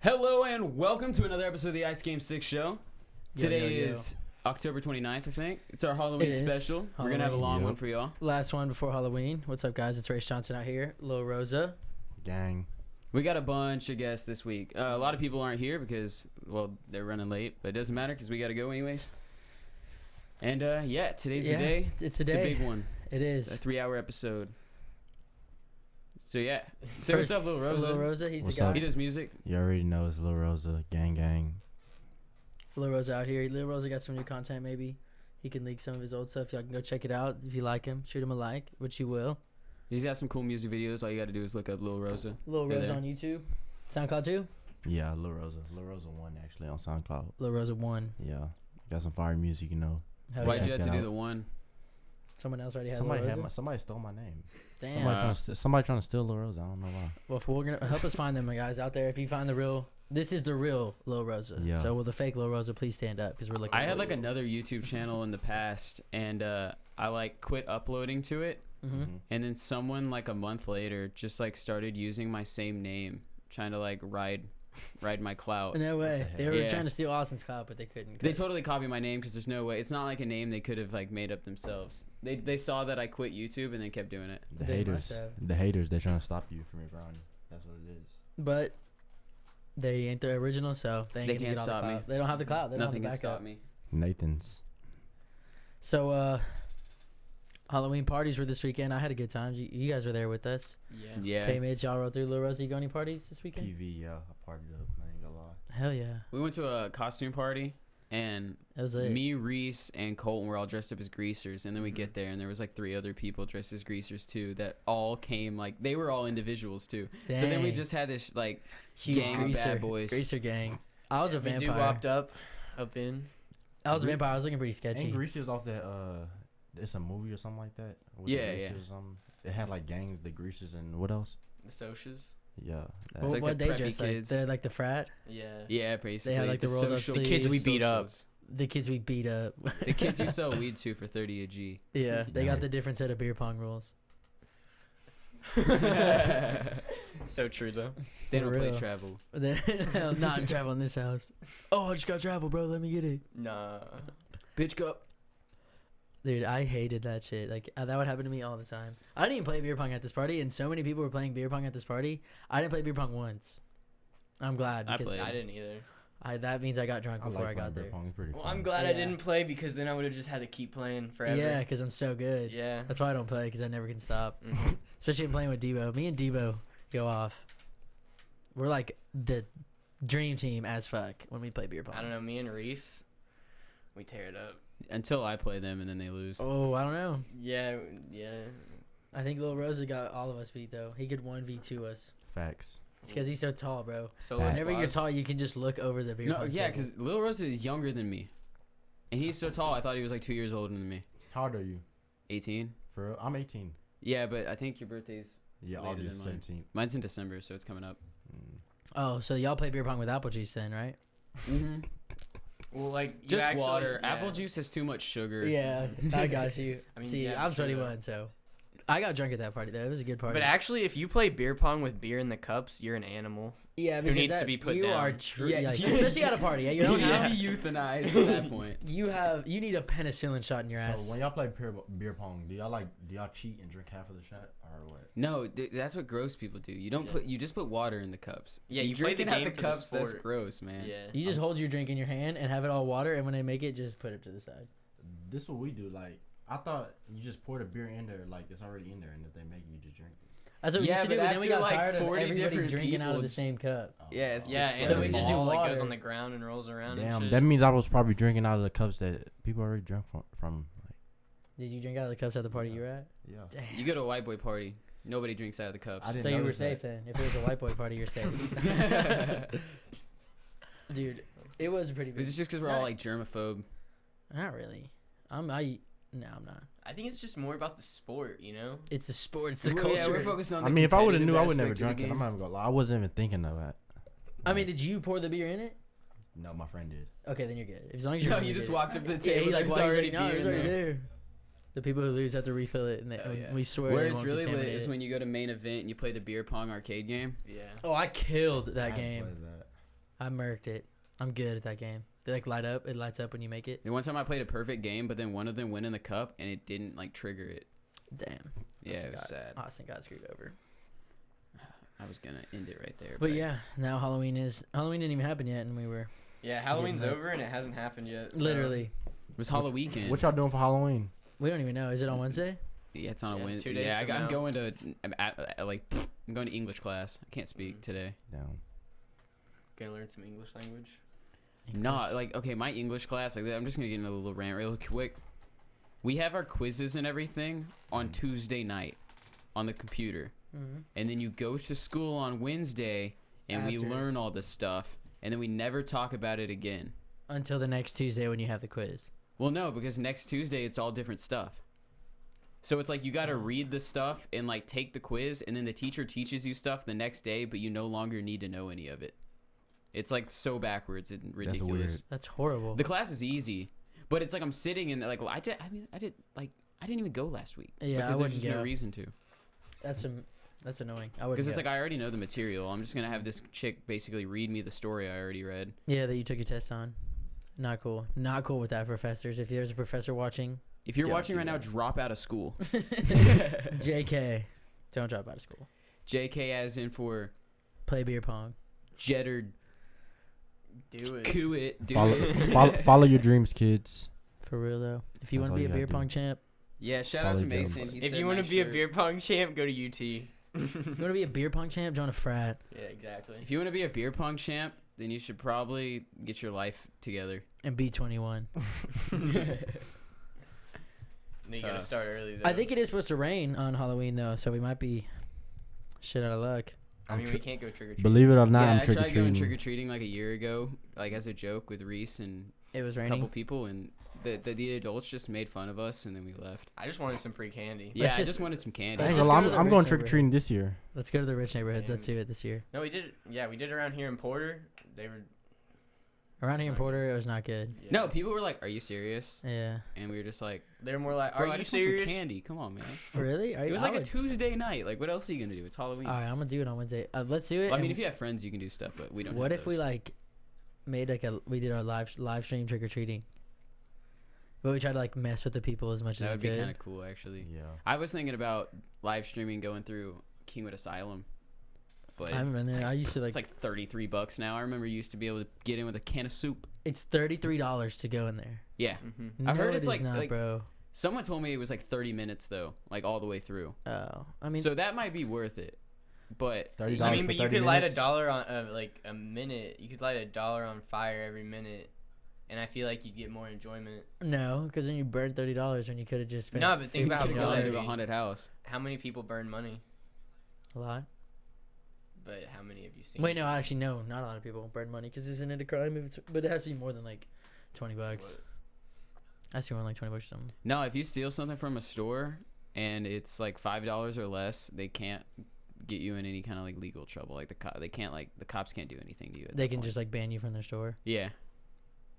Hello and welcome to another episode of the Ice Game 6 show. Today is October 29th, I think. It's our Halloween special. We're going to have a long one for y'all. Last one before Halloween. What's up, guys? It's Race Johnson out here. Rosa. Gang. We got a bunch of guests this week. A lot of people aren't here because, well, they're running late, but it doesn't matter because we got to go anyways. And, today's the day. It's the day. The big one. It is. A 3-hour episode. So, yeah. Say what's up, Lil Rosa. Lil Rosa, he's What's the guy. up? He does music. You already know it's Lil Rosa. Gang, gang. Lil Rosa out here. Lil Rosa got some new content, maybe. He can leak some of his old stuff. Y'all can go check it out. If you like him, shoot him a like, which you will. He's got some cool music videos. All you got to do is look up Lil Rosa. Lil Rosa on YouTube. SoundCloud too? Yeah, Lil Rosa. Lil Rosa 1 actually on SoundCloud. Lil Rosa 1. Yeah. Got some fire music, you know. Hell Why'd yeah. you have to do the one? Someone else already had Lil Rosa? Somebody stole my name. Damn. Somebody trying to steal Lil Rosa. I don't know why. Well, we're gonna help us find them, guys, out there. If you find the real, this is the real Lil Rosa. Yeah. So, will the fake Lil Rosa please stand up? Because we're looking. I had like another YouTube channel in the past, and I like quit uploading to it, and then someone like a month later just like started using my same name, trying to like ride my clout. No way. They were Yeah. trying to steal Austin's clout, but they couldn't. They totally copied my name because there's no way. It's not like a name they could have like made up themselves. They saw that I quit YouTube and they kept doing it. The They haters. must have. The haters, they're trying to stop you from your grind. That's what it is. But they ain't the original, so they They gonna can't get all the stop me. clout. They don't have the clout. They Nothing don't can have the stop backup. me. Nathan's. So Halloween parties were this weekend. I had a good time. You guys were there with us. Yeah. K-Mitch, y'all rode through. Lil Rosa, you go any parties this weekend? PV, yeah. I partied up. I ain't gonna lie. Hell yeah. We went to a costume party, and That was it. me, Reese, and Colton were all dressed up as greasers, and then we get there, and there was like 3 other people dressed as greasers too that all came like they were all individuals too. Dang. So then we just had this like Huge gang greaser, of bad boys. Greaser gang. I was a We vampire. walked up in. I was a vampire. I was looking pretty Ain't sketchy. Greasers off that, it's a movie or something like that? With the Yeah, Greasers yeah. or something? It had like gangs, the Greasers, and what else? The Socias. Yeah. What, like what the they preppy dress like? kids. They're like the frat. Yeah. Yeah, basically. They had like the rolled up social- sleeves. Kids we beat up. socials. The kids we beat up. The kids you sell weed to for 30 a G. Yeah, they got Yeah. the different set of beer pong rules. So true though. They For don't play real. travel. Hell, not in travel in this house. Oh, I just got travel, bro. Let me get it. Nah. Bitch cup. Dude, I hated that shit. Like that would happen to me all the time. I didn't even play beer pong at this party, and so many people were playing beer pong at this party. I didn't play beer pong once. I'm glad I because played. I didn't either. that means I got drunk before I like got playing there. beer pong. It's pretty Well, fun. I'm glad I Yeah. didn't play because then I would have just had to keep playing forever. Yeah, because I'm so good. Yeah. That's why I don't play because I never can stop. Mhm. Especially when playing with Debo. Me and Debo go off. We're like the dream team as fuck when we play beer pong. I don't know. Me and Reese, we tear it up. Until I play them and then they lose. Oh, I don't know. Yeah. Yeah. I think Lil Rosa got all of us beat though. He could 1v2 us. Facts. It's because he's so tall, bro. So Facts. Whenever you're tall, you can just look over the beer No, pong yeah, table. because Lil Rosa is younger than me. And he's so tall, I thought he was like 2 years older than me. How old are you? 18? For real? I'm 18. Yeah, but I think your birthday's Yeah, later August than mine. 17th. Mine's in December, so it's coming up. Oh, so y'all play beer pong with apple juice then, right? Mm-hmm. Well, like you Just actually, water. yeah. Apple juice has too much sugar. Yeah, I got you. I mean, See, yeah, I'm sure. 21, so I got drunk at that party though. It was a good party. But actually, if you play beer pong with beer in the cups, you're an animal. yeah, who because needs to that- be put you down. are true. Yeah, Like, you- especially at a party at your own You house. need to be euthanized at that point. You need a penicillin shot in your ass. So when y'all play beer pong, do y'all cheat and drink half of the shot or what? No, that's what gross people do. You don't Yeah. you just put water in the cups. Yeah, If you play the drinking out game the for the cups. That's sport. gross, man. Yeah. You just hold your drink in your hand and have it all water, and when they make it, just put it to the side. This is what we do. Like I thought you just pour the beer in there, like it's already in there, and if they make it, you just drink it. That's what we Yeah, used to do, but but then we after, got like, tired of 40 everybody different drinking out of people the same cup. Oh, Yeah, it's Yeah, and So the we just do ball, like, water. goes on the ground and rolls around. and Damn, shit. that means I was probably drinking out of the cups that people already drank from like, Did you drink out of the cups at the party you were at? yeah. Damn. You go to a white boy party. Nobody drinks out of the cups. I didn't So you were notice safe that. then. If it was a white boy party, you're safe. Dude, it was pretty big. It's just because we're all like germaphobe. Not really. No, I'm not. I think it's just more about the sport, you know. It's the sport. It's the Yeah, culture. we're focused on. I the mean, if I would have knew, I would competitive never aspect of drunk the it. I'm game. not even gonna lie. I wasn't even thinking of that. I mean, did you pour the beer in it? No, my friend did. Okay, then you're good. As long as you're No, good, you you're just good. walked up to the Yeah, table. he like there's walked, he's already like, no, beer it's in already there. there. The people who lose have to refill it, and Oh, yeah. we swear Where they it's won't really lit contaminate is it. when you go to main event and you play the beer pong arcade game. Yeah. Oh, I killed I that haven't game. played that. I murked it. I'm good at that game. They like light up. It lights up when you make it. The one time I played a perfect game, but then one of them went in the cup and it didn't like trigger it. Damn. Yeah, it was sad. Austin got screwed over. I was gonna end it right there. But yeah, now Halloween didn't even happen yet, and we were Yeah, Halloween's Getting over and it hasn't happened yet. So. literally. it was Halloween weekend. What y'all doing for Halloween? We don't even know. Is it on Wednesday? Yeah, it's on a Yeah, Wednesday. 2 days Yeah, from I'm now. going to I'm going to English class. I can't speak today. Down. Gonna learn some English language. No, like okay, my English class. Like I'm just gonna get into a little rant real quick. We have our quizzes and everything on Tuesday night on the computer, and then you go to school on Wednesday, and we After. learn all this stuff, and then we never talk about it again. Until the next Tuesday when you have the quiz. Well, no, because next Tuesday it's all different stuff. So it's like you got to read the stuff and like take the quiz, and then the teacher teaches you stuff the next day, but you no longer need to know any of it. It's like so backwards and ridiculous. weird. That's horrible. The class is easy, but it's like I'm sitting and like I didn't even go last week. Yeah, I because there's wouldn't just no go. reason to. That's annoying. I would. Because it's like I already know the material. I'm just gonna have this chick basically read me the story I already read. Yeah, that you took a test on. Not cool. Not cool with that, professors. If there's a professor watching, If you're Don't watching do right now, that. drop out of school. JK, don't drop out of school. JK as in for Play beer pong. Jetter. Do it. Do it. Do it. Follow your dreams, kids. For real though. If you That's want to all be you a beer gotta do. pong champ, Yeah, shout out Follow to Joe. Mason. He If said you want to nice be a shirt. beer pong champ, go to UT. if you want to be a beer pong champ, join a frat. Yeah, exactly. If you want to be a beer pong champ, then you should probably get your life together. And be 21. You gotta start early though. I think it is supposed to rain on Halloween though, so we might be shit out of luck. I mean, we can't go trick or treat. Believe it or not, Yeah, I'm I trick or tried going trick treating. or treating like a year ago, like as a joke with Reese and It was a raining. couple people, and the adults just made fun of us, and then we left. I just wanted some free candy. Yeah, Let's I just- just wanted some candy. let's Well, just go to the I'm rich going trick or treating this year. Let's go to the rich neighborhoods. Let's do it this year. No, we did. We did around here in Porter. They were. Around here in Sorry. Porter, it was not good. Yeah. No, people were like, "Are you serious?" Yeah. And we were just like, They're more like, "Bro, "Are I you just want some serious?" candy. Come on, man." Really? Are It you, was I like a would- Tuesday night. Like, what else are you gonna do? It's Halloween. All right, I'm gonna do it on Wednesday. Let's do it. Well, I mean, and if you have friends, you can do stuff, but we don't. what have if we those. like made like we did our live stream trick or treating, but we tried to like mess with the people as much That as would we be could. kind of cool, actually. Yeah. I was thinking about live streaming going through Kingwood Asylum, but I haven't been it's there. like, I used to like. it's like $33 now. I remember you used to be able to get in with a can of soup. It's $33 to go in there. Yeah, Mm-hmm. I've No, heard it it's is like- not, like- bro. someone told me it was like 30 minutes though, like all the way through. Oh, I mean, So that might be worth it, but $30 I mean, for but you 30 could light minutes? $1 on like a minute. You could light $1 on fire every minute, and I feel like you'd get more enjoyment. no, because then you burned $30 when you could have just spent. No, but think about $50 how into a many, haunted house. how many people burn money, a lot. but how many have you seen? Wait, no, actually, no, not a lot of people burn money because isn't it a crime? If it's, but it has to be more than like $20. What? Has to be more than like $20 or something. No, if you steal something from a store and it's like $5 or less, they can't get you in any kind of like legal trouble. Like the cops can't do anything to you. At They that can point. just like ban you from their store. yeah.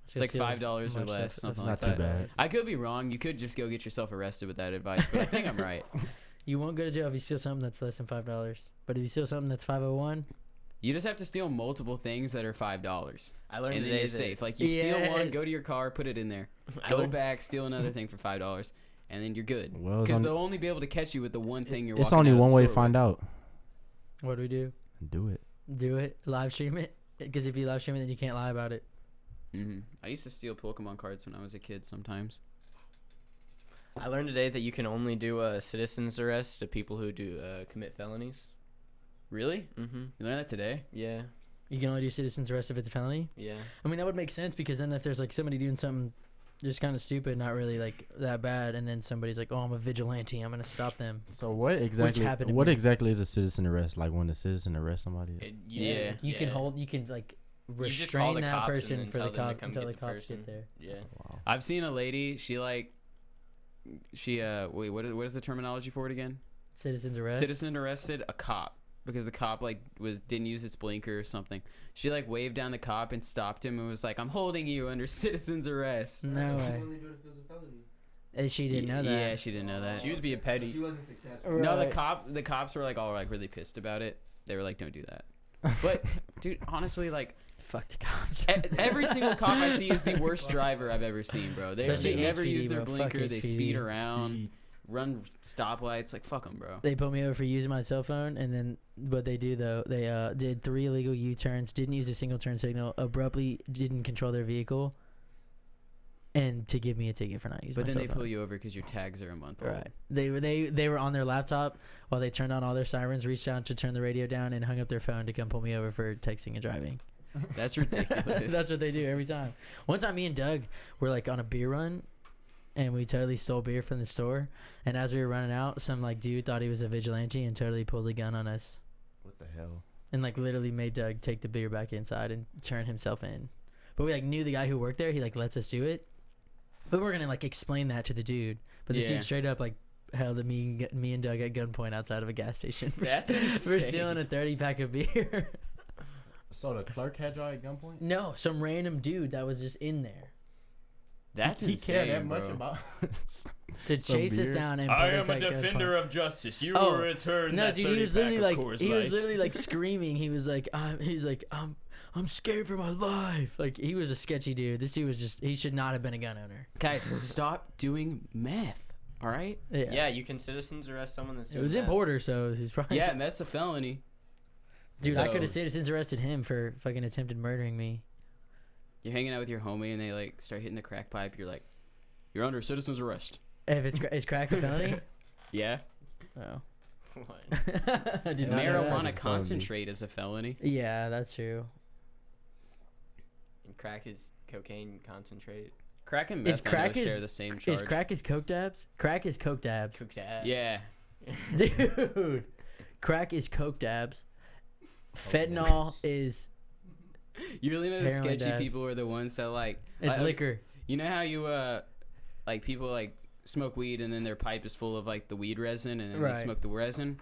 So It's like steals $5 or much less, stuff. something That's like not that. too bad. I could be wrong. You could just go get yourself arrested with that advice, but I think I'm right. You won't go to jail if you steal something that's less than $5. But if you steal something that's 501, You just have to steal multiple things that are $5, I learned and then today you're that safe. Like you steal one, Yes. go to your car, put it in there, I go learned- back, steal another thing for $5, and then you're good. Well, it's Because only, they'll only be able to catch you with the one thing you're. it's walking only out of one the way to store find with. out. what do we do? Do it. Do it. Live stream it. Because if you live stream it, then you can't lie about it. I used to steal Pokemon cards when I was a kid sometimes. I learned today that you can only do a citizen's arrest to people who do commit felonies. Really? Mm-hmm. You learned that today? Yeah. You can only do citizen's arrest if it's a felony. Yeah. I mean, that would make sense because then if there's like somebody doing something just kind of stupid, not really like that bad, and then somebody's like, "Oh, I'm a vigilante. I'm gonna stop them." So what exactly? happened to What me. exactly is a citizen arrest? Like when a citizen arrests somebody? Yeah. You can hold. You can like You just call restrain the that cops and person then for the tell them to cop come until get the the cops person. get there. Yeah. Wow. I've seen a lady. She wait. What is the terminology for it again? Citizen's arrest. Citizen arrested a cop because the cop didn't use its blinker or something. She waved down the cop and stopped him and was like, "I'm holding you under citizen's arrest." No way. only do it if it was a felony. And she didn't know that. Yeah, she didn't know that. She was being She petty. wasn't successful. No, Right. the cops were all really pissed about it. They were like, "Don't do that." But dude, honestly, Fuck the cops. Every single cop I see is the worst driver I've ever seen, bro. They Especially never HPD, use their bro. blinker. Fuck They HPD. speed around, run stoplights. Like, fuck them, bro. They pulled me over for using my cell phone, and then what they do though, they did 3 illegal U-turns, didn't use a single turn signal, abruptly didn't control their vehicle, and to give me a ticket for not using But my then cell they phone. pull you over because your tags are a month old. Right. They were on their laptop while they turned on all their sirens, reached out to turn the radio down, and hung up their phone to come pull me over for texting and driving. That's ridiculous. That's what they do every time. One time, me and Doug were like on a beer run, and we totally stole beer from the store. And as we were running out, some like dude thought he was a vigilante and totally pulled a gun on us, What the hell? and like literally made Doug take the beer back inside and turn himself in. But we like knew the guy who worked there. He like lets us do it. But we're gonna like explain that to the dude. But the Yeah. dude straight up like held me and Doug at gunpoint outside of a gas station. That's for insane. stealing a 30-pack of beer. So the clerk had y'all at gunpoint? No, some random dude that was just in there That's he insane, cared that bro. much about to Some chase us beer? down and put us at gunpoint. of justice. You Oh, returned No, dude, he was literally like he was literally like screaming. He was like, I'm scared for my life. Like he was a sketchy dude. This dude was just he should not have been a gun owner. Guys, stop doing meth. All right. Yeah, you can citizens arrest someone that's It doing was that. in Porter, so he's probably Yeah, meth's a felony. Dude, I So, could have citizens arrested him for fucking attempted murdering me. You're hanging out with your homie and they like start hitting the crack pipe. You're like, you're under citizen's arrest. If it's is crack a felony? Yeah. Oh, What? I did not know that. Marijuana Felony. concentrate is a felony. Yeah, that's true. And crack is cocaine concentrate. Crack and Is meth crack share is- the same charge. Is crack is coke dabs? Crack is coke dabs. Cooked ass. Yeah. Dude, crack is coke dabs. Fentanyl is You really know the Heroin sketchy dabs. people are the ones that like it's like, liquor. You know how you like people like smoke weed and then their pipe is full of like the weed resin and then Right. they smoke the resin?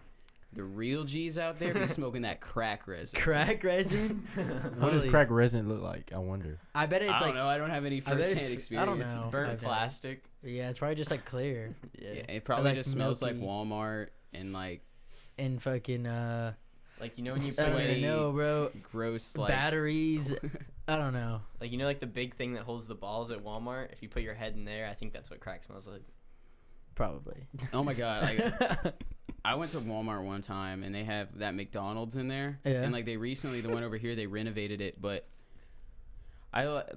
The real G's out there be smoking that crack resin. Crack resin? What does Holy- crack resin look like? I wonder. I bet it's I don't like know. I don't have any I bet first-hand it's- experience. I don't know. Burnt I've had- plastic. yeah, it's probably just like clear. Yeah, it probably like just smells like milky. Walmart and like And fucking Like, you know when you I don't put even Sweaty. know, bro. gross like Batteries. I don't know. like, you know, like the big thing that holds the balls at Walmart. If you put your head in there, I think that's what crack smells like. Probably. Oh my god! I went to Walmart one time and they have that McDonald's in there. Yeah. And like they recently, the one over here, they renovated it, but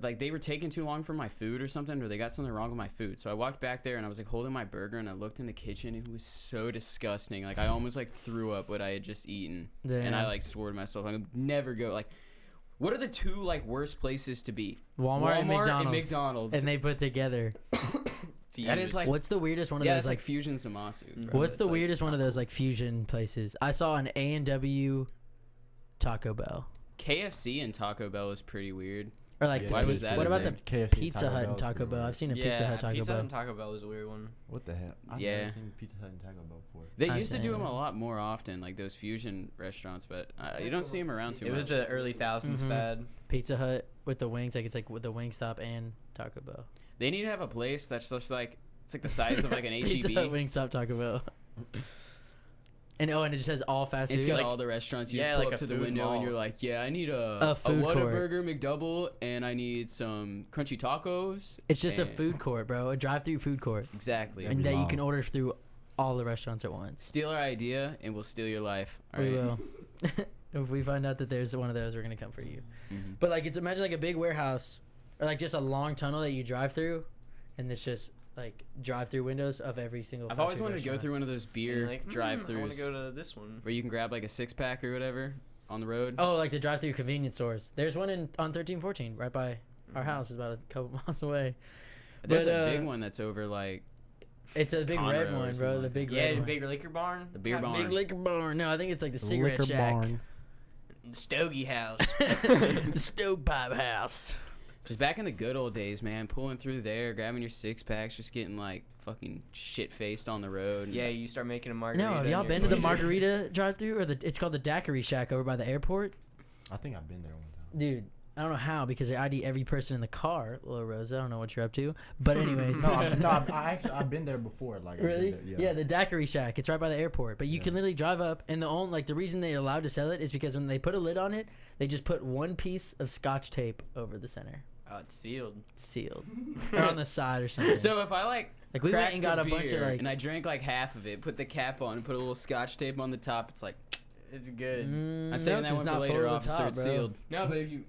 like they were taking too long for my food or something, or they got something wrong with my food. So I walked back there and I was like holding my burger and I looked in the kitchen. It was so disgusting. Like I almost like threw up what I had just eaten. And I Damn. like swore to myself, I would never go. Like, what are the two like worst places to be? Walmart and McDonald's. McDonald's. And they put together. That is like What's the weirdest one of yeah, those it's like like fusion Zamasu. bro. what's It's, the like, weirdest one of not those like fusion places? I saw an A&W Taco Bell. KFC and Taco Bell is pretty weird. Or like Yeah, Why was that what a about the thing? KFC, Pizza Hut and Taco Bell? I've seen a yeah, Pizza Hut Taco Pizza Hut Bell. and Taco Bell is a weird one. What the hell? I've Yeah. never seen Pizza Hut and Taco Bell before. They I've used to seen do them it. a lot more often, like those fusion restaurants, but you don't see them around too It much. was the early thousands Mhm. fad. Pizza Hut with the wings, like it's like with the Wingstop and Taco Bell. They need to have a place that's just like it's like the size of like an Pizza Hut, HEB. Wingstop, Taco Bell. And and it just says all fast It's food. got Like- all the restaurants. You yeah, just pull like up a to the food window and mall. you're like, yeah, I need A food court. Whataburger McDouble and I need some crunchy tacos. It's just a and- food court, bro. A drive-through food court, Exactly. That'd and be that you wild. can order through all the restaurants at once. Steal our idea and we'll steal your life. All We right? will. If we find out that there's one of those, we're gonna come for you. Mhm. But like, it's imagine like a big warehouse, or like just a long tunnel that you drive through, and it's just like drive-through windows of every single. I've fast always food wanted to go restaurant. through one of those And beer you're like, I want drive-throughs to go to this one. where you can grab like a 6-pack or whatever on the road. Oh, like the drive-through convenience stores. There's one on 1314 right by our Mhm. house. It's about a couple miles away. There's but, a big one that's over like It's a big red Conroe or one, something bro. like The that. big Yeah, red the one. big liquor barn. the beer God, barn. Big liquor barn. No, I think it's like the cigarette Liquor shack. barn. Stogie House. The stovepipe house. Just back in the good old days, man, pulling through there, grabbing your 6-packs, just getting like fucking shit faced on the road. Yeah, you start making a margarita. No, have and y'all you're been to the like- margarita drive-through, or it's called the Daiquiri Shack over by the airport? I think I've been there one time. Dude, I don't know how because they ID every person in the car. Little Rosa, I don't know what you're up to, but anyways. I've been there before. Like Really? I've been there, Yeah, the daiquiri shack. It's right by the airport. But you can literally drive up, and the reason they allowed to sell it is because when they put a lid on it, they just put one piece of Scotch tape over the center. Oh, it's sealed. Sealed. Or on the side or something. So if I like we went cracked and got a beer bunch of like. and I drank like half of it, put the cap on, and put a little Scotch tape on the top, it's like It's good. I'm saving that one for later, officer. It's sealed. No, but if you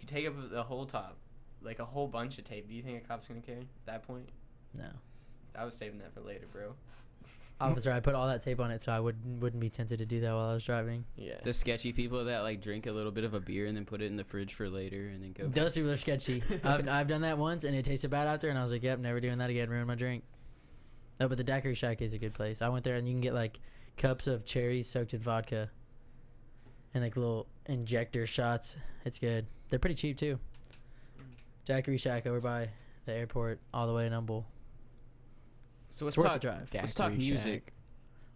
take up the whole top, like a whole bunch of tape, do you think a cop's gonna care at that point? No. I was saving that for later, bro. Officer, I put all that tape on it so I wouldn't be tempted to do that while I was driving. Yeah. The sketchy people that like drink a little bit of a beer and then put it in the fridge for later and then go. Those people are sketchy. I've done that once and it tasted bad after, and I was like, yep, never doing that again. Ruined my drink. No, but the Daiquiri Shack is a good place. I went there and you can get like cups of cherries soaked in vodka and like little injector shots. It's good. They're pretty cheap too. Daiquiri Shack over by the airport, all the way in Humble. So let's It's worth talk. the drive. Let's talk Daiquiri music. Shack.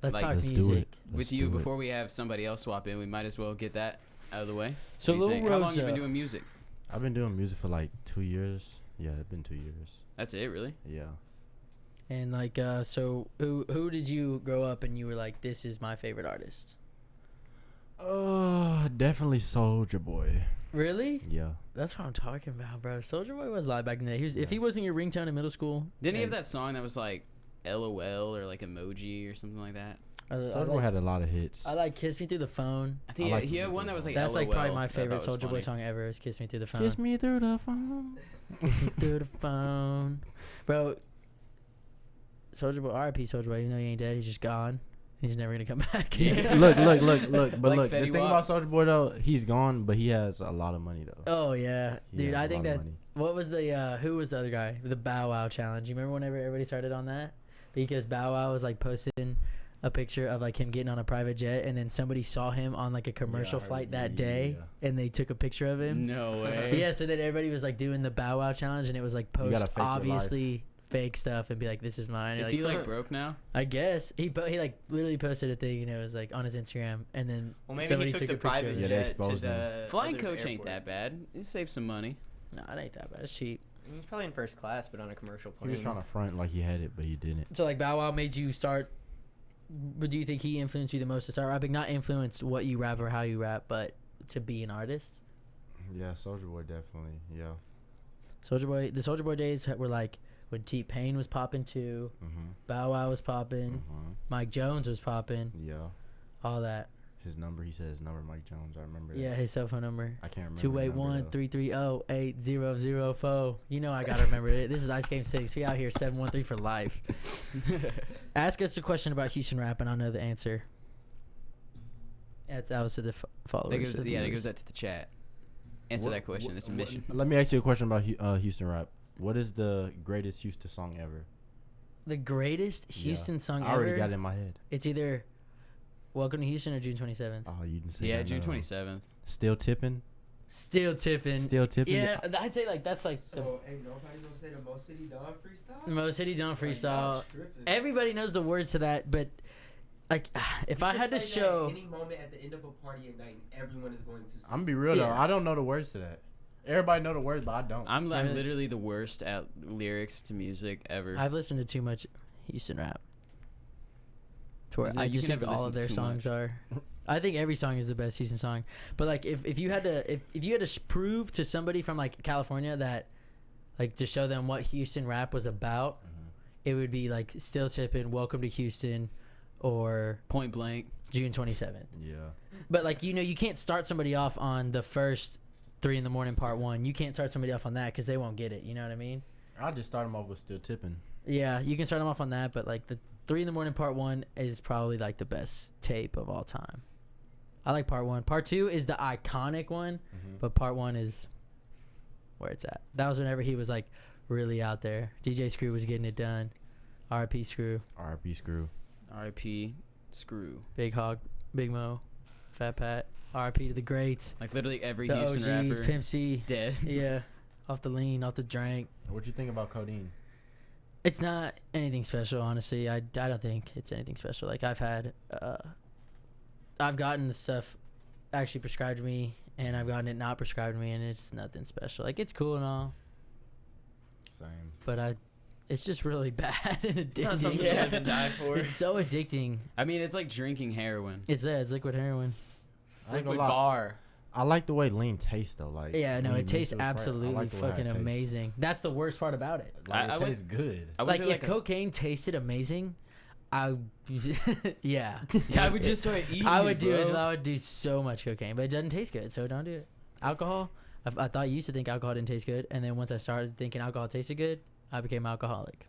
Let's Like, talk let's do music. it. Let's With you do it. before we have somebody else swap in. We might as well get that out of the way. So What do you Lil think? How long you Rosa. been doing music? I've been doing music for like 2 years. Yeah, it's been 2 years. That's it, really? Yeah. And like, so who did you grow up and you were like, this is my favorite artist? Definitely Soulja Boy. Really? Yeah. That's what I'm talking about, bro. Soulja Boy was live back in the day. He was, if he wasn't your ringtone in middle school, Didn't he have then- that song that was like LOL or like emoji or something like that? Soulja Boy had a lot of hits. I like "Kiss Me Through the Phone." I think I like he Kiss had Me one Through that the was like Phone. That's like LOL probably my that I favorite thought was Soulja Boy funny. song ever. Is "Kiss Me Through the Phone." Kiss me through the phone. Kiss me through the phone, bro. Soulja Boy, R.I.P. Soulja Boy. Even though he ain't dead, he's just gone. He's never gonna come back. Yeah. Look. But Like look, the Fetty thing Wap. about Soulja Boy though, he's gone, but he has a lot of money though. Oh yeah, He dude. has I a think lot of that. money. What was the who was the other guy? The Bow Wow challenge. You remember whenever everybody started on that? Because Bow Wow was like posting a picture of like him getting on a private jet, and then somebody saw him on like a commercial I heard- flight that day, and they took a picture of him. No way. Yeah, so then everybody was like doing the Bow Wow challenge, and it was like You gotta post fake your life. obviously fake stuff and be like, "This is mine." Is You're he like, like broke now? I guess he like literally posted a thing, and it was like on his Instagram, and then Well, maybe somebody he took a the picture of private it. Yeah, they jet to exposed the Flying other coach ain't airport. that bad. It saves some money. No, it ain't that bad. It's cheap. He was probably in first class, but on a commercial He plane. was trying to front like he had it, but he didn't. So like Bow Wow made you start. But do you think he influenced you the most to start rapping? Not influenced what you rap or how you rap, but to be an artist. Yeah, Soulja Boy definitely. Yeah. Soulja Boy, the Soulja Boy days were like when T-Pain was popping too, Bow Wow was popping, Mike Jones was popping, Yeah. all that. His number, he said his number, Mike Jones. I remember that. Yeah, his cell phone number. I can't remember. 281-330-8004. You know I gotta remember it. This is Ice Game 6. We out here 713 for life. Ask us a question about Houston rap, and I'll know the answer. That was to the followers. That goes, the yeah, that viewers. goes that to the chat. Answer that question. It's a mission. Let me ask you a question about Houston rap. What is the greatest Houston song ever? The greatest Houston song I already ever. got it in my head. It's either Welcome to Houston or June 27th. Oh, you didn't say Yeah, that, June no. 27th. Still tipping. Still tipping. Still tipping. Yeah, I'd say like that's like the So ain't nobody gonna say the Mo City Dawn freestyle? Mo City Don't Like, freestyle. y'all tripping. Everybody knows the words to that, but like if I You had can to play that show, at any moment at the end of a party at night, and everyone is going to. Sing. I'm gonna be real though. Yeah. I don't know the words to that. Everybody know the words, but I don't. I'm Really? literally the worst at lyrics to music ever. I've listened to too much Houston rap. To where It's like I you just can think never all of listen their too songs much. are. I think every song is the best Houston song. But like if you had to if you had to prove to somebody from like California that like to show them what Houston rap was about, it would be like Still Tippin', Welcome to Houston, or Point blank. June 27th. Yeah. But like you can't start somebody off on the first 3 in the morning part 1. You can't start somebody off on that because they won't get it. You know what I mean? I'll just start them off with Still Tipping. Yeah, you can start them off on that, but like the 3 in the morning part 1 is probably like the best tape of all time. I like part 1. Part 2 is the iconic one, but part 1 is where it's at. That was whenever he was like really out there. DJ Screw was getting it done. RP Screw, R.I.P. Screw. R.I.P. Screw. Big Hog, Big Mo, Fat Pat. RP to the greats, Like literally every the Houston OGs, rapper Pimp C. dead. Yeah, off the lean, off the drink. What you think about codeine? It's not anything special, honestly. I don't think it's anything special. Like I've gotten the stuff actually prescribed to me, and I've gotten it not prescribed to me, and it's nothing special. Like, it's cool and all, Same. but it's just really bad and addicting. It's not something to live and die for. It's so addicting. I mean, it's like drinking heroin. It's liquid heroin. I ain't Liquid gonna lie. bar. I like the way lean tastes though. Like Yeah, no, when it you tastes mix with Sprite, I absolutely like the way it fucking tastes. amazing. That's the worst part about it. Like, I it would- tastes good. I went Like, through if cocaine tasted amazing, yeah. yeah, I would just start eating. I would bro. I would do so much cocaine, but it doesn't taste good, so don't do it. Alcohol, I thought you used to think alcohol didn't taste good, and then once I started thinking alcohol tasted good, I became alcoholic.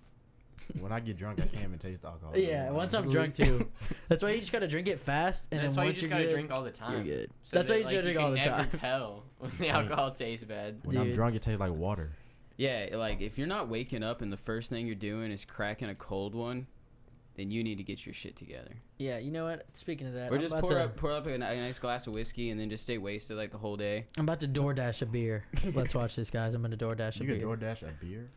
When I get drunk, I can't even taste alcohol. Yeah, once I'm drunk too. That's why you just gotta drink it fast, and That's then why you once just you're gotta good, drink all the time. you're good. So That's why that, you should drink all the can time. never tell when the alcohol tastes bad. When I'm Dude. drunk, it tastes like water. Yeah, like if you're not waking up and the first thing you're doing is cracking a cold one, then you need to get your shit together. Yeah, you know what? Speaking of that, Or I'm just about pour up a nice glass of whiskey and then just stay wasted like the whole day. I'm about to DoorDash a beer. Let's watch this, guys. I'm gonna DoorDash a You can beer. DoorDash a beer.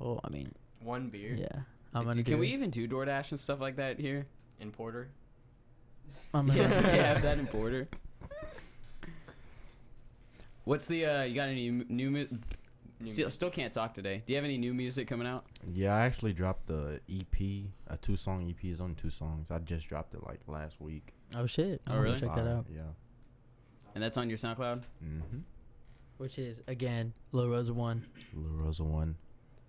Oh, I mean, One beer yeah. I'm gonna Can we even do DoorDash and stuff like that here? in Porter. I'm Yeah, gonna, they have that in Porter. What's the you got any new still can't talk today. Do you have any new music coming out? Yeah, I actually dropped the EP, a 2-song EP. It's only 2 songs. I just dropped it like last week. Oh shit! Oh, I'm gonna really? check that out. Yeah. And that's on your SoundCloud? Mm-hmm. Which is again, LaRose 1. Rosa 1.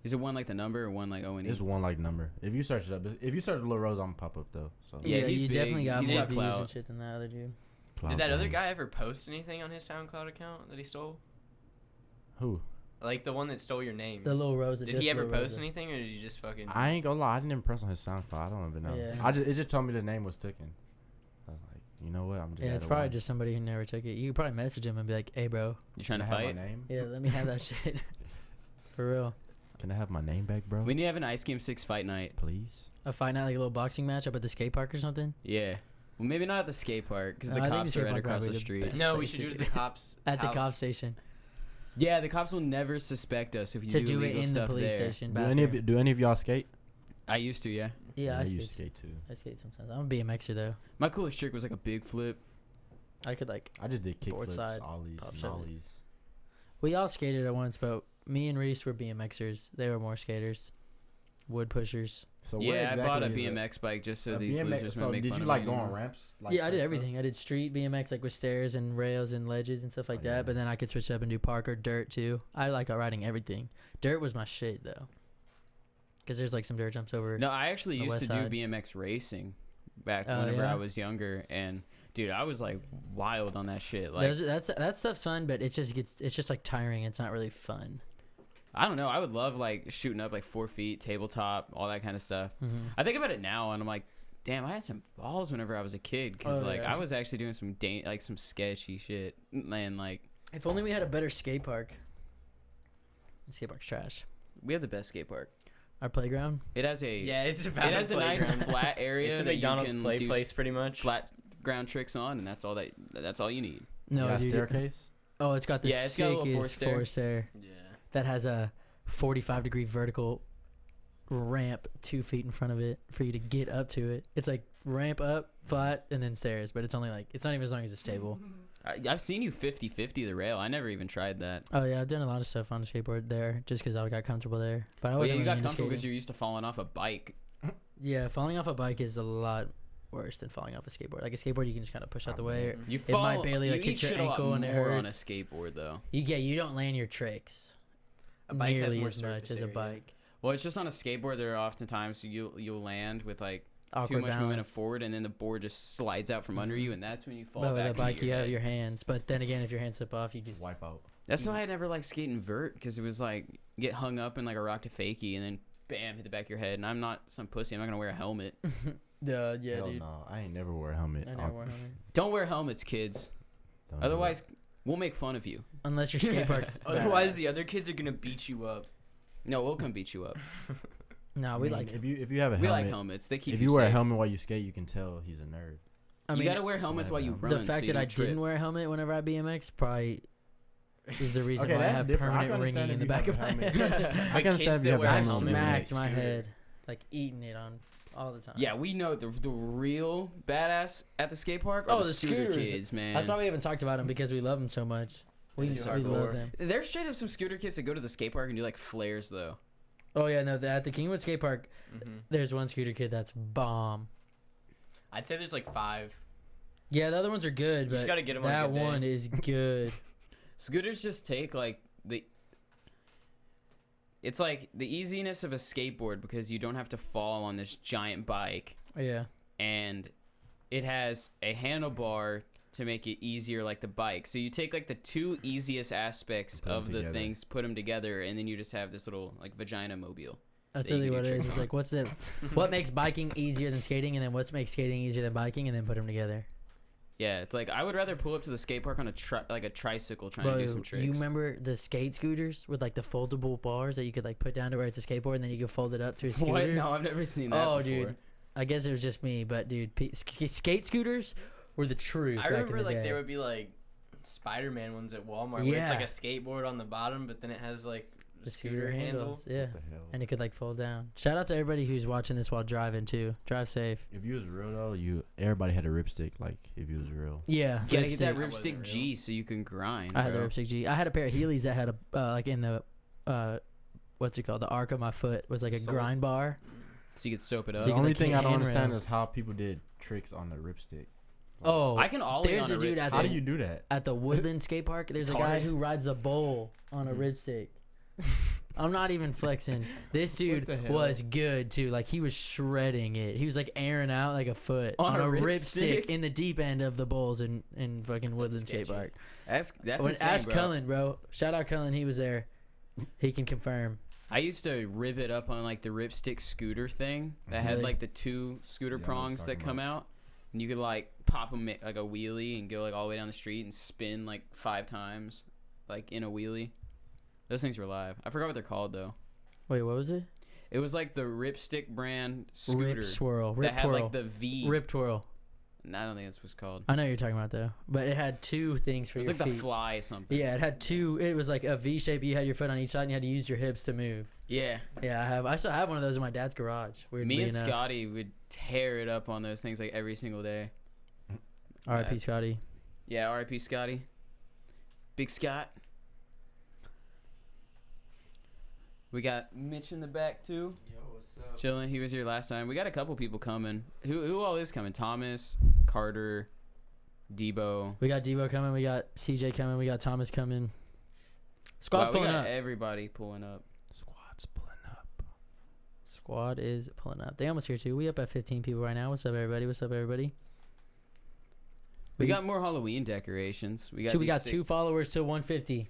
Is it one like the number or one like O and E? It's one like number. If you search it up, if you search LaRose, I'm gonna pop up though. So Yeah, he's you big. definitely got He's more got views and clout. shit than that other dude. Cloud Did that other gang. guy ever post anything on his SoundCloud account that he stole? Who? Like the one that stole your name. The Lil Rosa. Did he ever post anything, or did he just fucking? I ain't gonna lie, I didn't impress on his SoundCloud. I don't even know. Yeah. It just told me the name was taken. I was like, you know what? I'm just. Yeah, it's probably just somebody who never took it. You could probably message him and be like, "Hey, bro, You trying to Can I have fight? my name? yeah, let me have that shit." For real. Can I have my name back, bro? We need to have an Ice Game 6 fight night. Please. A fight night, like a little boxing match up at the skate park or something. Yeah. Well, maybe not at the skate park because No, the I think cops the are skate right park across might the be the street. best. no, we place should to do it do at the cops. At the house. cop station. Yeah, the cops will never suspect us if you To do do it illegal in the stuff police there. station. Do any of y'all skate? I used to, yeah. Yeah, I I used to skate. skate too. I skate sometimes. I'm a BMXer though. My coolest trick was like a big flip. I could like. I just did kick Board flips, side, ollies, pop and shove it. ollies. We all skated at once, but me and Reese were BMXers. They were more skaters. Wood pushers. So what Yeah, I bought a exactly is BMX bike just so a these BMX losers so would make did fun you of like me go on anymore. ramps? Like Yeah, I did that everything. I did street BMX, like with stairs and rails and ledges and stuff like Oh, that. yeah. But then I could switch up and do park or dirt too. I like riding everything. Dirt was my shit though, because there's like some dirt jumps over. No, I actually the used to west side. do BMX racing back Oh, whenever yeah? I was younger, and dude, I was like wild on that shit. Like, That stuff's fun, but it's just like tiring. It's not really fun. I don't know. I would love like shooting up like 4 feet, tabletop, all that kind of stuff. Mm-hmm. I think about it now, and I'm like, damn, I had some balls whenever I was a kid, because Oh, like yeah. I was actually doing some like some sketchy shit, man. Like If only we had a better skate park. The skate park's trash. we have the best skate park. Our playground. It has a Yeah, it's about it has a nice playground. flat area It's a that McDonald's you can play do place, pretty much. flat ground tricks on, and that's all you need. No, No, dude. staircase. Oh, it's got the Yeah, it's got a little sickest forced forced air Yeah. that has a 45-degree vertical ramp 2 feet in front of it for you to get up to it. It's like ramp up, flat, and then stairs, but it's only like it's not even as long as it's stable. I've seen you 50-50 the rail. I never even tried that. Oh yeah, I've done a lot of stuff on the skateboard there just because I got comfortable there. But I Well, yeah, wasn't you really got into comfortable because skating. you're used to falling off a bike. Yeah, falling off a bike is a lot worse than falling off a skateboard. Like a skateboard, you can just kind of push out the way. Or You It might barely, like, you hit eat your shit a lot ankle and it more on a hurts. skateboard though. you don't land your tricks A bike has nearly more as much surface as a area. bike. Well, it's just on a skateboard. There are oftentimes you'll land with like Awkward too much momentum balance. forward, and then the board just slides out from under Mhm. you, and that's when you fall But with back. a bike, into you your have head. your hands. But then again, if your hands slip off, you just Wipe out. That's why I never liked skating vert, because it was like get hung up in like a rock to fakie, and then bam, hit the back of your head. And I'm not some pussy. I'm not gonna wear a helmet. yeah, Hell dude. no, I ain't never wear a helmet. I never wore a helmet. Don't wear helmets, kids. Don't do it. Otherwise, we'll make fun of you. Unless your skate park's Otherwise, badass. the other kids are gonna beat you up. No, we'll come beat you up. No, I we mean, like. if you have a We helmet. like helmets. They keep If you you wear a safe. helmet while you skate, you can tell he's a nerd. I you mean, gotta wear helmets while you the run. the fact so you that I don't trip. didn't wear a helmet whenever I BMX probably is the reason Okay, why I that's have different. I permanent can ringing understand in if the you back have of a my helmet. head. I But can kids understand if you that have a wear I helmet. helmet, smacked man, my sure. head, like eating it on all the time. Yeah, we know the real badass at the skate park are Oh, the the scooter scooters. kids, man. That's why we haven't talked about them because we love them so much. We It's love hardcore. them. There's straight up some scooter kids that go to the skate park and do like flares though. Oh yeah, no. At the Kingwood Skate Park, Mhm. there's one scooter kid that's bomb. I'd say there's like 5. Yeah, the other ones are good, You but just gotta get 'em on a that good day. one is good. Scooters just take like it's like the easiness of a skateboard because you don't have to fall on this giant bike, Yeah. and it has a handlebar to make it easier like the bike. So you take like the two easiest aspects Put 'em of the together. things, put them together, and then you just have this little like vagina mobile. That's that you really can what do it is. tricks It's on. like what makes biking easier than skating, and then what makes skating easier than biking, and then put them together. Yeah, it's like I would rather pull up to the skate park on a tricycle trying to do Bro, some tricks. you remember the skate scooters with like the foldable bars that you could like put down to where it's a skateboard, and then you could fold it up to a scooter? What? No, I've never seen that. Oh, before. dude. I guess it was just me, but dude, skate scooters were the truth. I back remember in the like day. there would be like Spider-Man ones at Walmart where it's like a skateboard on the bottom, but then it has like the scooter handle. handles. Yeah. What the hell? And it could like fold down. Shout out to everybody who's watching this while driving too. Drive safe. If you was real though, everybody had a ripstick. Like if you was real. Yeah. You gotta get that ripstick. I wasn't ripstick real. G so you can grind. I had the bro. ripstick G. I had a pair of Heelys that had a like in the what's it called? The arc of my foot was like a Sole. grind bar. So you could soap it So up. The you can, only like, thing hit I don't understand handrails. is how people did tricks on the ripstick. Oh, I can ollie there's on a dude ripstick. at How the do you do that? at the Woodland skate park. There's a It's guy hard. who rides a bowl on a Mhm. ripstick. I'm not even flexing. This dude the hell? was good too. Like he was shredding it. He was like airing out like a foot On on a a ripstick? ripstick in the deep end of the bowls in fucking Woodland skate sketchy. park. That's When insane, ask bro. Cullen, bro. Shout out Cullen. He was there. He can confirm. I used to rib it up on like the ripstick scooter thing that had Really? like the two scooter Yeah, I know what prongs you're that talking come about. out, and you could like pop them like a wheelie and go like all the way down the street and spin like 5 times, like in a wheelie. Those things were live. I forgot what they're called though. Wait, what was it? It was like the Ripstick brand scooter Rip swirl. that Rip had twirl. like the V. Rip twirl. I don't think that's what it's called. I know what you're talking about though, but it had two things It for was your like the feet. fly something. Yeah, it had two. It was like a V shape. You had your foot on each side, and you had to use your hips to move. Yeah. Yeah, I have. I still have one of those in my dad's garage. Weirdly Me and enough. Scotty would tear it up on those things like every single day. R.I.P. Scotty. Yeah, R.I.P. Scotty. Big Scott. We got Mitch in the back too. Yo, what's up? Chilling. He was here last time. We got a couple people coming. Who all is coming? Thomas, Carter, Debo. We got Debo coming. We got CJ coming. We got Thomas coming. Squad's Wow, we pulling got up. everybody pulling up. Squad's pulling up. Squad is pulling up. They almost here too. We up at 15 people right now. What's up, everybody? What's up, everybody? We got more Halloween decorations. We got So we these got sick- 2 followers to 150.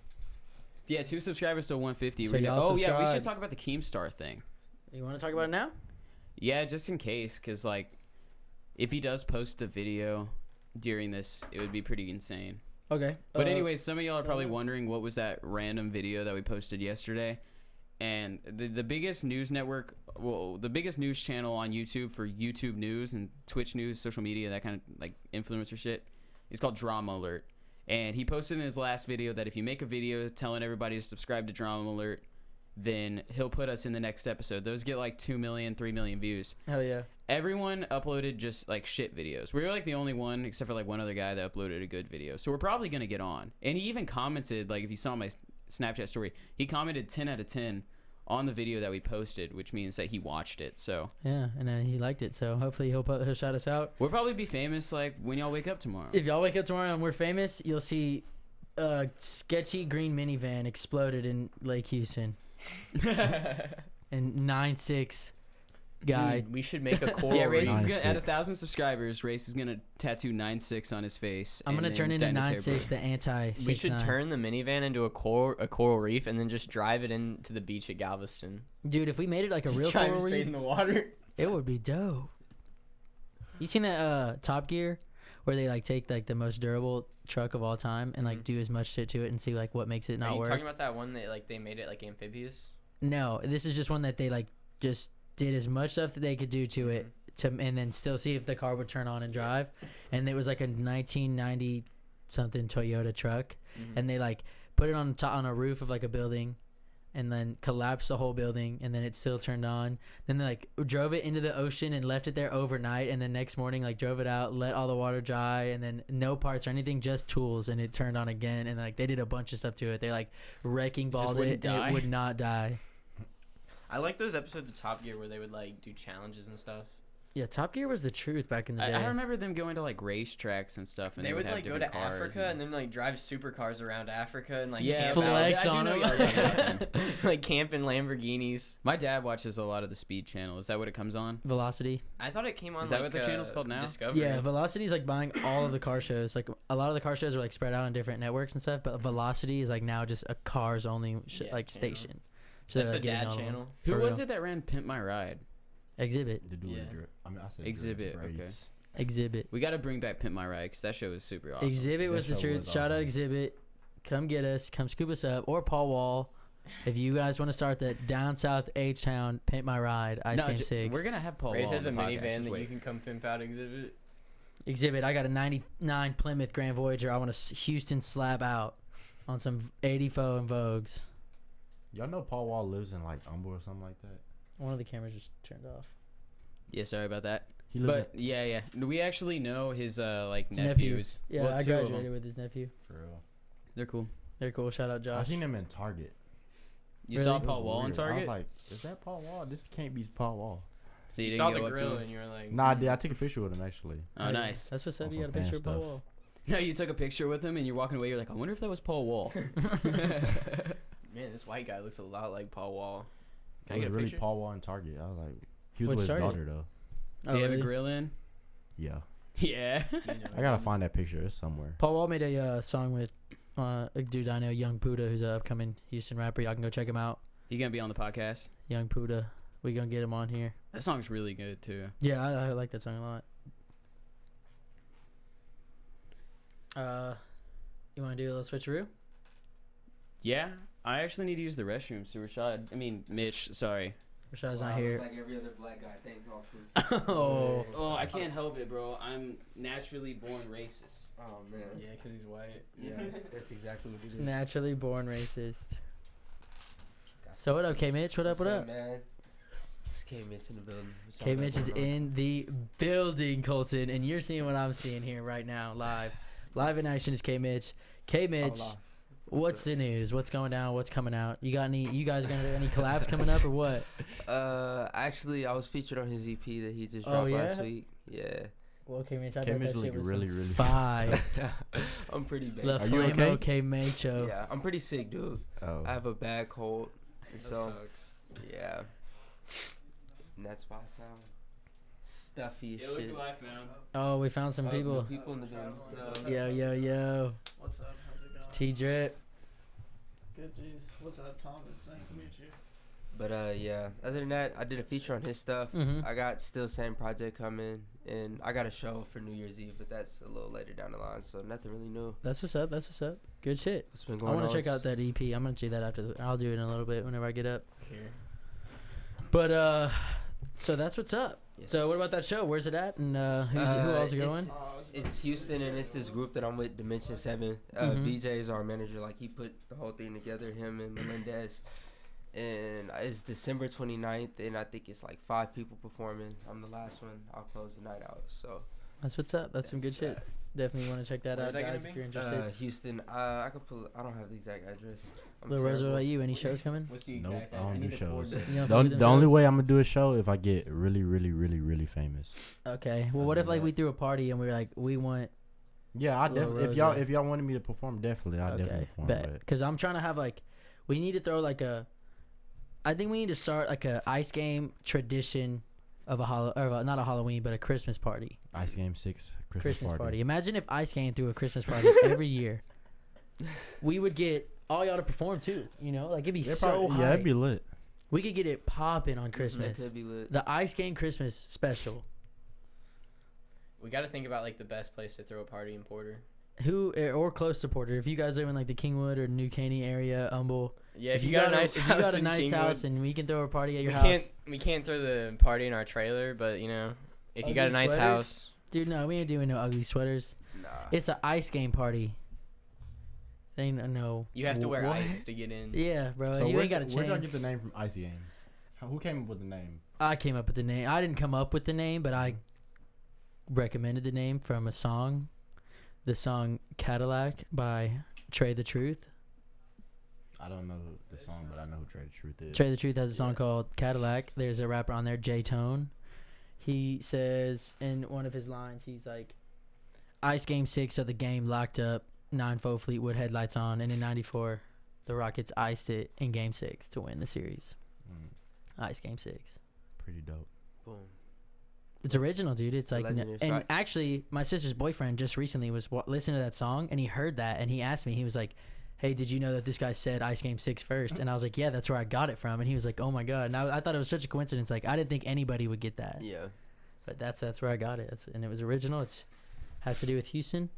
Yeah, 2 subscribers to 150. So We got- y'all oh yeah, we subscribe. should talk about the Keemstar thing. You want to talk about it now? Yeah, just in case, cause like, if he does post a video during this, it would be pretty insane. Okay. But anyways, some of y'all are probably uh, wondering what was that random video that we posted yesterday. And the biggest news network, well, the biggest news channel on YouTube for YouTube news and Twitch news, social media, that kind of like influencer shit, is called Drama Alert. And he posted in his last video that if you make a video telling everybody to subscribe to Drama Alert, then he'll put us in the next episode. Those get like 2 million, 3 million views. Hell yeah. Everyone uploaded just like shit videos. We were like the only one, except for like one other guy that uploaded a good video. So we're probably gonna get on. And he even commented, like if you saw my Snapchat story, he commented 10 out of 10 on the video that we posted, which means that he watched it. So Yeah, and he liked it. So hopefully he'll shout us out. we'll probably be famous like when y'all wake up tomorrow. If y'all wake up tomorrow and we're famous, you'll see a sketchy green minivan exploded in Lake Houston. And 9'6" guy. Dude, we should make a coral Yeah, Race reef. is gonna at 9'6". 1,000 subscribers. Race is gonna tattoo 9'6" on his face. I'm and gonna then turn into dye his hair 9'6", the anti 6'9". We should turn the minivan into a coral reef and then just drive it into the beach at Galveston. Dude, if we made it like a Just real drive coral straight reef, in the water. it would be dope. You seen that Top Gear where they like take like the most durable truck of all time and like Mhm. do as much shit to it and see like what makes it Are not you work? talking about that one that like they made it like amphibious? No, this is just one that they like just did as much stuff that they could do to it to and then still see if the car would turn on and drive. And it was like a 1990 something Toyota truck, Mhm. and they like put it on top on a roof of like a building, and then collapsed the whole building, and then it still turned on. Then they like drove it into the ocean and left it there overnight, and then next morning like drove it out, let all the water dry, and then no parts or anything, just tools, and it turned on again. And like they did a bunch of stuff to it. They like wrecking balled it, and it would not die. I like those episodes of Top Gear where they would like do challenges and stuff. Yeah, Top Gear was the truth back in the day. I remember them going to like racetracks and stuff. And They would have like go to different cars Africa and then like drive supercars around Africa and like Yeah, camp flex out. on I do know them. what you're talking about. Like camp in Lamborghinis. My dad watches a lot of the Speed Channel. Is that what it comes on? Velocity. I thought it came on. Is that like, what the channel's called now? Discovery. Yeah, Velocity is like buying all of the car shows. Like a lot of the car shows are like spread out on different networks and stuff, but Velocity is like now just a cars only Yeah, like channel. station. So That's they're the getting dad all of them. channel. Who For was real. it that ran Pimp My Ride? Exhibit. To do Yeah. with drip. I mean, I said Exhibit, drip, okay. braids. Exhibit. We got to bring back Pimp My Ride because that show was super awesome. Exhibit was That the show truth. was Shout out awesome. Exhibit. Come get us. Come scoop us up. Or Paul Wall. If you guys want to start the down south H Town Pimp My Ride Ice Game 6. We're gonna have Paul Race Wall has a on the podcast. minivan Just that wait. you can come pimp out Exhibit. Exhibit. I got a 99 Plymouth Grand Voyager. I want to Houston slab out on some 84 and Vogues. Y'all know Paul Wall lives in like Humble or something like that. One of the cameras just turned off. Yeah, sorry about that. He lives But yeah, we actually know his like Nephew. nephews. Yeah, Well, I two of them. graduated with his nephew. for real. They're cool. They're cool. Shout out I Josh. seen him in Target. You Really? saw It was Paul Wall in weird. I Target? was like, is that Paul Wall? This can't be Paul Wall. So You didn't saw go the up to grill him? and you were like, Nah, I did. I took a picture with him actually. Oh, yeah. nice. That's what's up. On You got a some fan picture of Paul stuff. Wall. No, you took a picture with him and you're walking away. You're like, I wonder if that was Paul Wall. Man, this white guy looks a lot like Paul Wall. It Can I was get a really picture? Paul Wall in Target. I was like, he was Which with his Target? daughter though. Oh, They have a really? grill in. Yeah, Yeah. You know, I gotta find that picture. It's somewhere. Paul Wall made a song with a dude I know, Young Puda, who's an upcoming Houston rapper. Y'all can go check him out. You gonna be on the podcast? Young Puda. We gonna get him on here. That song's really good too. Yeah, I like that song a lot. You want to do a little switcheroo? Yeah, I actually need to use the restroom. So Rashad, Mitch. Sorry. Rashad's Wow, not I look here. like every other black guy. Thanks, Austin. Oh. Oh, I can't help it, bro. I'm naturally born racist. Oh man. Yeah, because he's white. Yeah, that's exactly what it is. Naturally born racist. So what up, K Mitch? What up? What up? man? It's K Mitch in the building. What's K up, Mitch is everyone? in the building, Colton, and you're seeing what I'm seeing here right now, live in action is K Mitch. K Mitch, Hola. what's the news? What's going down? What's coming out? You got any? You guys got any collabs coming up or what? Actually, I was featured on his EP that he just Oh, dropped yeah? last week. Yeah. Well, K Mitch, I K bet Mitch that look shit was really, some really fire. I'm pretty bad. La Are you Flamo okay? K Macho. Yeah, I'm pretty sick, dude. Oh, I have a bad cold. That So, sucks. yeah. And that's why I sound stuffy as Yeah, look shit. who I found. Oh, we found some people. People in the building. So. Yo, yo, yo. What's up? How's it going? T Drip. Good, jeez. What's up, Thomas? Nice to meet you. But yeah, other than that, I did a feature on his stuff. Mhm. I got still same project coming, and I got a show for New Year's Eve, but that's a little later down the line, so nothing really new. That's what's up. That's what's up. Good shit. What's been I going on? want to check out that EP. I'm gonna do that after. I'll do it in a little bit whenever I get up. Here. But so that's what's up. Yes. So what about that show? Where's it at? And who else is it's- going? It's Houston, and it's this group that I'm with, Dimension 7. Mhm. BJ is our manager. Like, he put the whole thing together, him and Melendez. And it's December 29th, and I think it's like 5 people performing. I'm the last one. I'll close the night out. So That's what's up. That's some good shit. Definitely want to check that Where's out, that gonna guys, if be? you're interested. Houston, I could pull. I don't have the exact address. I'm Lil Rosa, what terrible. about you? Any shows coming? What's the Nope, exact? I don't need do to forward shows. this. You don't the fuck with only, them the only shows? way I'm gonna do a show if I get really, really, really, really famous. Okay. Well, I what do if like that. we threw a party and we were like, we want Yeah, I Lil definitely. Rosa. If y'all wanted me to perform, definitely, I definitely okay, perform. bet. But Because I'm trying to have like, we need to throw like a. I think we need to start like a ice game tradition of not a Halloween, but a Christmas party. Ice Game 6 Christmas party. Imagine if Ice Game threw a Christmas party every year. We would get all y'all to perform too. You know, like it'd be so high. Yeah, it'd be lit. We could get it popping on That Christmas. could be lit. The Ice Game Christmas special. We got to think about like the best place to throw a party in Porter. Who or close to Porter? If you guys live in like the Kingwood or New Caney area, Humble. Yeah, if you got a nice if house, you got a in nice Kingwood, house and we can throw a party at your we house. can't throw the party in our trailer, but you know, if you got a Ugly nice sweaters? house, Dude, no, we ain't doing no ugly sweaters. Nah. It's an Ice Game party. It ain't no. You have to wear what? ice to get in. Yeah, bro. So You ain't got to where did y'all change. get the name from Ice Game? Who came up with the name? I came up with the name. I didn't come up with the name, but I recommended the name from a song. The song Cadillac by Trey the Truth. I don't know the song, but I know who Trey the Truth is. Trey the Truth has a song called Cadillac. There's a rapper on there, J Tone. He says in one of his lines, he's like, Ice Game 6 of the game locked up, 9-4 Fleetwood headlights on, and in 94, the Rockets iced it in Game 6 to win the series. Ice Game 6. Pretty dope. Boom. It's original, dude. It's like, Legend is and right. actually, my sister's boyfriend just recently was listening to that song, and he heard that, and he asked me, he was like, hey, did you know that this guy said Ice Game 6 first? And I was like, yeah, that's where I got it from. And he was like, oh my God. And I thought it was such a coincidence. Like, I didn't think anybody would get that. Yeah. But that's where I got it. And it was original. It's has to do with Houston.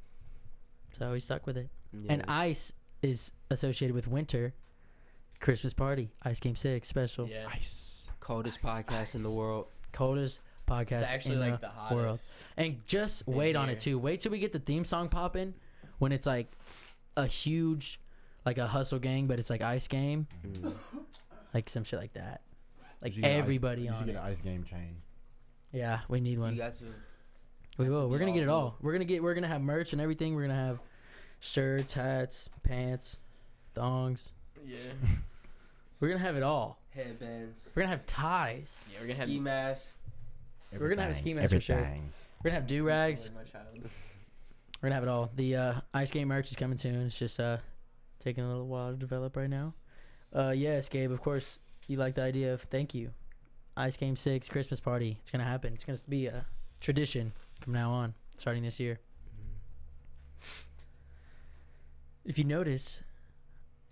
So he stuck with it. Yeah. And ice is associated with winter. Christmas party. Ice Game 6 special. Yeah. Ice. Coldest podcast in the world. Coldest podcast It's actually in like the the hottest. world. And just in wait on here. it too. Wait till we get the theme song popping when it's like a huge, like a hustle gang, but it's like Ice Game. Mm. Like some shit like that. Like You should get an everybody You on should get it. an Ice Game chain. Yeah, we need You one. guys will. We has to will. be We're gonna get it all all. We're gonna have merch and everything. We're gonna have shirts, hats, pants, thongs. Yeah. We're gonna have it all. Headbands. We're gonna have ties. Yeah, we're gonna have Ski mask. We're gonna have a ski mask for sure. Everything. We're gonna have do rags. My child. We're gonna have it all. The Ice Game merch is coming soon. It's just taking a little while to develop right now. Yes, Gabe. Of course, you like the idea of thank you. Ice Game 6 Christmas party. It's gonna happen. It's gonna be a tradition from now on, starting this year. If you notice,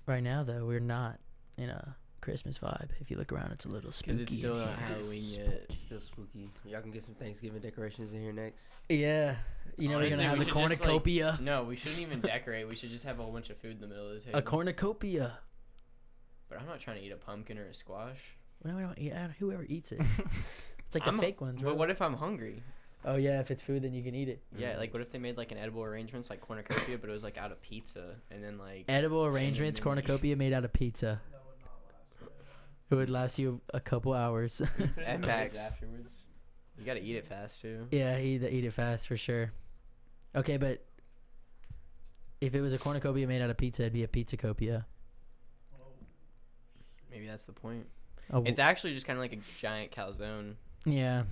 right now though, we're not in a Christmas vibe. If you look around, it's a little spooky. Because it's still in not here. Halloween yet. Still spooky. Y'all can get some Thanksgiving decorations in here next. Yeah, you know Honestly, we're gonna have we the should just, like, cornucopia. No, we shouldn't even decorate. We should just have a whole bunch of food in the middle of the table. A cornucopia. But I'm not trying to eat a pumpkin or a squash. We don't eat. Whoever eats it. It's like I'm the fake ones, But right? what if I'm hungry? Oh yeah, if it's food, then you can eat it. Yeah, like what if they made like an edible arrangements like cornucopia, but it was like out of pizza and then like Edible arrangements, mini. cornucopia made out of pizza. That would not last very long. It would last you a couple hours. At max. afterwards. You gotta eat it fast too. Yeah, eat it fast for sure. Okay, but if it was a cornucopia made out of pizza, it'd be a pizzacopia. Maybe that's the point. Oh, It's actually just kind of like a giant calzone. yeah,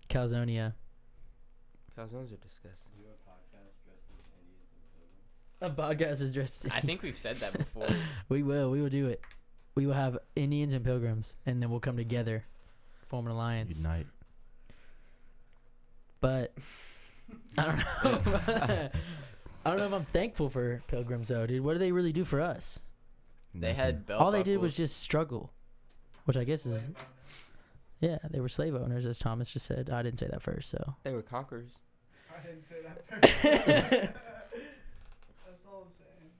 calzonia. Calzones are disgusting. A podcast is dressed. I think we've said that before. We will do it. We will have Indians and Pilgrims, and then we'll come together, form an alliance. Unite. But I don't know. I don't know if I'm thankful for Pilgrims though, dude. What do they really do for us? They had belt All they did was buckles. just struggle, which I guess is yeah. They were slave owners, as Thomas just said. I didn't say that first, so They were conquerors. I didn't say that first. That's all I'm saying.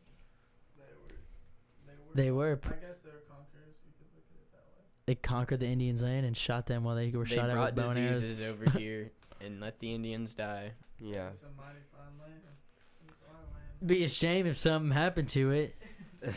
they were. I guess they were conquerors. You could look at it that way. They conquered the Indians' land and shot them while they were They shot at brought with bow and arrows. diseases over here and let the Indians die. Yeah. It's a mighty fine land. It's our land. Be a shame if something happened to it. Shit.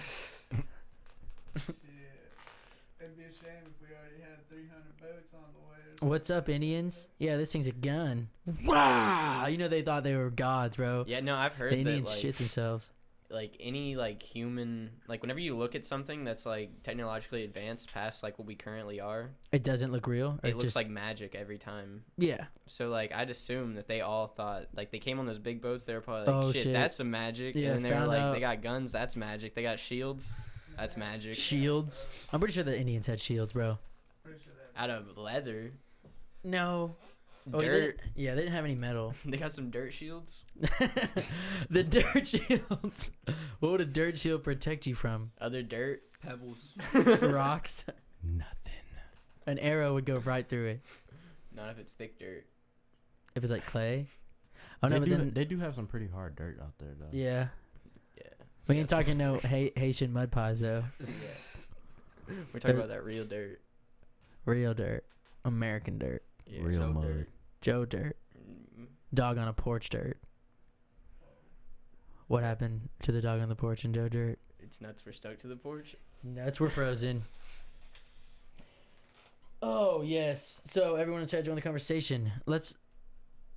It'd be a shame if we already had 300 boats on the way. or something. What's up, Indians? Yeah, this thing's a gun. Wow! You know they thought they were gods, bro. Yeah, no, I've heard The that Indians like, shit themselves. like any like human, like whenever you look at something that's like technologically advanced past like what we currently are, It doesn't look real. it looks just, like magic every time. yeah. So like I'd assume that they all thought like they came on those big boats, they were probably like, Oh, shit, shit. that's some magic. Yeah, And then they were found like, out- they got guns, that's magic. They got shields, that's magic. Shields. I'm pretty sure the Indians had shields, bro. Pretty sure that. Out of leather. No. Oh, Dirt. they didn't have any metal. They got some dirt shields. The dirt shields. What would a dirt shield protect you from? Other dirt. Pebbles. Rocks. Nothing. An arrow would go right through it. Not if it's thick dirt. If it's like clay. Oh no, they, but do, then they do have some pretty hard dirt out there, though. yeah. Yeah. We ain't talking no Haitian mud pies though. We're talking about that real dirt. Real dirt. American dirt. Yeah. Real so mud. dirt. Joe dirt. Mm, Dog on a porch dirt. What happened to the dog on the porch in Joe Dirt? Its nuts were stuck to the porch. Nuts were frozen. Oh, yes. So everyone in chat join the conversation. Let's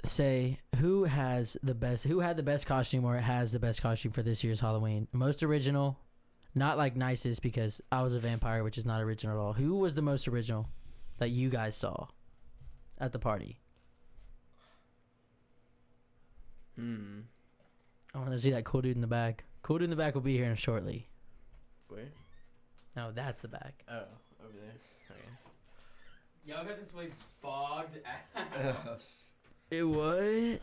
say who had the best costume or has the best costume for this year's Halloween. Most original, not like nicest because I was a vampire, which is not original at all. Who was the most original that you guys saw at the party? I want to see that cool dude in the back. Cool dude in the back will be here shortly. Where? No, that's the back. Oh, over there. Okay. Y'all got this place bogged It what?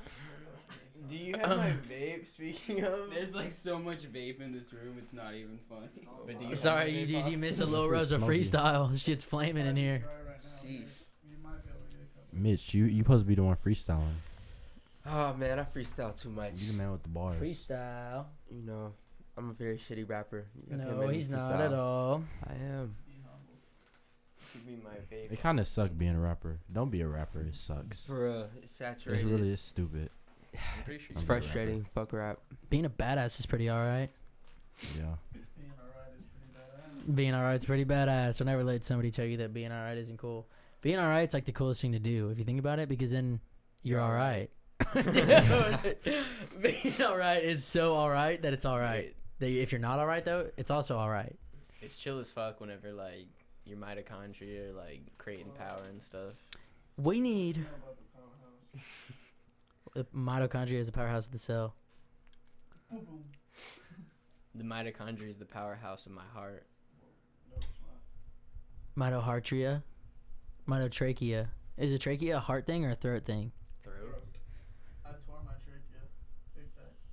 Do you have my vape? Speaking of, There's like so much vape in this room, it's not even funny. But do you Sorry, you did. You missed a little Rosa freestyle. This shit's flaming in here. Try right now. Sheesh. You might be able to get a couple. Mitch, you supposed to be the one freestyling. Oh man, I freestyle too much. You the man with the bars. Freestyle. You know, I'm a very shitty rapper. I can't No, make me he's not freestyle. at all. I am. Be humble. Give me my vape. It kind of sucks being a rapper. Don't be a rapper. It sucks. Bruh, it's saturated. It's really stupid. I'm pretty sure. It's I'm a rapper. frustrating. Fuck rap. Being a badass is pretty alright. Yeah. Being alright is pretty badass. Being alright's pretty badass. I'll never let somebody tell you that being alright isn't cool. Being alright's like the coolest thing to do if you think about it, because then you're alright. Being alright is so alright that it's alright. If you're not alright though, it's also alright. It's chill as fuck whenever like your mitochondria are like creating power and stuff. We need You know about the powerhouse. mitochondria is the powerhouse of the cell. Boom, boom. The mitochondria is the powerhouse of my heart. No, it's not. Mitohartria, mitotrachea. Is a trachea a heart thing or a throat thing? Throat. I tore my trachea. Big facts.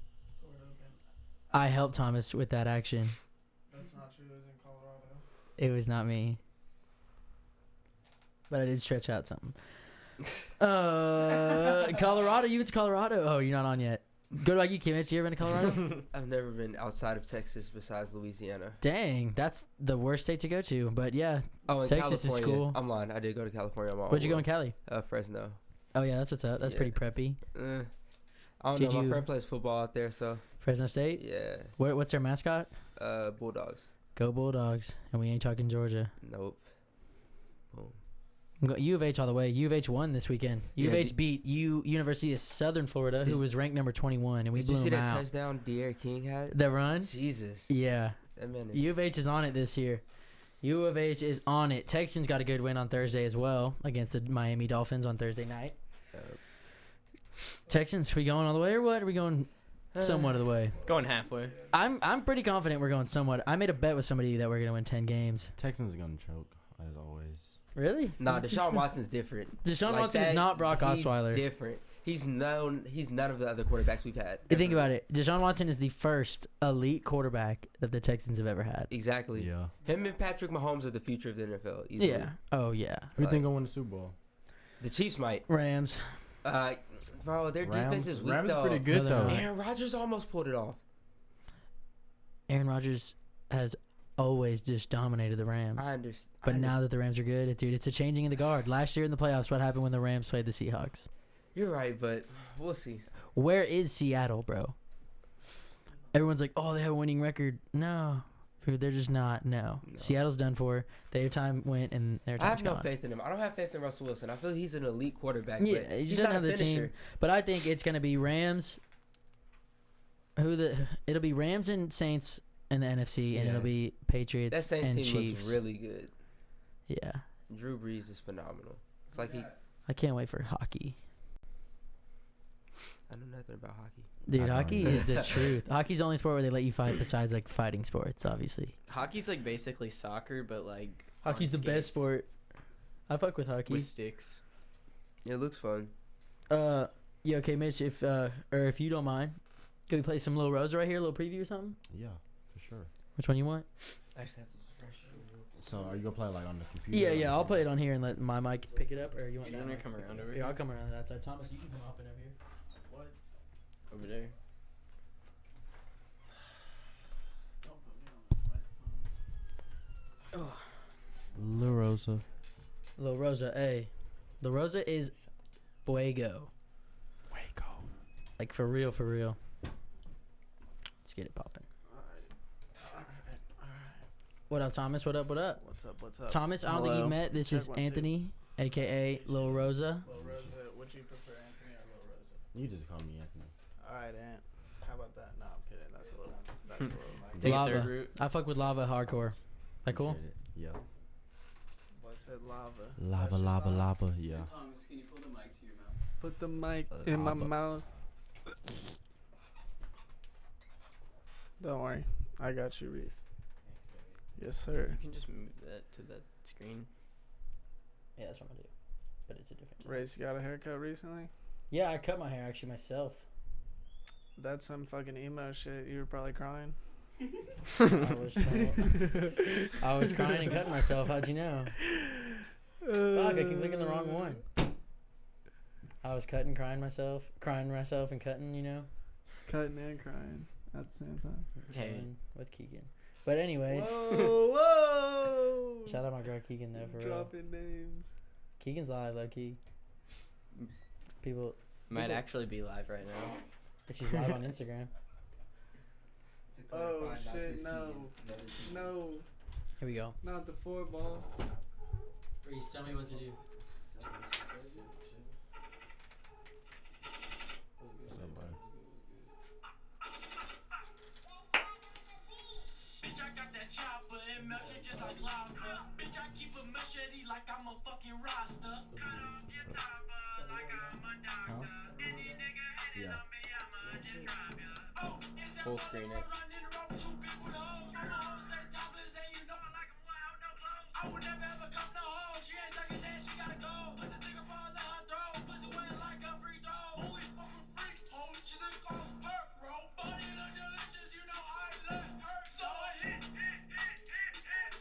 Tore it open. I helped Thomas with that action. That's not true. It was in Colorado. It was not me. But I did stretch out something. Colorado, you went to Colorado. Oh, you're not on yet. Go to IU, Mitch. You ever been to Colorado? I've never been outside of Texas besides Louisiana. Dang, that's the worst state to go to. But yeah, Oh, in Texas is California. cool. I'm lying. I did go to California. I'm all where'd you go over. in Cali? Fresno. Oh yeah, that's what's up. That's Yeah. pretty preppy. I don't Did know. My you- friend plays football out there, so Fresno State. yeah. What's their mascot? Bulldogs. Go Bulldogs. And we ain't talking Georgia. Nope. Boom. U of H all the way. U of H won this weekend. U of Yeah, H beat University of Southern Florida, who was ranked number 21, and we Did blew you see them that out. touchdown De'Aaron King had? The run? Jesus. Yeah. That man is. U of H is on it this year. U of H is on it. Texans got a good win on Thursday as well against the Miami Dolphins on Thursday night. Texans, we going all the way or what? Are we going somewhat of the way? Going halfway. I'm pretty confident we're going somewhat. I made a bet with somebody that we're going to win 10 games. Texans are gonna choke as always. Really? Nah, Deshaun Watson's different. Deshaun Like Watson is that, not Brock he's Osweiler. different. He's none of the other quarterbacks we've had. Think about it. Deshaun Watson is the first elite quarterback that the Texans have ever had. Exactly. Yeah. Him and Patrick Mahomes are the future of the NFL. Easily. Yeah. Oh, yeah. Who you Like- think gonna win the Super Bowl? The Chiefs might. Rams. Bro, their defense is weak Rams though. pretty good No, they're though. not. Aaron Rodgers almost pulled it off. Aaron Rodgers has always just dominated the Rams. I understand. But now that the Rams are good, dude, it's a changing of the guard. Last year in the playoffs, what happened when the Rams played the Seahawks? You're right, but we'll see. Where is Seattle, bro? Everyone's like, oh, they have a winning record. No. Dude, they're just not. No. No. Seattle's done for. Their time went and their I time's have no gone. faith in him. I don't have faith in Russell Wilson. I feel he's an elite quarterback. Yeah, but he he's just doesn't not have a the team. finisher. But I think it's gonna be Rams. It'll be Rams and Saints in the NFC, and Yeah. it'll be Patriots That Saints and team Chiefs. looks really good. Yeah, Drew Brees is phenomenal. It's like he. I can't wait for hockey. I know nothing about hockey. Dude, I don't hockey either. is the truth. Hockey's the only sport where they let you fight besides like fighting sports, obviously. Hockey's like basically soccer, but like Hockey's the on best skates sport. I fuck with hockey. with sticks. It looks fun. Yeah, okay, Mitch, if you don't mind, can we play some little Rosa right here, a little preview or something? Yeah, for sure. Which one you want? I just have to refresh it. So are you gonna play like on the computer? Yeah, or yeah, on I'll the play it on here and let my mic pick it up, or you want You that wanna mic come to pick around it up? over Yeah, I'll here? come around that side. Thomas, you can come up and over here. What? Over there. Don't put me on this microphone. La Rosa. La Rosa, hey. La Rosa is fuego. Waco. Like, for real, for real. Let's get it popping. Alright. What up, Thomas? What up? What up? What's up? Thomas, I don't think you met. This Check is 1, 2. Anthony, aka Lil Rosa. Lil Rosa, would you prefer Anthony or Lil Rosa? You just call me Anthony. Alright, Ant. How about that? No, I'm kidding. That's a little like Take a Lava. third route. I fuck with Lava hardcore. That cool? Appreciate it. Yeah. what said lava. Lava, That's lava, just lava. Yeah. Thomas, can you pull the mic to your mouth? Put the mic in my Lava. mouth. Don't worry. I got you, Reese. Yes, sir. You can just move that to that screen. Yeah, that's what I'm gonna do. But it's a different. Race, you got a haircut recently? Yeah, I cut my hair actually myself. That's some fucking emo shit. You were probably crying. I was crying and cutting myself. How'd you know? Fuck, I keep clicking the wrong one. I was crying myself, and cutting. You know. Cutting and crying at the same time. Hey. Chilling with Keegan. But anyways, Whoa! shout out my girl Keegan though for real. Dropping names. Keegan's live, low key. People, Might People- actually be live right now. but she's live on Instagram. Oh shit! No, no, Here we go. not the 4-ball. Reese, tell me what to do. What's up, bud? Bitch, I got that chopper and melt it just like lava. Bitch, I keep a machete like I'm a fucking roster. Cut off your topper like I'm a doctor. Any nigga hating Yeah. on me, I'ma just drop ya. Oh, is that Full screen it. running road too big with hoes? I'm a host that topless and you know I like 'em without no clothes. I would never ever come no hoe. She ain't sucking that, she gotta go. Put the thing up all in her throat. Pussy wet like a free throw. Holy fucking freak. Oh, she think I'm her. Roll body look delicious, you know I let her. So I hit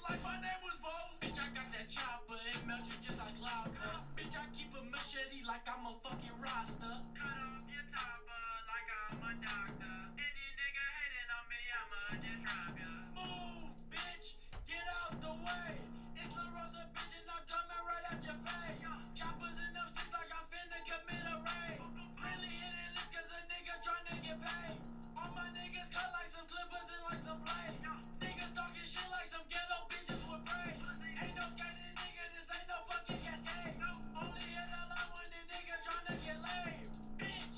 like my name was Bo. Bitch, I got that chopper and melt you just like lava. Bitch, I keep a machete like I'm a fucking roster. Cut off your topper like I'm a doctor. Any nigga hating on me, I'ma just drop ya. Move, bitch, get out the way. It's LaRose, bitch, and I'm coming right at your face. Choppers in them sticks like I'm finna commit a raid. Really hitting lips cause a nigga tryna get paid. All my niggas cut like some clippers and like some blade. Niggas talking shit like some ghetto bitches with braids. Ain't no skating nigga, this ain't no fucking cascade. Only hit a line when the nigga tryna get laid. Bitch.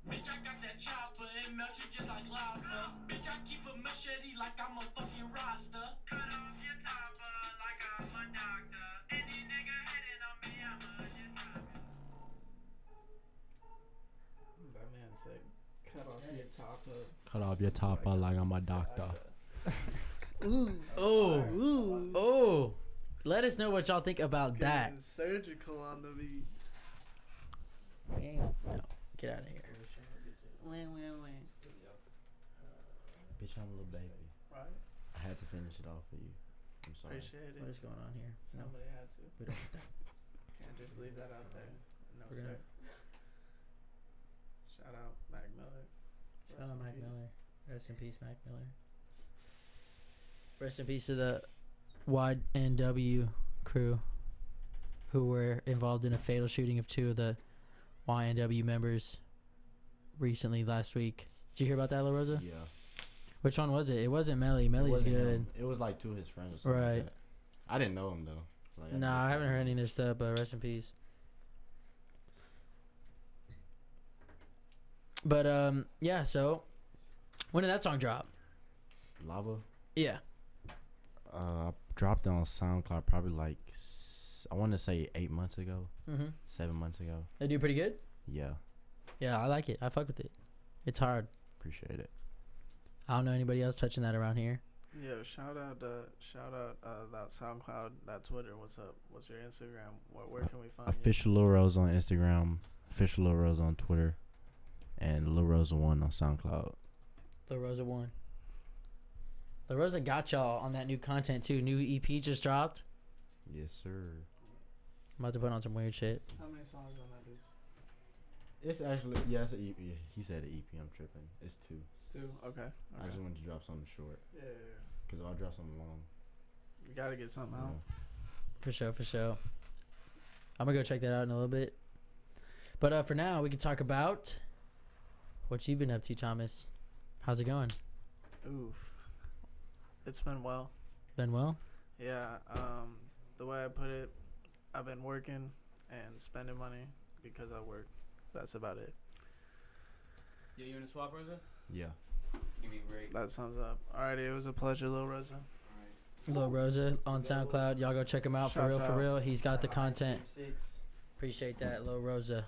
Bitch, I got that chopper and melt you just like lava. Bitch, I keep a machete like I'm a fucking roster. Cut off your topper like I'm a doctor. Any nigga hating on me, I'ma just drop ya. That man said, "Cut off your top up." Cut off your top like I'm a doctor. Oh. Let us know what y'all think about that. Getting surgical on the beat. No, get out of here. Bitch, I'm a little baby. Right? I had to finish it off for you. I'm sorry. Appreciate What it. is going on here? No, Somebody had to. we don't. Can't just leave that out there. No, We're sir. gonna- Shout out Mac Miller. Shout out Rest in Mac peace. Miller. Rest in peace, Mac Miller. Rest in peace to the YNW crew who were involved in a fatal shooting of 2 of the YNW members recently last week. Did you hear about that, LaRosa? Yeah. Which one was it? It wasn't Melly. Melly's It wasn't good. him. It was like 2 of his friends or something. Right. Like that. I didn't know him though. Like, Nah, I haven't heard any of their stuff, but rest in peace. But yeah, so when did that song drop? Lava. Yeah. I dropped it on SoundCloud probably like I want to say 8 months ago, Mm-hmm. 7 months ago. They do pretty good? Yeah, Yeah, I like it. I fuck with it. It's hard. appreciate it. I don't know anybody else touching that around here. Yo, shout out that SoundCloud, that Twitter. What's up? What's your Instagram? Where can we find you? Official LaRose on Instagram, official LaRose on Twitter, and LaRose1 on SoundCloud. LaRosa 1. LaRosa got y'all on that new content too. New EP just dropped. Yes, sir. I'm about to put on some weird shit. How many songs on that, dude? It's actually it's an EP. Yeah, he said an EP. I'm tripping. It's 2. 2. Okay. I just wanted to drop something short Yeah. because if I drop something long, You gotta get something out. For sure, for sure. I'm gonna go check that out in a little bit. But for now, we can talk about What you been up to, Thomas? How's it going? Oof. It's been well. Been well? Yeah. The way I put it, I've been working and spending money because I work. That's about it. Yo, you want to swap, Rosa? Yeah. Give me a break. That sums up. Alrighty, it was a pleasure, Lil Rosa. Lil Rosa on SoundCloud. Y'all go check him out. Shouts For out. real. He's got the content. Appreciate that, Lil Rosa.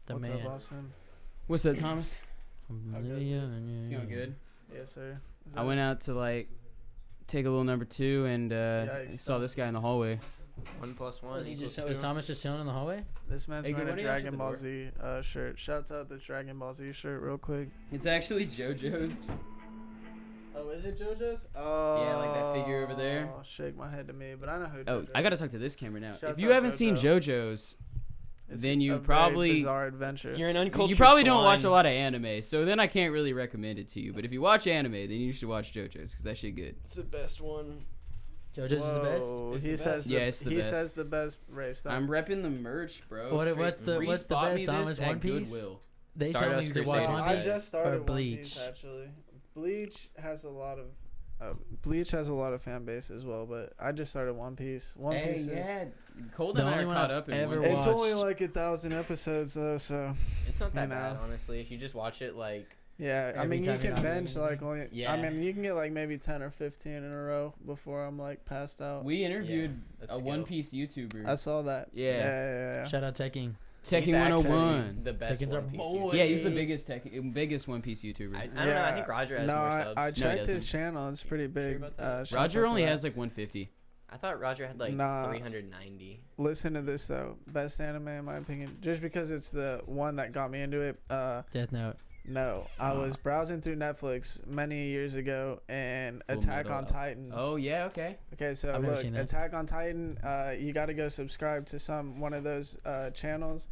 The What's man. up, Austin? What's up, Thomas? How goes it? It's going good. Yes, sir. Is I that- went out to like take a little number 2 and Yikes. saw this guy in the hallway. 1 + 1 Was he equals just was 2. Thomas just chilling in the hallway? This man's Hey, good wearing a morning, Ash, at Dragon the Ball door. Z shirt. Shouts out this Dragon Ball Z shirt real quick. It's actually JoJo's. Oh, is it JoJo's? Oh, Yeah, like that figure over there. Shake my head to me, but I know who. Oh, JoJo I gotta talk to this camera now. Shouts if you out haven't seen JoJo. JoJo's, It's then you a very probably bizarre adventure. You're an uncultured you probably don't watch a swine. lot of anime, so then I can't really recommend it to you. But if you watch anime, then you should watch JoJo's because that shit good. It's the best one. JoJo's is the best. Whoa, It's he the says best. the, Yeah, it's the he best. says the best race. I'm repping the merch, bro. What- Straight what's the re-spot best, me Thomas? this at One Piece? Goodwill. They told Stardust me to watch Crusaders. One I Piece just started or One Bleach. Piece actually. Bleach has a lot of fan base as well, but I just started One Piece. One Hey, Piece is. yeah, Cole The and I only are one caught I've up in ever one. It's watched. only like 1,000 episodes though, so It's not that You know. bad, honestly. If you just watch it, like, yeah. I Every mean, you time you're can not bench doing like only. Yeah. I mean, you can get like maybe 10 or 15 in a row before I'm like passed out. We interviewed that's a skill. One Piece YouTuber. I saw that. Yeah. Yeah. Shout out Teking. Tekken He's actually 101. The best Tekken's our One Piece boy. YouTuber. Yeah, he's the biggest One Piece YouTuber. I don't know. I think Roger has no, more I, subs. I he checked his doesn't. channel. It's pretty big. about that? Shouts Roger out to only that. has like 150. I thought Roger had like Nah. 390. Listen to this though. Best anime in my opinion, just because it's the one that got me into it. Death Note. No, I was browsing through Netflix many years ago, and Full Attack Metal on Titan. Oh yeah, okay. Okay, so I've never look, seen that. Attack on Titan. You got to go subscribe to one of those channels,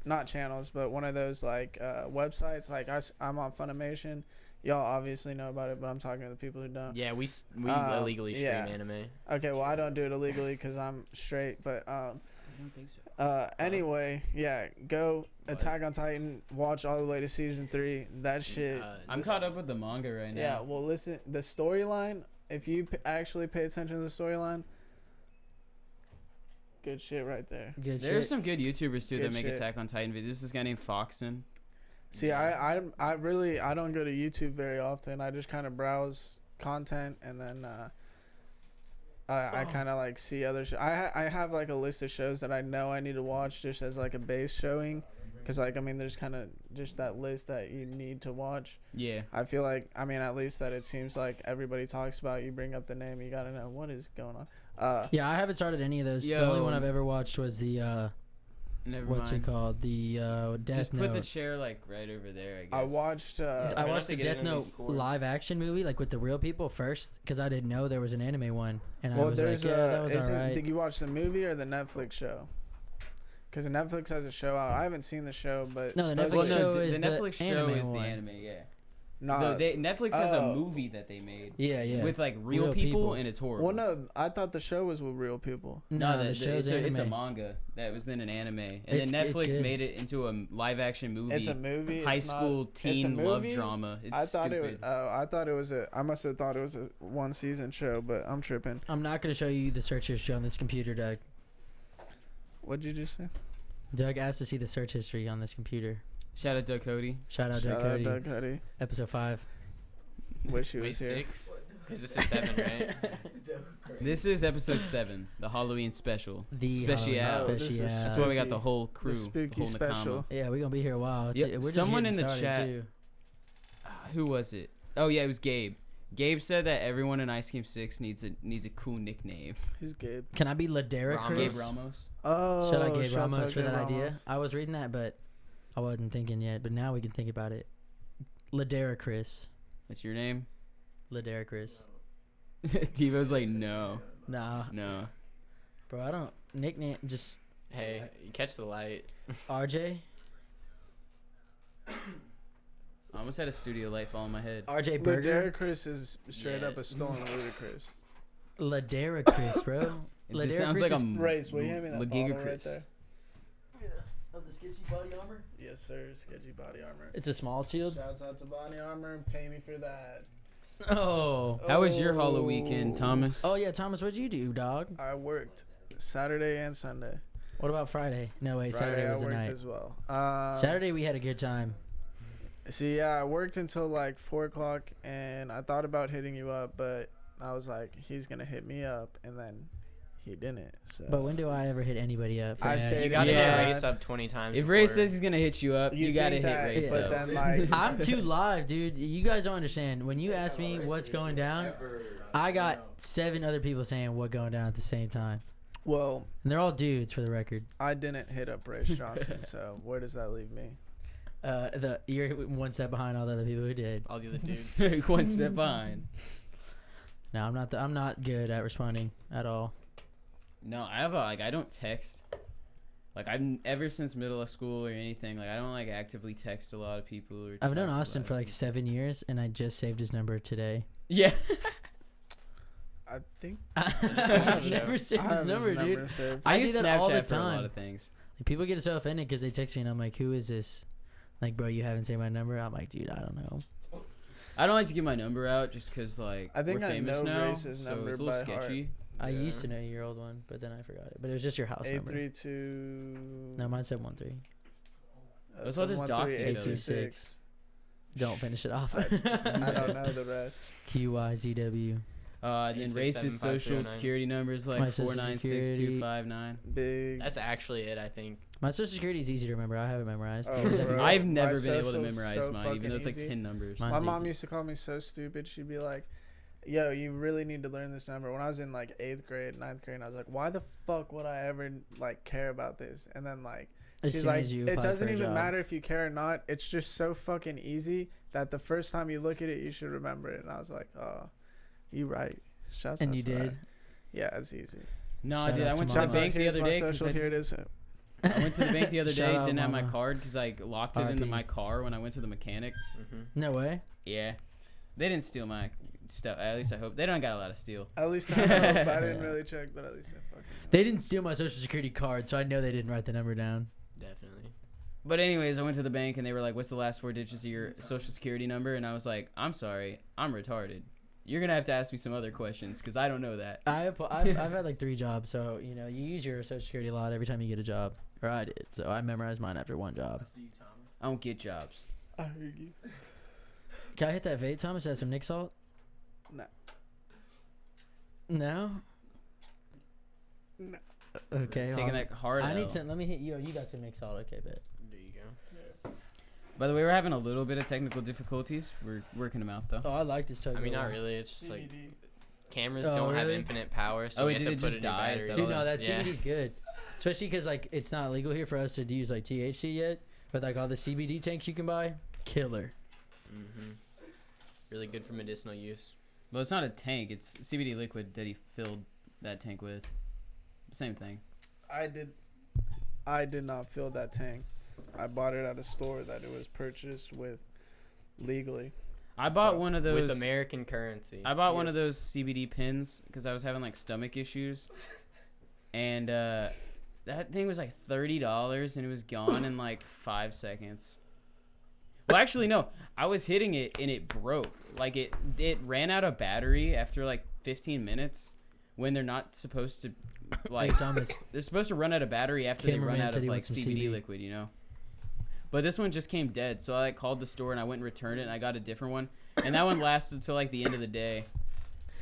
not channels, but one of those like websites. Like I'm on Funimation. Y'all obviously know about it, but I'm talking to the people who don't. Yeah, we illegally stream yeah. anime. Okay, well I don't do it illegally because I'm straight, but I don't think so. anyway, yeah, go What? Attack on Titan. Watch all the way to season 3. That shit. I'm caught up with the manga right now. Yeah, well, listen, the storyline. If you actually pay attention to the storyline, good shit right there. Good There's shit. some good YouTubers too Good that make shit. Attack on Titan videos. This is this guy named Foxen. See, I really don't go to YouTube very often. I just kind of browse content and then I kind of like see other I have like a list of shows that I know I need to watch just as like a base showing, because like I mean there's kind of just that list that you need to watch. Yeah. I feel like at least that it seems like everybody talks about. You bring up the name, you gotta know what is going on. Yeah, I haven't started any of those. The only one Yo. I've ever watched was the Never what's mind. it called? The Death Just Note. put the chair like right over there. I guess. I watched. I Try not watched to the get Death into these Note cords. live action movie, like with the real people first, because I didn't know there was an anime one, and I Well, was there's like, yeah, that was alright. Did you watch the movie or the Netflix show? Because the Netflix has a show out. I haven't seen the show, but No, the Well, Netflix no, show the is the Netflix show anime is the one. anime. Yeah. nah. Netflix has a oh. movie that they made Yeah, yeah. with like real people, and it's horrible. Well, no, I thought the show was with real people. no, the show's it's a anime. manga that was then an anime, and It's- then it's Netflix good. made it into a live action movie. It's a movie. high it's school not, it's a teen love movie? drama. It's I thought stupid. I thought it was a. I must have thought it was a one season show, but I'm tripping. I'm not gonna show you the search history on this computer, Doug. What'd you just say? Doug asked to see the search history on this computer. Shout out Doug Cody. Shout out Shout Doug out Cody. Doug Cody. Episode 5. Wish he Wait, was here. 6? Because this is 7, right? This is episode 7, the Halloween special. The Special. Halloween Oh, this is special. That's why we got Spooky. the whole crew. The spooky whole special. Nakama. Yeah, we're gonna be here a while. Yep, We're just someone getting in the started, chat- too. Who was it? Oh yeah, it was Gabe. Gabe said that everyone in Ice Cream 6 needs a cool nickname. Who's Gabe? Can I be Ladera Ramos. Gabe Chris? Ramos. Oh, Shout out Gabe shouts Ramos out for that Gabe idea. Ramos. I was reading that, but I wasn't thinking yet. But now we can think about it. Ladera Chris. That's your name? Ladera Chris. Devo's like, no. Nah, No. bro, I don't nickname just Hey, you catch the light. RJ. I almost had a studio light fall on my head. RJ But Burger. Derek Chris is straight Yeah. up a stolen ludicrous. Ladera Chris, bro. This Ladera sounds Chris like is a Race, will you hand me that Lagiga bottle right Chris. there? of the sketchy body armor? Yes, sir. Sketchy body armor. It's a small shield. Shouts out to body armor and pay me for that. Oh. How was your Halloween weekend, Thomas? Oh yeah, Thomas, what'd you do, dog? I worked Saturday and Sunday. What about Friday? No wait, Friday Saturday was I the worked night. as well. Saturday we had a good time. See, yeah, I worked until like 4 o'clock, and I thought about hitting you up, but I was like, he's gonna hit me up, and then he didn't. So. But when do I ever hit anybody up? I Yeah. stayed You gotta Yeah. hit Race up 20 times. If Ray before. says he's gonna hit you up, you gotta think hit that, Race but up. then like I'm too live, dude. You guys don't understand. When you ask me what's going down, I got 7 other people saying what going down at the same time, well, and they're all dudes for the record. I didn't hit up Race Johnson, so where does that leave me? You're one step behind all the other people who did. All the other dudes. One step behind. No, I'm not good at responding at all. No, I have I don't text. Like I'm ever since middle of school or anything. Like I don't like actively text a lot of people. Or I've known talk to a Austin lot of for like people. 7 years, and I just saved his number today. Yeah. I think I just never saved I his have number, dude. saved. I use do that all the Snapchat for a lot time. of things. Like, people get so offended because they text me, and I'm like, "Who is this?" Like, bro, you haven't saved my number. I'm like, dude, I don't know. I don't like to give my number out just because like I think we're I famous know now, Grace's so number it's a little by heart. sketchy. I used to know your old one, but then I forgot it. But it was just your house number. 832. No, mine said 13. Let's all just dox each other. 826. Don't finish it off. I don't know the rest. QYZW. Then Race's 8675309. social security number is My like social 496259. Big. That's actually it, I think. My social security is easy to remember. I have it memorized. Oh, You guys have bro. it? I've My never been able to social's memorize so mine, even though it's like fucking 10 numbers. Mine's My mom easy. used to call me so stupid. She'd be like, yo, you really need to learn this number. When I was in like 8th grade, 9th grade, and I was like, why the fuck would I ever like care about this? And then like, As she's soon like, as you it apply doesn't for a even job. matter if you care or not. It's just so fucking easy that the first time you look at it, you should remember it. And I was like, oh, you right. Shouts And out you to that. did. Yeah, it's easy. No, Shout dude, out I to went to the Mama. bank the Here's other my day. 'cause social. Here it is. I went to the bank the other Shout day, out, didn't have my Mama. card because I locked it into RP. my car when I went to the mechanic. Mm-hmm. No way. Yeah. They didn't steal my stuff. At least I hope. They don't got a lot of steal. At least I hope. I didn't really check, but at least I fucking know. They didn't steal my social security card, so I know they didn't write the number down. Definitely. But anyways, I went to the bank and they were like, "What's the last 4 digits of your social security number?" And I was like, "I'm sorry, I'm retarded. You're gonna have to ask me some other questions because I don't know that." I've had like 3 jobs, so you know you use your social security a lot every time you get a job, or I did. So I memorized mine after 1 job. I don't get jobs. I heard you. Can I hit that vape, Thomas? Has some Nick salt? No. No. No. Okay. Taking hold on. that hard. I need L. some. Let me hit you. You got some Nick salt. Okay, bet. There you go. By the way, we're having a little bit of technical difficulties. We're working them out though. Oh, I like this tug. I mean, not really. It's just like cameras Oh, don't have really? infinite power, so Oh, we wait, have did to it put just a new die? Is battery. that Dude, all no, that Yeah. CBD's good. Especially because like it's not legal here for us to use like THC yet, but like all the CBD tanks you can buy, killer. Mm-hmm. Really good for medicinal use. Well, it's not a tank. It's CBD liquid that he filled that tank with. Same thing. I did not fill that tank. I bought it at a store that it was purchased with legally. I bought So, one of those. With American currency. I bought one of Yes. those CBD pins because I was having like stomach issues, and that thing was like $30 and it was gone in like 5 seconds. Well, actually, no. I was hitting it and it broke. Like it ran out of battery after like 15 minutes when they're not supposed to. Like Hey, Thomas. they're supposed to run out of battery after they run Cameraman out said of he like wants some CBD CBD. liquid, you know. But this one just came dead, so I like called the store and I went and returned it and I got a different one, and that one lasted until like the end of the day.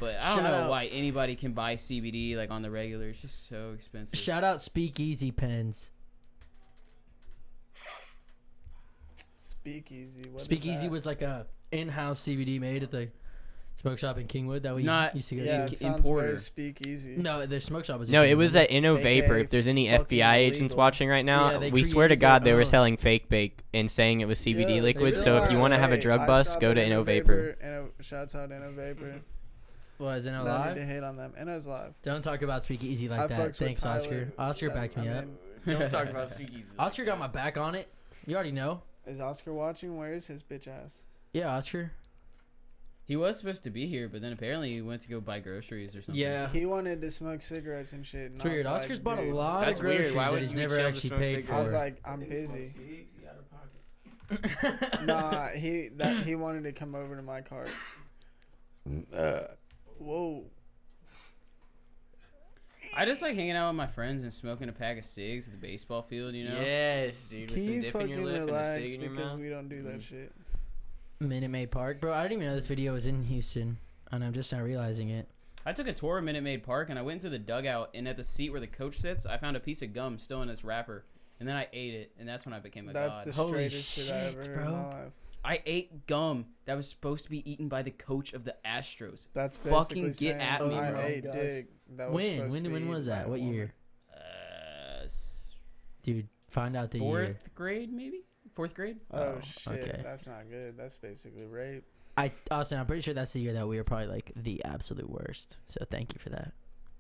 But I don't Shout know out. why anybody can buy CBD like on the regular. It's just so expensive. Shout out Speakeasy pens. Speakeasy. What is Speakeasy that? was like a in-house CBD made at the smoke shop in Kingwood that we Not- used to go Yeah, to. it sounds importer. very speakeasy. No, their smoke shop was. in No, it Kingwood, was remember? at InnoVapor. AKA If there's any fucking FBI agents illegal. watching right now, Yeah, they we swear to created God their they were own. selling fake bake and saying it was CBD Yeah, liquid. they So if you are. want to have a Hey, drug I bust, shop go at to InnoVapor. Shouts out InnoVapor. Was in No alive. need to hate on them. Inno's live. Don't talk about Speakeasy like I that. fucks with Thanks, Tyler. Oscar. Oscar Shouts- backed me I up. mean, Don't talk about speakeasy. Oscar got my back on it. You already know. Is Oscar watching? Where is his bitch ass? Yeah, Oscar. He was supposed to be here, but then apparently he went to go buy groceries or something. Yeah. He wanted to smoke cigarettes and shit. And It's I was weird. like, Oscar's bought a dude. lot That's of weird. groceries Why that would he's you never chill to actually smoke paid I was for. like, I'm busy. Nah, he wanted to come over to my cart. Whoa. I just like hanging out with my friends and smoking a pack of cigs at the baseball field, you know? Yes, dude. With Can some you dip in your fucking lip and a relax cig in your because mouth. we don't do that shit. Minute Maid Park, bro. I didn't even know this video was in Houston, and I'm just now realizing it. I took a tour of Minute Maid Park and I went into the dugout, and at the seat where the coach sits, I found a piece of gum still in its wrapper. And then I ate it, and that's when I became a That's god. the Holy straightest shit I ever shit, heard in bro. my life. I ate gum that was supposed to be eaten by the coach of the Astros. That's Fucking basically get saying at me, I bro. ate Gosh. dick. That was When? supposed to be When eaten was by that? a What woman. year? S- Dude, find out the fourth year. grade, maybe? Fourth grade? Oh, Oh, shit, okay. that's not good. That's basically rape. Austin, I'm pretty sure that's the year that we were probably like the absolute worst. So thank you for that.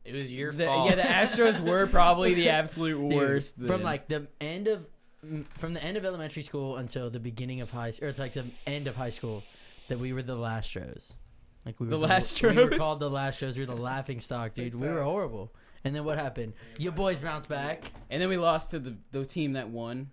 It was your The- fault. yeah, the Astros were probably the absolute Dude, worst. From then. like the end of elementary school until the beginning of or it's like the end of high school, that we were the Lastros. Like we were The We were Lastros? called the Lastros. We were the laughing stock, dude. We were facts. horrible. And then what happened? Your boys bounced back. And then we lost to the team that won.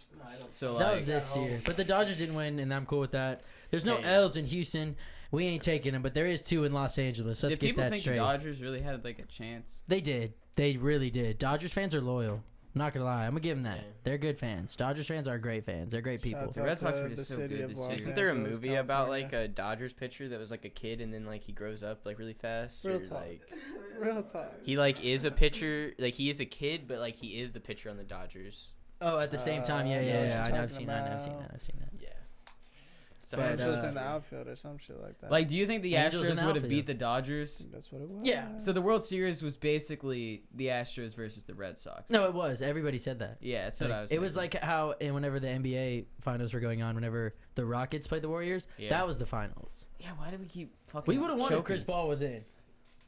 So That like, was this year. But the Dodgers didn't win, and I'm cool with that. There's no Hey. L's in Houston. We ain't taking them, but there is 2 in Los Angeles. Let's did get people that think straight. the Dodgers really had like a chance? They did. They really did. Dodgers fans are loyal. I'm not gonna lie. I'm gonna give them that. Yeah. They're good fans. Dodgers fans are great fans. They're great people. Shouts The out Red Sox to were the just so city good of this Los year. Isn't there a Angeles, movie about California. like a Dodgers pitcher that was like a kid and then like he grows up like really fast? Real or, talk. like Real talk. he like is a pitcher, like he is a kid, but like he is the pitcher on the Dodgers. Oh, at the same time, yeah, I know yeah, what yeah. you're I know. I've talking seen that. I've seen about. that. I've seen that. Yeah. So But, Angels in the uh, outfield or some shit like that. Like, do you think the Angels in Astros would have outfield. beat the Dodgers? That's what it was. Yeah. So the World Series was basically the Astros versus the Red Sox. No, it was. Everybody said that. Yeah, that's what Like, I was. it was thinking. like how whenever the NBA finals were going on, whenever the Rockets played the Warriors, Yeah. that was the finals. Yeah, why did we keep fucking? We would have won if choking? Chris Paul was in.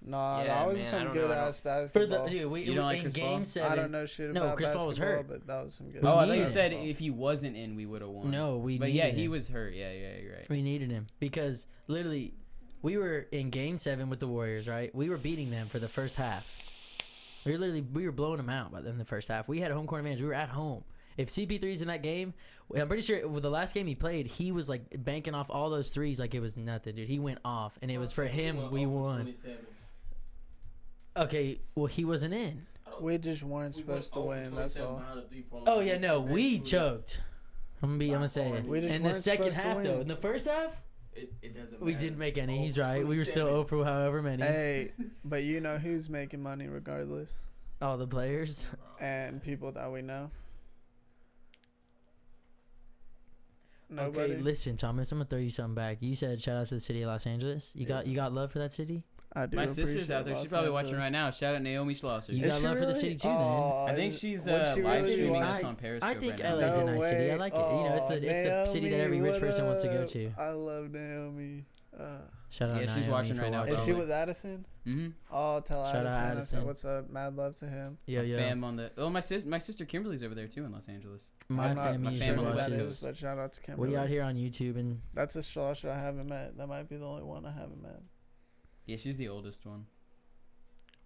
Nah, Yeah, that was man, I some don't good know, I ass For basketball. the dude, we You don't like in Chris Game Paul? 7. I don't know shit No, about Chris Paul was basketball, hurt. but that was some good. Oh, I thought you needed said basketball. if he wasn't in, we would have won. No, we But needed yeah, he him. was hurt. Yeah, you're right. We needed him because literally, we were in Game 7 with the Warriors. Right, we were beating them for the first half. We were blowing them out by in the first half. We had home court advantage. We were at home. If CP3's in that game, I'm pretty sure with the last game he played, he was like banking off all those threes like it was nothing, dude. He went off, and it was for him. We won. Okay, well he wasn't in. We just weren't supposed to win. That's all. Oh yeah, no, we choked. I'm gonna say it. We just in the weren't second supposed to half win. though, in the first half, It doesn't we didn't make any. He's right. We were still 0 for however many. Hey, but you know who's making money regardless, All the players. and people that we know. Nobody. Okay, listen, Thomas. I'm gonna throw you something back. You said shout out to the city of Los Angeles. You got love for that city. I do. My sister's out there. appreciate She's probably Los watching right Angeles. now. Shout out Naomi Schlosser. You Is got she love for the really? city too, then. Oh, I think she's would she live really streaming watch? this on Periscope I think right now. LA is a No nice city. I way. like it. You know, it's the city that every Naomi, rich person wants to go what to. up? I love Naomi. Shout out. Yeah, she's Naomi watching for right now, watching. Is bro. she like- with Addison? Mm-hmm. Oh, tell Shout out Addison. I Addison. said, what's up? Mad love to him. Yo, yo. Fam on the. Oh, my sister Kimberly's over there too in Los Angeles. My I'm not family my usually family sure who West that watches. is, but shout out to Kimberly. We out here on YouTube and That's a Schlosser I haven't met. That might be the only one I haven't met. Yeah, she's the oldest one.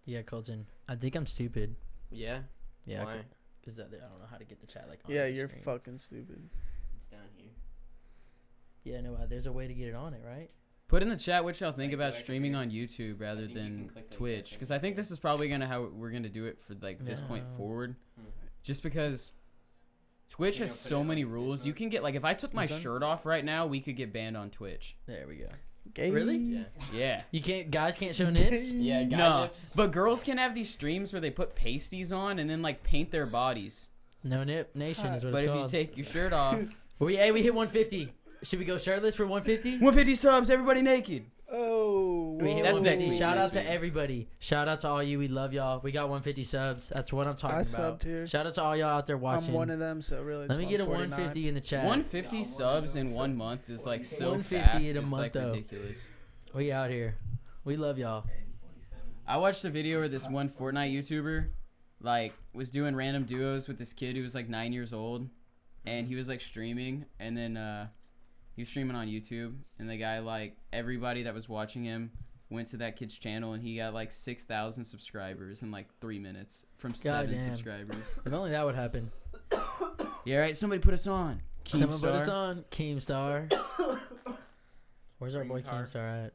yeah, Colton. I think I'm stupid. Yeah. Yeah, Why? because I don't know how to get the chat like. On Yeah, the you're screen. fucking stupid. It's down here. Yeah, no, there's a way to get it on it, right? Put in the chat what y'all think Like, about go back streaming over on YouTube rather think you than can click the Twitch, exact because thing. I think this is probably gonna how we're gonna do it for like this point No. forward. Hmm. Just because Twitch You has know, put so it many on rules. You Discord. can get like if I took my Is that- shirt off right now, we could get banned on Twitch. There we go. Gay. Really? Yeah. Yeah. You can't. Guys can't show nips. Yeah. Guy No, nips. but girls can have these streams where they put pasties on and then like paint their bodies. No nip nation is what But it's if you called. take your shirt off, we hit 150. Should we go shirtless for 150? 150 subs, everybody naked. Oh, We hit That's 150. next week, Shout out next to week. everybody. Shout out to all you. We love y'all. We got 150 subs. That's what I'm talking I about. subbed here. Shout out to all y'all out there watching. I'm one of them, so really. Let me it's get a 149. 150 in the chat. 150 subs in 1 month is like so 150 fast. in a It's month, like though. ridiculous. We out here. We love y'all. I watched a video where this one Fortnite YouTuber like was doing random duos with this kid who was like 9 years old, and he was like streaming, and then He was streaming on YouTube, and the guy, like, everybody that was watching him went to that kid's channel, and he got, like, 6,000 subscribers in, like, 3 minutes from 7 Goddamn. subscribers. If only that would happen. Yeah, right. Somebody put us on. Someone put us Keemstar. on. Keemstar. Where's our boy Keemstar. Keemstar at?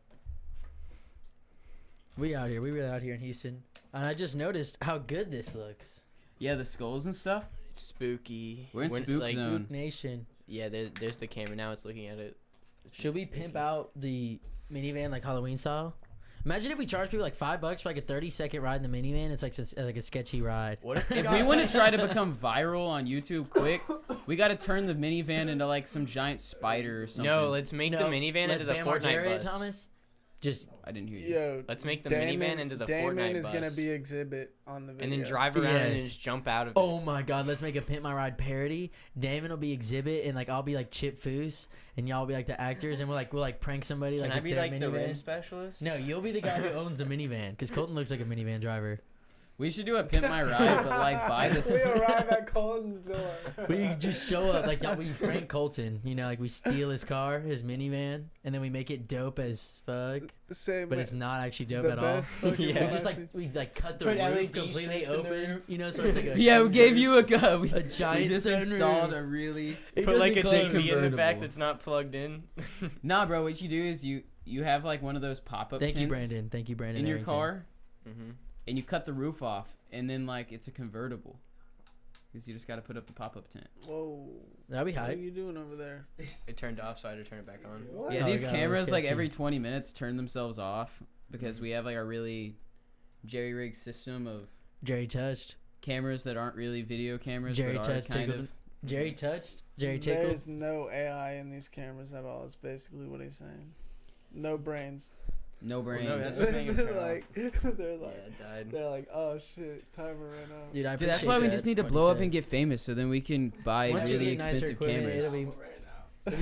We out here. We were out here in Houston. And I just noticed how good this looks. Yeah, the skulls and stuff. It's spooky. We're in When it's spook like, zone. Spook Nation. Yeah, there's the camera now. It's looking at it. It's Should we spooky. pimp out the minivan like Halloween style? Imagine if we charge people like $5 for like a 30-second ride in the minivan. It's like a sketchy ride. What if If we want to try to become viral on YouTube quick, we got to turn the minivan into like some giant spider or something. No, let's make the minivan let's into the Bam Fortnite Margera it, bus. Thomas. Just I didn't hear you. Yo, Let's make the Damon, minivan into the Damon Fortnite is bus. gonna be exhibit on the video. and then drive around and Yes. just jump out of it. oh my god, let's make a Pimp My Ride parody. Damon will be exhibit and like I'll be like Chip Foose and y'all will be like the actors and we'll prank somebody. Can like I it's be their like the minivan. rim specialist? No, you'll be the guy who owns the minivan because Colton looks like a minivan driver. We should do a Pimp My Ride, but like buy We this. arrive at Colton's door. We just show up like y'all. We prank Colton, you know, like we steal his car, his minivan, and then we make it dope as fuck. Same, But it's not actually dope the at all. best fucking Yeah. We just message. we cut the Put roof LED completely strips in the open, roof. you know, so it's like a Yeah, we gave you a gun. We, a giant we just sunroof. installed a really. It Put like a doesn't TV in the back convertible. that's not plugged in. Nah, bro. What you do is you have like one of those pop-up Thank you, tints Brandon. Thank you, Brandon. in your Arrington. car, Mm-hmm. and you cut the roof off, and then like it's a convertible. Because you just got to put up the pop-up tent. Whoa. That'd be What are hype. you doing over there? It turned off, so I had to turn it back on. What? Yeah, Oh, these God, we're cameras like sketchy. every 20 minutes turn themselves off because we have like a really jerry-rigged system of Jerry touched. cameras that aren't really video cameras, Jerry but are touched, kind tickled. of. Jerry touched. Jerry tickled. There's no AI in these cameras at all. Is basically what he's saying. No brains. No brains. no, that's what made him they're turn like, Yeah, it died. they're like, oh shit, timer ran out. Dude, I Dude, that's appreciate why we that, just need to what he blow up said. and get famous, so then we can buy Once we really get nicer expensive equipment, cameras. It'll be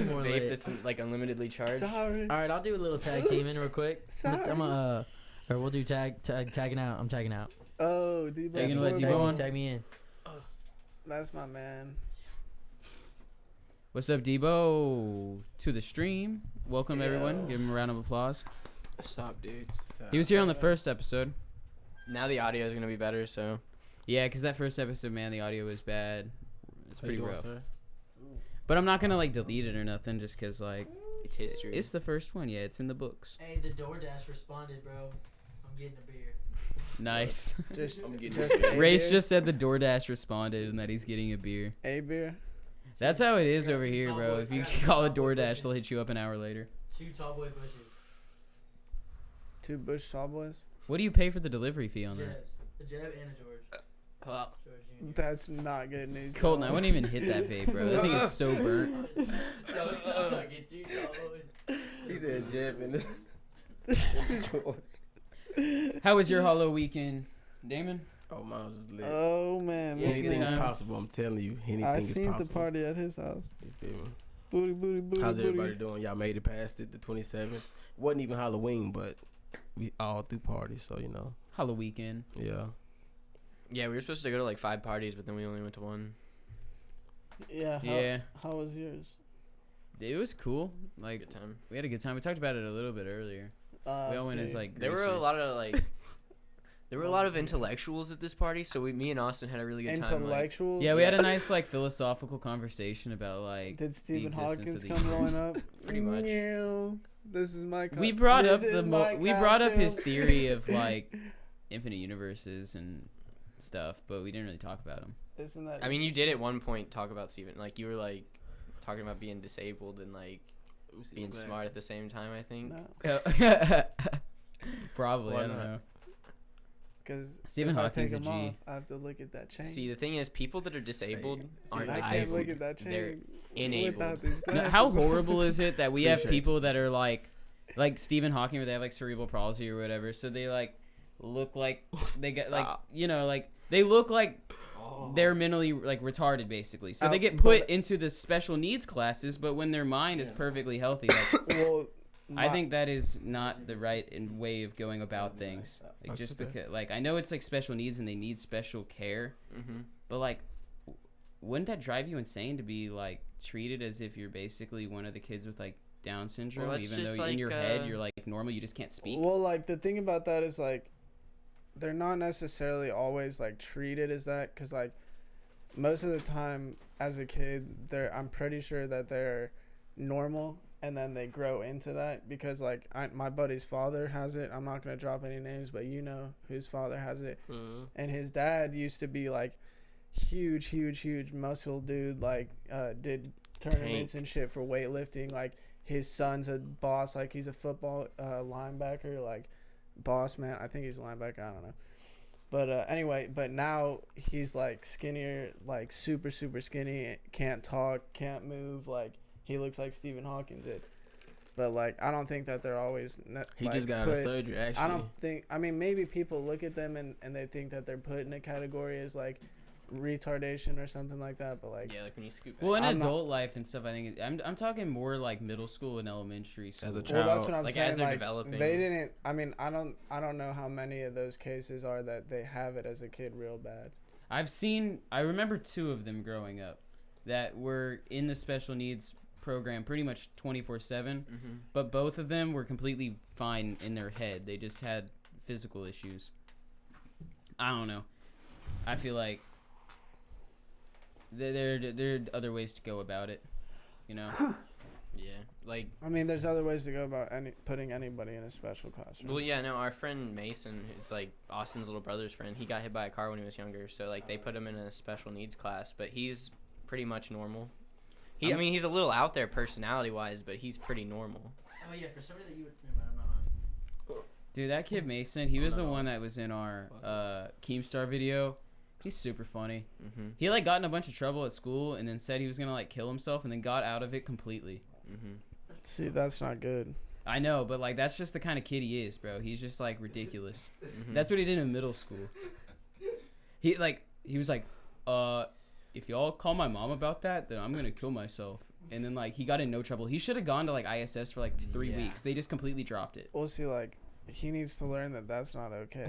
more Vape lit. that's like unlimitedly charged. Sorry. All right, I'll do a little tag teaming real quick. Sorry. I'm or we'll do tagging out. I'm tagging out. Oh, Debo. Are you gonna let Ford, Debo bro. on? Tag me in. That's my man. What's up, Debo? To the stream. Welcome, everyone. Yo. Give him a round of applause. Stop, dudes. He was here on the first episode. Now the audio is gonna be better, so Yeah, because that first episode, man, the audio was bad. It's How you pretty doing, rough. sir? But I'm not gonna like delete it or nothing, just because like it's history. it's the first one. Yeah, it's in the books. Hey, the DoorDash responded, bro. I'm getting a beer. Nice. Just, I'm getting just it. a Race beer? just said the DoorDash responded and that he's getting a beer. A beer. That's how it is over here, bro. If you call a DoorDash, they'll hit you up an hour later. 2 tall boy bushes. 2 Bush Tall Boys. What do you pay for the delivery fee on that? Jebs. A Jeb and a George. Well, George Jr. That's not good news. at Colton, I all. wouldn't even hit that vape, bro. That thing is so burnt. He's a Jeff and How was your Hollow weekend, Damon? oh, mine was just lit. Oh man, Yeah, let's good Anything go. is time. possible. I'm telling you. Anything I is seen possible. the party at his house. You feel me? Booty, booty, booty, How's booty. everybody doing? Y'all made it past it, the 27th. Wasn't even Halloween, but we all threw parties, so you know. Hollow weekend. Yeah. Yeah, we were supposed to go to like 5 parties, but then we only went to 1. Yeah. How, Yeah, How was yours? it was cool. Like Good time. we had a good time. We talked about it a little bit earlier. We all went as like There were a greasers. lot of like there were a lot of intellectuals at this party, so me and Austin had a really good time. Like, Intellectuals. Yeah, we had a nice like philosophical conversation about like Did Stephen existence Hawkins of the come rolling up? Pretty much. Meow. This is my. we brought up this the is my we brought up his cocktail. theory of like infinite universes and stuff, but we didn't really talk about him. Isn't that? I mean, you did at one point talk about Steven. Like you were like talking about being disabled and like being smart at the same time. I think. No, Probably, Why I don't not? know. because Stephen if I Hawking's take a them G. off, I have to look at that chain. See, the thing is, people that are disabled aren't I can't disabled. look at that They're chain enabled. without these No, glasses. how horrible is it that we have Appreciate it. people that are like Stephen Hawking, where they have like cerebral palsy or whatever, so they like look like they get like Stop. you know like they look like they're mentally like retarded basically, so they get but- put into the special needs classes, but when their mind is perfectly healthy, like Well, I think that is not the right way of going about things. Like just Okay. because like I know it's like special needs and they need special care, Mm-hmm. but like wouldn't that drive you insane to be like treated as if you're basically one of the kids with like Down syndrome, Well, that's even just though in like, your head you're like normal, you just can't speak? Well, like the thing about that is like they're not necessarily always like treated as that, because like most of the time as a kid, I'm pretty sure that they're normal, and then they grow into that, because like my buddy's father has it. I'm not gonna drop any names, but you know whose father has it. And his dad used to be like huge muscle dude, like did tournaments and shit for weightlifting. Like his son's a boss, like he's a football linebacker, like boss man. I think he's a linebacker, I don't know. But anyway, but now he's like skinnier, like super skinny, can't talk, can't move, like he looks like Stephen Hawking did. But like I don't think that they're always He like, just got out of surgery, actually. I don't think, I mean, maybe people look at them and they think that they're put in a category as like retardation or something like that, but like Yeah, like when you scoop back. Well, in I'm adult life and stuff, I think I'm talking more like middle school and elementary school. As a well, child. that's what I'm Like, saying. as they're Like developing. they didn't. I mean, I don't know how many of those cases are that they have it as a kid real bad. I remember 2 of them growing up that were in the special needs program pretty much 24/7, but both of them were completely fine in their head. They just had physical issues. I don't know. I feel like there are other ways to go about it, you know. Yeah, like, I mean, there's other ways to go about putting anybody in a special classroom. well, yeah, no, our friend Mason, who's like Austin's little brother's friend, he got hit by a car when he was younger, so like they put him in a special needs class, but he's pretty much normal. I mean, he's a little out there personality wise, but he's pretty normal. Oh yeah, for somebody that you would. I'm not on. Dude, that kid Mason, he was the one that was in our Keemstar video. He's super funny. He like got in a bunch of trouble at school and then said he was gonna like kill himself and then got out of it completely. See, that's not good. I know, but like that's just the kind of kid he is, bro. He's just like ridiculous. That's what he did in middle school. He was like, if y'all call my mom about that, then I'm gonna kill myself. And then like he got in no trouble. He should have gone to like ISS for like 3 weeks. They just completely dropped it. Well, see, like he needs to learn that that's not okay.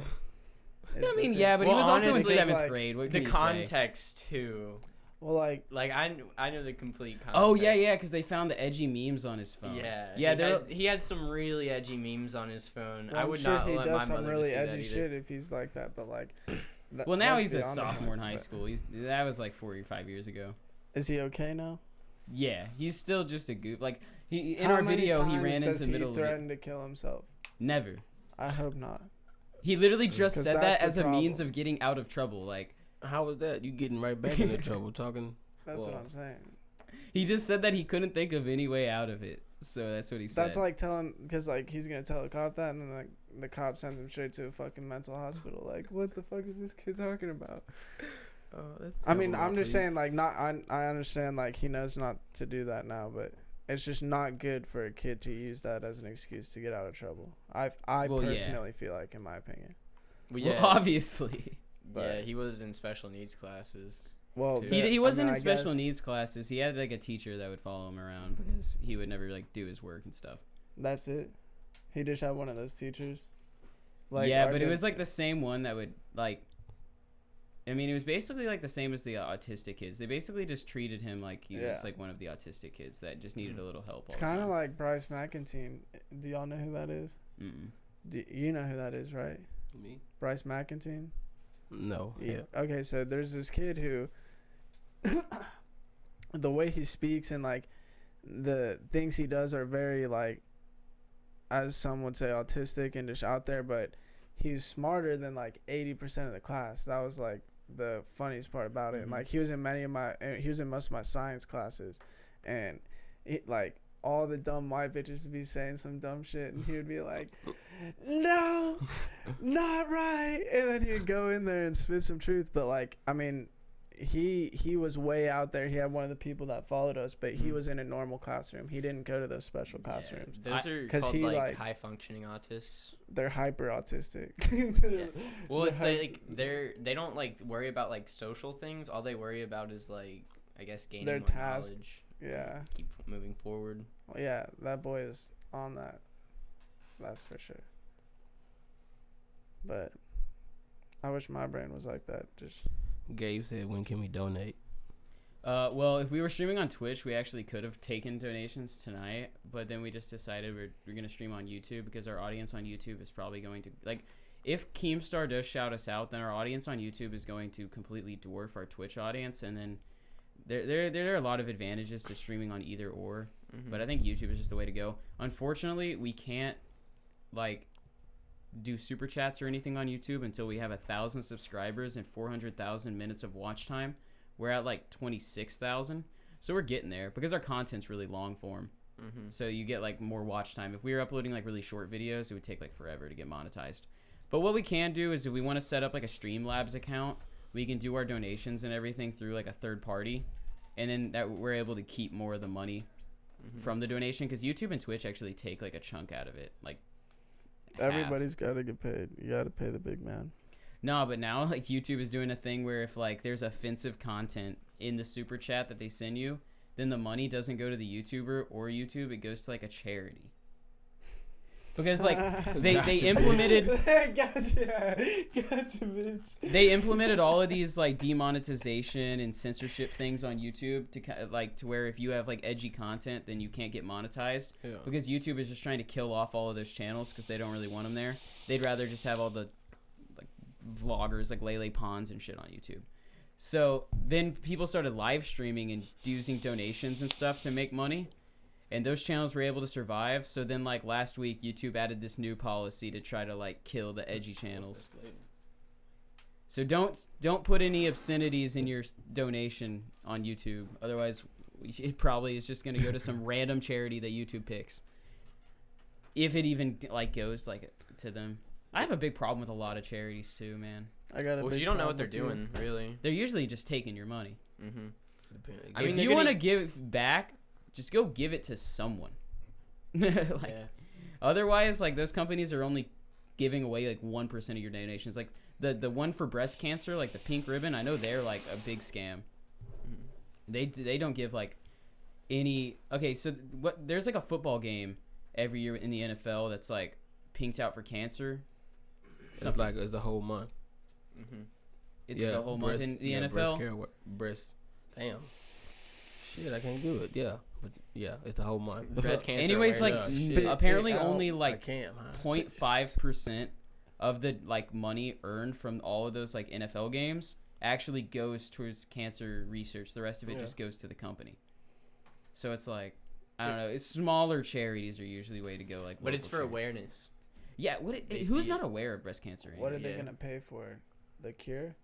I mean, yeah, but he Well, was also in honestly, 7th like, grade. What The can you say? context too. Well, like I know the complete context. Oh yeah, because they found the edgy memes on his phone. Yeah. He had some really edgy memes on his phone. well, I I'm would sure not he let does my some mother really see that edgy either. shit if he's like that. But like, Well, now that's he's a beyond the sophomore in point, high but- school. That was like 4 or 5 years ago. Is he okay now? Yeah, he's still just a goof. Like in How our many video, he times ran does into he middle of threaten it. to kill himself? Never. I hope not. He literally just 'Cause said that's that the as a means problem. of getting out of trouble. Like How was that? You getting right back into trouble talking? That's what Well, I'm saying. he just said that he couldn't think of any way out of it. So that's what he said. That's like telling, because like he's gonna tell a cop that, and then like the cop sends him straight to a fucking mental hospital. Like, what the fuck is this kid talking about? I mean, I'm just saying, like, not. I understand, like, he knows not to do that now, but it's just not good for a kid to use that as an excuse to get out of trouble. I Well, yeah. personally feel like, in my opinion. Well, Well, yeah, obviously. But- yeah, he was in special needs classes. Well, He- He wasn't I in special guess needs classes. He had like a teacher that would follow him around because he would never like do his work and stuff. That's it. He just had one of those teachers. Yeah, or but it did- was like the same one that would like. I mean, it was basically like the same as the autistic kids. They basically just treated him like he Yeah. was like one of the autistic kids that just needed a little help. It's kind of like Bryce McEntine. Do y'all know who that is? Do you know who that is, right? Me? Bryce McEntine. No. Yeah. Okay, so there's this kid who, the way he speaks and like the things he does are very like, as some would say, autistic and just out there. But he's smarter than like 80% of the class. That was like the funniest part about it. And like he was in most of my science classes, and it like. All the dumb white bitches would be saying some dumb shit, and he would be like, "No, not right," and then he'd go in there and spit some truth. But like, I mean, he was way out there. He had one of the people that followed us, but he was in a normal classroom. He didn't go to those special classrooms. Those are 'cause called he, like like- high functioning autists. They're hyper autistic. Well, it's They're like they don't like worry about like social things. All they worry about is like, I guess, gaining Their more task. knowledge. Yeah, Keep moving forward. yeah, that boy is on that. That's for sure. But I wish my brain was like that. Just Gabe said, when can we donate? Well, if we were streaming on Twitch, we actually could have taken donations tonight, but then we just decided we're going to stream on YouTube because our audience on YouTube is probably going to, like, if Keemstar does shout us out, then our audience on YouTube is going to completely dwarf our Twitch audience, and then there are a lot of advantages to streaming on either or, but I think YouTube is just the way to go. Unfortunately, we can't, like, do super chats or anything on YouTube until we have 1,000 subscribers and 400,000 minutes of watch time. We're at like 26,000, so we're getting there because our content's really long form. So you get like more watch time. If we were uploading like really short videos, it would take like forever to get monetized. But what we can do is if we want to set up like a Streamlabs account, we can do our donations and everything through like a third party, and then that we're able to keep more of the money from the donation, because YouTube and Twitch actually take like a chunk out of it, like Everybody's got to get paid. You got to pay the big man. No, but now like YouTube is doing a thing where if like there's offensive content in the super chat that they send you, then the money doesn't go to the YouTuber or YouTube, it goes to like a charity. Because like they implemented Gotcha, bitch. they implemented all of these like demonetization and censorship things on YouTube to where if you have like edgy content, then you can't get monetized. Yeah. Because YouTube is just trying to kill off all of those channels because they don't really want them there. They'd rather just have all the like vloggers like Lele Pons and shit on YouTube. So then people started live streaming and using donations and stuff to make money. And those channels were able to survive. So then, like, last week, YouTube added this new policy to try to, like, kill the edgy channels. So don't put any obscenities in your donation on YouTube. Otherwise, it probably is just going to go to some random charity that YouTube picks. If it even, like, goes, like, to them. I have a big problem with a lot of charities, too, man. I got a Well, big you don't know problem what they're with you. doing, really. They're usually just taking your money. I mean, if you want to give back, just go give it to someone. Otherwise, like, those companies are only giving away like 1% of your donations. Like the one for breast cancer, like the pink ribbon, I know they're like a big scam. They don't give like any. Okay, so there's like a football game every year in the NFL that's like pinked out for cancer. It's like it's the whole month. It's the whole month in the NFL. Breast. Damn. Shit, I can't do it. Yeah, but yeah, it's the whole month. Breast cancer. Anyways, like apparently only like I can't, 0.5% of the like money earned from all of those like NFL games actually goes towards cancer research. The rest of it just goes to the company. So it's like, I don't know. It's smaller charities are usually the way to go. Like, But it's for local awareness. Yeah. Who's not aware of breast cancer? What are they Yeah. gonna pay for? The cure?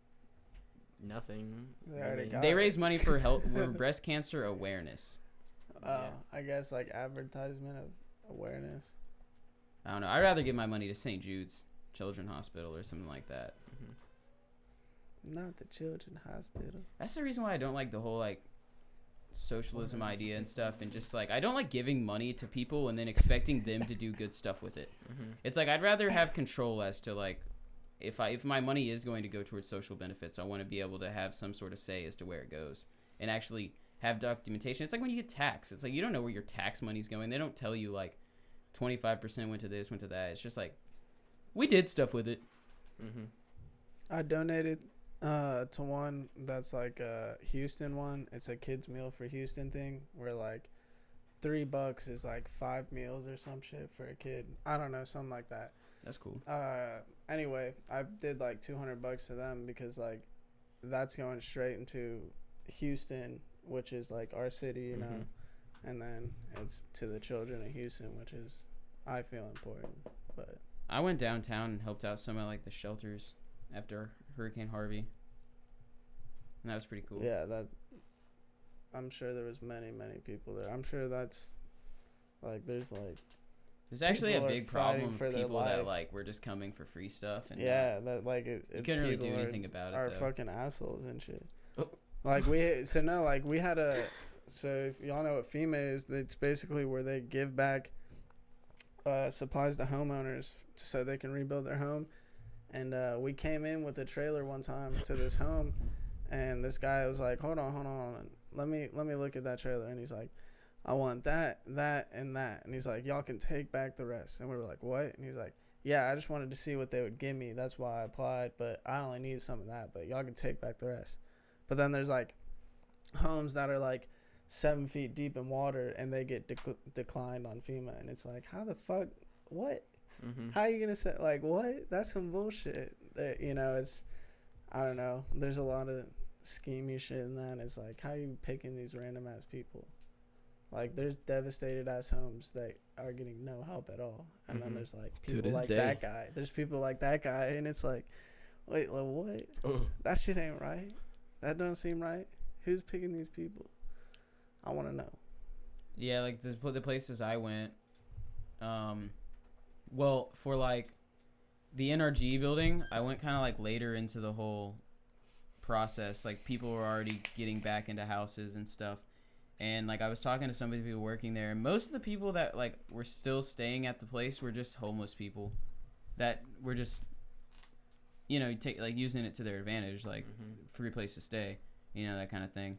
Nothing. They already really. got They it. raise money for breast cancer awareness. I guess like advertisement of awareness. I don't know. I'd rather give my money to St. Jude's Children's Hospital or something like that. Not the children's hospital. That's the reason why I don't like the whole like socialism idea and stuff, and just like I don't like giving money to people and then expecting them to do good stuff with it. It's like I'd rather have control as to like if my money is going to go towards social benefits, I want to be able to have some sort of say as to where it goes and actually have documentation. It's like when you get taxed. It's like you don't know where your tax money's going. They don't tell you like 25% went to this, went to that. It's just like we did stuff with it. I donated to one that's like a Houston one. It's a kids meal for Houston thing where like $3 is like 5 meals or some shit for a kid. I don't know, something like that. That's cool. Anyway, I did like $200 to them because like that's going straight into Houston, which is like our city, you know, and then it's to the children of Houston, which is I feel important. But I went downtown and helped out some of like the shelters after Hurricane Harvey, and that was pretty cool. yeah, that I'm sure there was many people there. I'm sure that's like there's actually a people are big fighting problem for for their people that life. like were just coming for free stuff, and yeah, that like you couldn't really do people anything about are it though. fucking assholes and shit. Like we had a so if y'all know what FEMA is, it's basically where they give back supplies to homeowners so they can rebuild their home. And we came in with a trailer one time to this home, and this guy was like, hold on, let me look at that trailer. And he's like, I want that, and that. And he's like, y'all can take back the rest. And we were like, what? And he's like, yeah, I just wanted to see what they would give me. That's why I applied, but I only need some of that, but y'all can take back the rest. But then there's like homes that are like 7 feet deep in water and they get declined on FEMA, and it's like, how the fuck, what? Mm-hmm. How you gonna say, like, what? That's some bullshit. You know, it's, I don't know. There's a lot of schemey shit in that. It's like, how you picking these random ass people? Like, there's devastated ass homes that are getting no help at all, and then there's like people like that guy. There's people like that guy, and it's like, wait, like, what? That shit ain't right. That don't seem right. Who's picking these people? I want to know. Yeah, like the places I went, well, for like the NRG building, I went kind of like later into the whole process. Like, people were already getting back into houses and stuff. And like, I was talking to some of the people working there, and most of the people that like were still staying at the place were just homeless people that were just, you know, using it to their advantage, like free place to stay, you know, that kind of thing.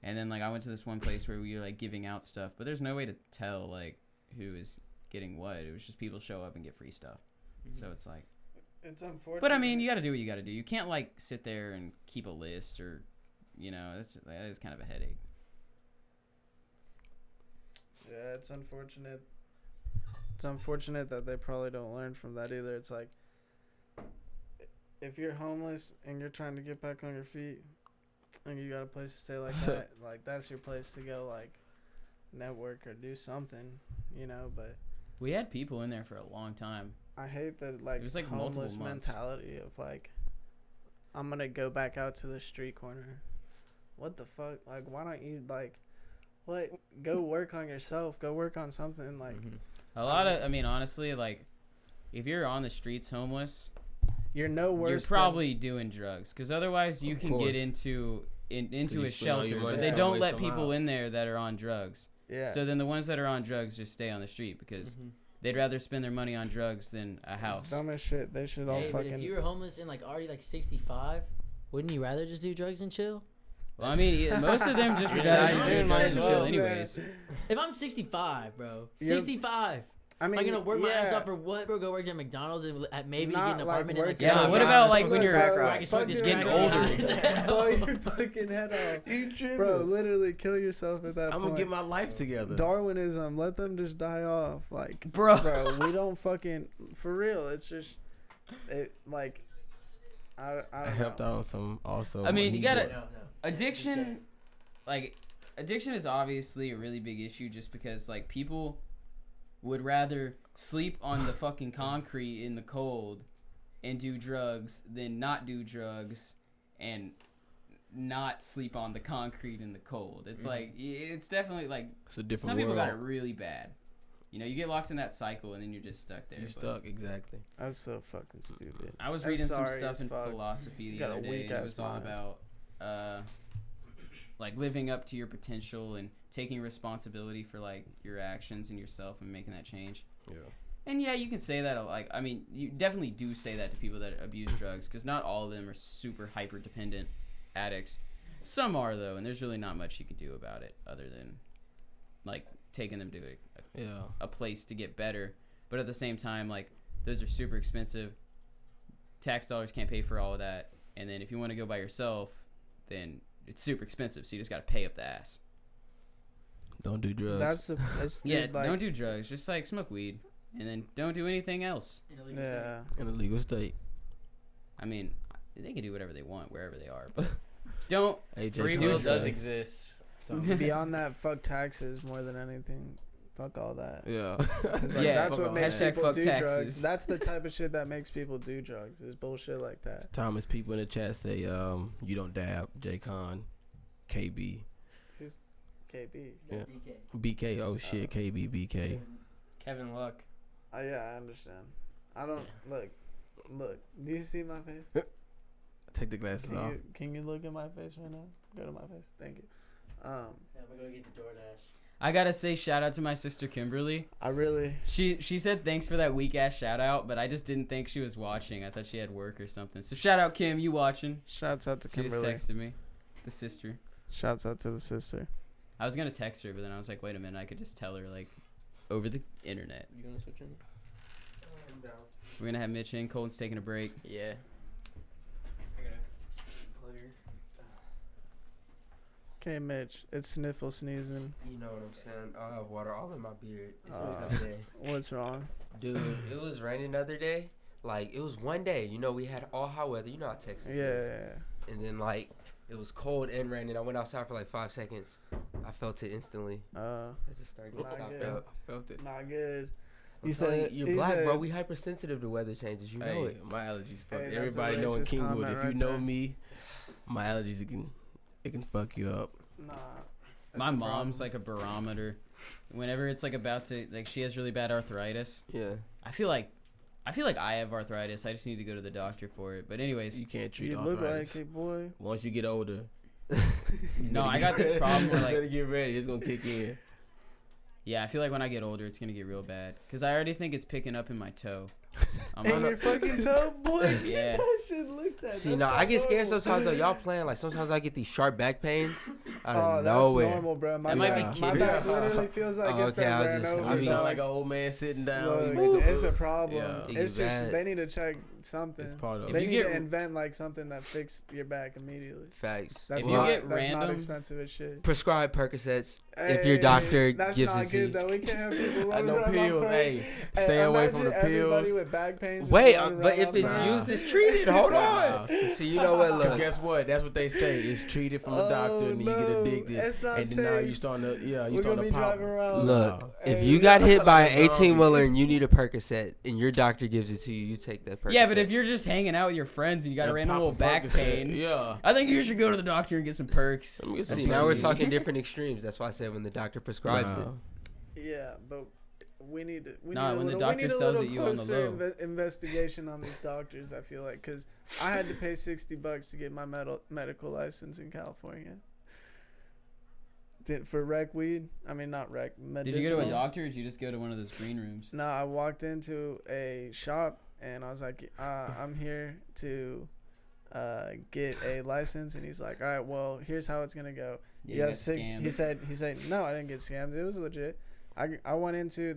And then like, I went to this one place where we were like giving out stuff, but there's no way to tell like who is getting what. It was just people show up and get free stuff. So it's like, it's unfortunate. but I mean, you got to do what you got to do. You can't like sit there and keep a list, or, you know, that is kind of a headache. Yeah, it's unfortunate. It's unfortunate that they probably don't learn from that either. It's like, if you're homeless and you're trying to get back on your feet and you got a place to stay like that, like, that's your place to go, like, network or do something, you know. But we had people in there for a long time. I hate that, like, it was like homeless multiple months. mentality of like, I'm gonna go back out to the street corner. What the fuck? Like, why don't you, like, what? Go work on yourself. Go work on something. Like, a lot of, I mean, honestly, like, if you're on the streets homeless, you're no worse. You're probably doing drugs, because otherwise you can get into a shelter, but they don't let people in there that are on drugs. Yeah. So then the ones that are on drugs just stay on the street because they'd rather spend their money on drugs than a house. It's dumb as shit. They should all fucking. But if you were homeless and like already like 65, wouldn't you rather just do drugs and chill? Well, I mean, most of them just would rather just do drugs and chill anyways. If I'm 65, bro, 65. I mean, am I gonna work my ass off for what, bro? Go work at McDonald's and maybe get an apartment in like. Yeah, what about like when you're getting older? Blow your fucking head off, bro. Literally kill yourself at that point. I'm gonna get my life together. Darwinism, let them just die off, like, bro. We don't fucking, for real. It's just, like, I helped out some also. I mean, you gotta addiction, like, addiction is obviously a really big issue just because like people would rather sleep on the fucking concrete in the cold and do drugs than not do drugs and not sleep on the concrete in the cold. It's like, it's definitely like, it's a different some people world. got it really bad. You know, you get locked in that cycle and then you're just stuck there. You're stuck, exactly. That's so fucking stupid. I was reading some stuff in philosophy the other day, and it was all about like living up to your potential and taking responsibility for like your actions and yourself and making that change. Yeah. And yeah, you can say that, like, I mean, you definitely do say that to people that abuse drugs, because not all of them are super hyper dependent addicts. Some are though, and there's really not much you can do about it other than like taking them to a place to get better. But at the same time, like, those are super expensive. Tax dollars can't pay for all of that. And then if you want to go by yourself, then it's super expensive, so you just got to pay up the ass. Don't do drugs. Don't do drugs. Just like smoke weed, and then don't do anything else. In a legal state. I mean, they can do whatever they want wherever they are, but don't. Free will does exist. Beyond that, fuck taxes more than anything. Fuck all that. Yeah. Like, that's what makes people do taxes. drugs. That's the type of shit that makes people do drugs. Is bullshit like that. Thomas, people in the chat say, you don't dab. J-Con, KB. Who's KB? Yeah. BK. Oh shit, KB, BK. Kevin Luck. Yeah, I understand. I don't look. Do you see my face? Take the glasses off. Can you look at my face right now? Go to my face. Thank you. I'm gonna go get the DoorDash. I gotta say shout out to my sister Kimberly. She said thanks for that weak ass shout out, but I just didn't think she was watching. I thought she had work or something. So shout out Kim, you watching? Shouts out to Kimberly. She just texted me, the sister. Shouts out to the sister. I was gonna text her, but then I was like, wait a minute, I could just tell her like over the internet. You gonna switch in? I'm down. We're gonna have Mitch in. Colton's taking a break. Yeah. Okay, Mitch. It's sniffle sneezing. You know what I'm saying? I have water all in my beard. It's Uh, another day. What's wrong? Dude, it was raining the other day. Like, it was one day. You know, we had all hot weather. You know how Texas is. Yeah. And then, like, it was cold and raining. I went outside for like 5 seconds. I felt it instantly. I just started getting Not stopped good. out. I felt it. Not good. I'm You telling said you're he black, said- bro. We hypersensitive to weather changes. You know Hey, it. my allergies fuck. Hey, that's a Everybody know in racist Kingwood, comment if you right know there. me, my allergies it can fuck you up. Nah. My mom's like a barometer. Whenever it's like about to like she has really bad arthritis. Yeah. I feel like I have arthritis. I just need to go to the doctor for it. But anyways, You can't treat You look arthritis. like it, boy. Once you get older. no, I got this problem where you better like get ready. It's gonna kick in. yeah, I feel like when I get older, it's gonna get real bad. Cause I already think it's picking up in my toe. I'm In on your fucking toe, boy. Yeah. That shit looked at. See, That's now not I get scared normal. sometimes though. Y'all playing like sometimes I get these sharp back pains out of Oh, that's nowhere. normal, bro. My That might back, be my kid- back literally feels like Oh, it's okay, been I was ran just- over. I You mean- sound dog. like an old man sitting down. Look, You make it's a food. problem. Yeah. It's just bad. they need to check something. It's part of If They you need to get- invent like something that fixes your back immediately. Facts. That's If you not get that's not random- expensive as shit. Prescribe Percocets if your doctor that's gives not it to good you. though. We can't have people. I running know around pills. my Hey, Hey, stay away from the imagine everybody pills. with back pains. Wait, running but around if my it's brain. used as treated, hold Nah. on. See, you know what? Cause Look, guess what? That's what they say. It's treated from the doctor, and then you get no, addicted, it's not and then now safe. you starting to you We're gonna starting be to pop. driving around. look. If Hey, you got hit by an Like a 18-wheeler and you need a Percocet, and your doctor gives it to you, you take that Percocet. Yeah, but if you're just hanging out with your friends and you got a And random pop little back Percocet. pain, Yeah. I think you should go to the doctor and get some perks. Let me get some See, now we're Percocet. talking different extremes. That's why I said when the doctor prescribes Nah. Yeah, but we need to. We Nah, need a when the little, doctor we need a sells little it, you on the closer low. investigation on these doctors. I feel like because I had to pay $60 to get my medical license in California. For rec weed. I mean, not rec. Did Medicinal. you go to a doctor or did you just go to one of those green rooms? No, I walked into a shop and I was like, I'm here to get a license, and he's like, all right, well, here's how it's gonna go. Yeah, You you have got 6. scammed. He said no, I didn't get scammed. It was legit. I went into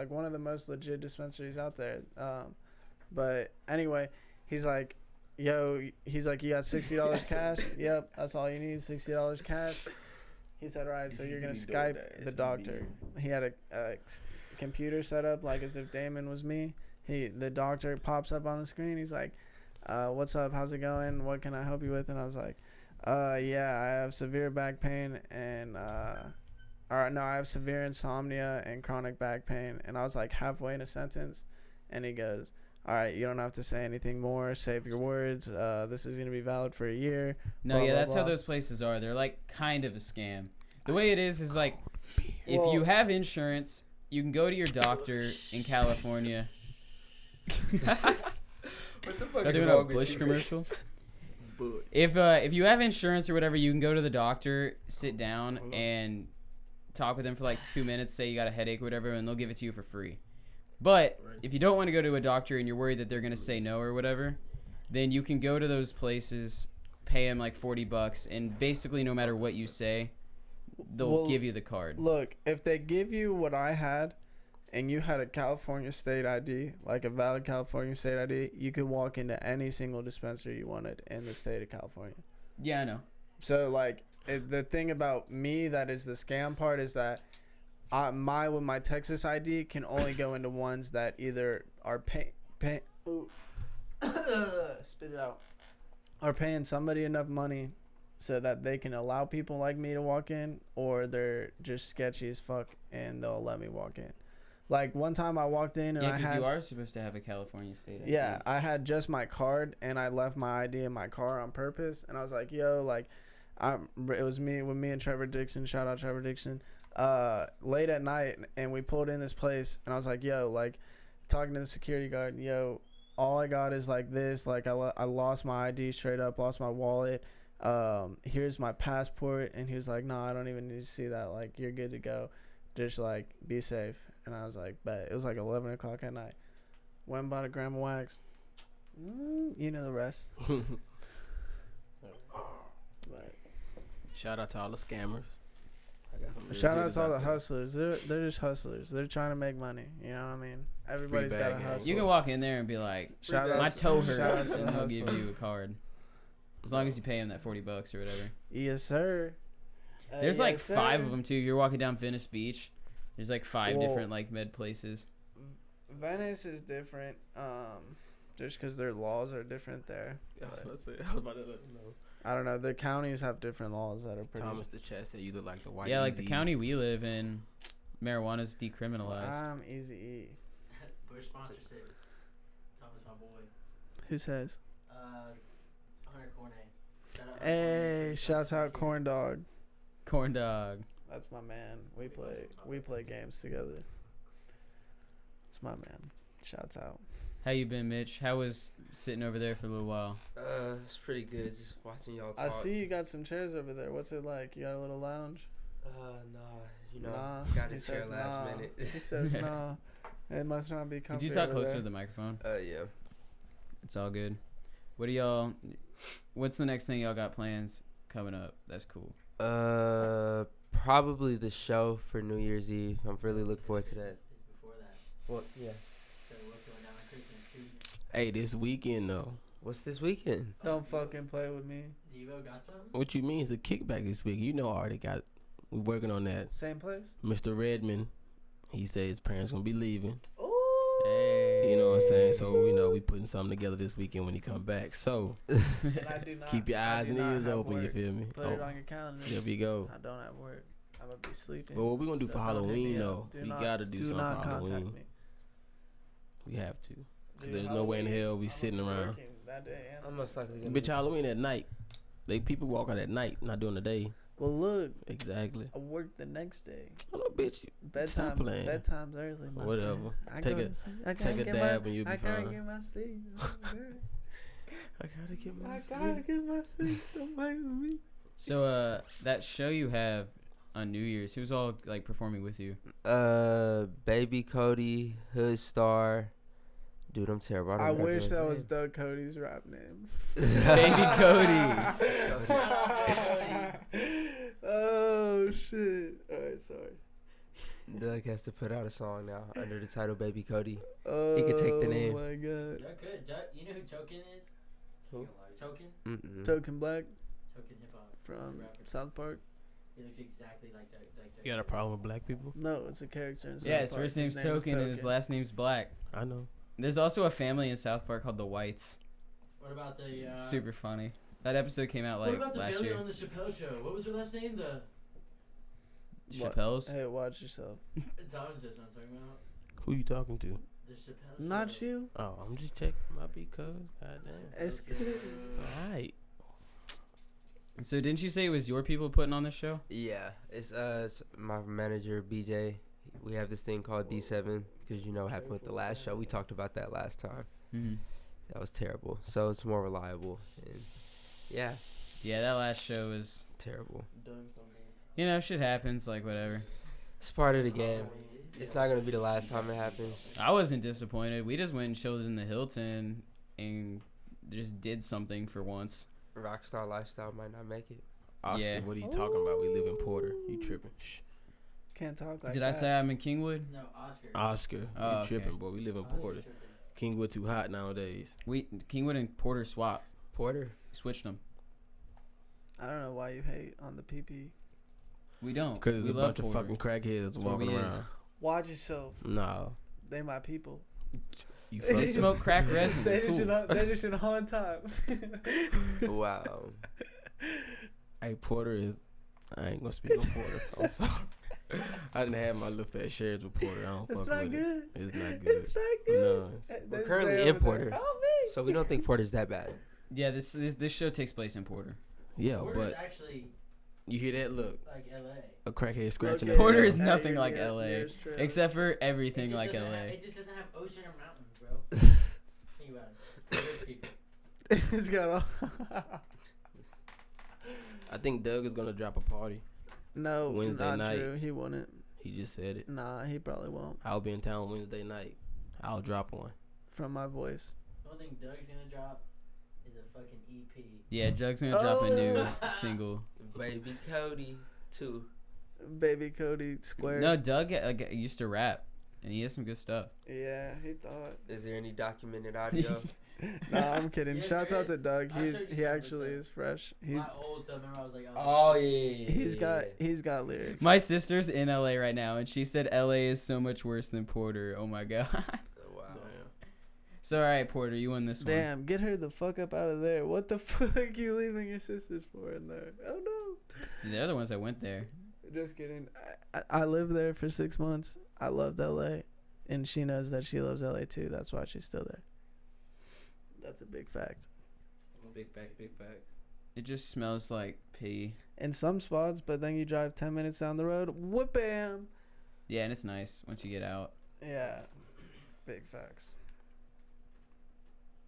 one of the most legit dispensaries out there. But anyway, he's like, you got $60 cash. Yep, that's all you need, $60 cash. He said, all right, so you're gonna Skype the doctor. He had a computer set up like as if Damon was me. The doctor pops up on the screen. He's like, what's up? How's it going? What can I help you with? And I was like, yeah, I have severe back pain and I have severe insomnia and chronic back pain. And I was like halfway in a sentence, and he goes, all right, you don't have to say anything more. Save your words. This is gonna be valid for a year. No, blah, yeah, blah, that's how blah. those places are. They're like kind of a scam. The way it is like if Well- you have insurance, you can go to your doctor in California. What the fuck Are is doing a wrong with Bush you? commercial? If you have insurance or whatever, you can go to the doctor, sit down, and talk with them for like 2 minutes. Say you got a headache or whatever, and they'll give it to you for free. But if you don't want to go to a doctor and you're worried that they're gonna say no or whatever, then you can go to those places, pay them like $40, and basically no matter what you say, they'll Well, give you the card. Look, if they give you what I had, and you had a California state ID, like a valid California state ID, you could walk into any single dispensary you wanted in the state of California. Yeah, I know. So like the thing about me that is the scam part is that with my Texas ID can only go into ones that either are spit it out, are paying somebody enough money so that they can allow people like me to walk in, or they're just sketchy as fuck and they'll let me walk in. Like one time I walked in and Yeah, I because had you are supposed to have a California state ID. yeah, I had just my card and I left my ID in my car on purpose, and I was like, yo, like it was me and Trevor Dixon, shout out Trevor Dixon, late at night, and we pulled in this place, and I was like, yo, like talking to the security guard, yo, all I got is like this, like I lost my ID straight up, lost my wallet, here's my passport, and he was like, no, I don't even need to see that, like you're good to go, just like be safe. And I was like, bet. It was like 11 o'clock at night. Went and bought a gram of wax. You know the rest. But Shout out to all the scammers. I got some real shout out niggas to all the there. hustlers. They're just hustlers. They're trying to make money. You know what I mean? Everybody's got bag to gang. hustle. You can walk in there and be like, Shout out my to- toe shout out hurts, to and the they'll give hustler. you a card. As long as you pay them that $40 or whatever. Yes, sir. There's like yes, 5 sir. of them too. You're walking down Venice Beach. There's like 5 Whoa. different like med places. Venice is different, just because their laws are different there. I was about to let him know. I don't know. The counties have different laws that are pretty. Thomas the chat said you look like the white. Yeah, like the Easy. county we live in, marijuana's decriminalized. I'm Easy E. Bush sponsorship. Thomas, my boy. Who says? Hunter Cornet. Shout out. Hey, shouts out Corn Dog. Corn dog. That's my man. We play games together. It's my man. Shouts out. How you been, Mitch? How was sitting over there for a little while? It's pretty good. Just watching y'all talk. I see you got some chairs over there. What's it like? You got a little lounge? Nah. You know, Nah. got He his chair says last nah. minute. He says nah. It must not be comfy. Could you talk over closer there. to the microphone? Yeah. It's all good. What's the next thing y'all got plans coming up? That's cool. Probably the show for New Year's Eve. I'm really looking forward to that. It's before that. What? Yeah. So what's going down on Christmas? Hey, this weekend though. What's this weekend? Don't fucking play with me. Devo got something? What you mean? It's a kickback this week. You know, I already got. We working on that. Same place? Mr. Redmond, he said his parents gonna be leaving. Ooh. Hey. You know what I'm saying? So you know we putting something together this weekend when he come back. So And I do not. keep your I eyes do and not ears have open. You work. feel me? Put it on your calendar. There we go. I don't have work. I'm gonna be sleeping. But what we gonna do So for don't hit Halloween me up. though? Do We not- gotta do something not for contact Halloween. me. We have to. Cause Dude, there's no way in Halloween, hell we I'm sitting gonna be around. working that day and I'm most likely gonna. Bitch, Halloween at night. People walk out at night, not during the day. Well, look, Exactly. I work the next day. I know, bitch. Stop playing. Bedtime's early. My Whatever. friend. I Take go a- to sleep. I take gotta a get dab my, and you'll be I gotta fine. get my sleep. I gotta get I gotta get my sleep. Don't play with me. So that show you have on New Year's, who's all like performing with you? Baby Cody, Hood Star. Dude, I'm terrible. I don't remember wish his that name. was Doug Cody's rap name. Baby Cody. Oh shit! Alright, sorry. Doug has to put out a song now under the title Baby Cody. Oh, He could take the name. Oh my god. Doug could. You know who Token is? Who? Token? Mm-mm. Token Black Token hip hop. from Rapper. South Park. He looks exactly like Doug. You got a problem with black people? No, it's a character in South Yeah, his Park. first name's name is Token and his last name's Black. I know. There's also a family in South Park called the Whites. What about the? It's super funny. That episode came out what like about the last family year. on the Chappelle show? What was her last name? The What? Chappelle's. Hey, watch yourself. Thomas just I'm talking about. Who you talking to? The Chappelle show. Not you. Oh, I'm just checking my because. Goddamn. It's good. Alright. So didn't you say it was your people putting on this show? Yeah, it's my manager BJ. We have this thing called D7 because you know what happened with the last show. We talked about that last time. Mm-hmm. That was terrible. So it's more reliable. And yeah, Yeah, that last show was, terrible. you know, shit happens, like whatever. It's part of the game. It's not gonna be the last time it happens. I wasn't disappointed. We just went and chilled in the Hilton and just did something for once. Rockstar lifestyle might not make it. Oscar, Yeah. what are you talking about? We live in Porter. You tripping. Shh. Can't talk like Did that. I say I'm in Kingwood? No, Oscar. Oscar, Oh, you okay. tripping, boy. We live in Oscar's Porter. tripping. Kingwood too hot nowadays. Kingwood and Porter swap. Porter. Switched them. I don't know why you hate on the PP. We don't. Because there's We a love bunch of Porter. fucking crackheads That's what walking we around. is. Watch yourself. No. They my people. You They fucking smoke crack resin. They Cool. just in on time. Wow. Hey, Porter is. I ain't gonna speak on Porter. I'm sorry. I didn't have my little fair shares with Porter. I don't It's fuck not with good. it. It's not good. It's not good. No. We're currently in Porter. Help me. So we don't think Porter's that bad. Yeah, this show takes place in Porter. Yeah, Porter's but actually you hear that? Look, like LA. a crackhead scratching Okay, that Porter bell. is yeah, nothing you're- like you're- LA, yours true. except for It everything just like doesn't LA. have- it just doesn't have ocean or mountains, bro. Think about it. Rich people. It's got all. I think Doug is gonna drop a party. No, Wednesday not night. true. He wouldn't. He just said it. Nah, he probably won't. I'll be in town Wednesday night. I'll drop one. From my voice. The only thing Doug's gonna drop is a fucking E EP. Yeah, Jug's gonna drop a new Oh. single. Baby Cody, too. Baby Cody Square. No, Doug used to rap, and he has some good stuff. Yeah, he thought. Is there any documented audio? Nah, I'm kidding. Yes, Shouts there out to is. Doug. I showed you He some of actually it, is fresh. I'm He's not old, so I remember I was like, Oh yeah. he's got lyrics. My sister's in LA right now, and she said LA is so much worse than Porter. Oh my god. Wow. So all right, Porter, you won this one. Damn, get her the fuck up out of there. What the fuck you leaving your sisters for in there? Oh no. The other ones that went there. Just kidding. I lived there for 6 months. I loved LA, and she knows that she loves LA too. That's why she's still there. That's a big fact. Big facts, big facts. It just smells like pee. In some spots, but then you drive 10 minutes down the road, whoop bam. Yeah, and it's nice once you get out. Yeah, big facts.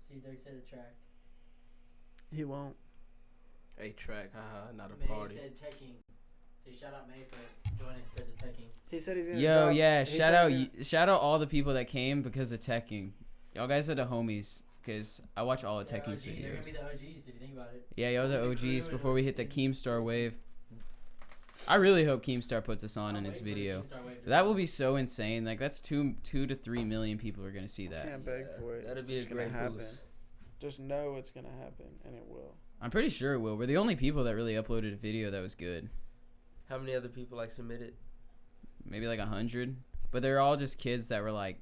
See, Doug said a track. He won't. A track, haha, not a May party. said teching. So shout out May for joining because of teching. He said he's gonna. Yo, drop, yeah, he shout said out, he's shout out all the people that came because of teching. Y'all guys are the homies, cause I watch all of They're Tekking's OG, They're gonna videos. be the OGs if you think about it. Yeah, y'all the The crew OGs and before we hit the Keemstar wave. I really hope Keemstar puts us on in his video. That will be so insane. Like that's 2 to 3 million people are gonna see that. Can't beg for it. That'll It's be a just gonna great happen. boost. Just know it's gonna happen, and it will. I'm pretty sure it will. We're the only people that really uploaded a video that was good. How many other people like submitted? Maybe like 100, but they're all just kids that were like,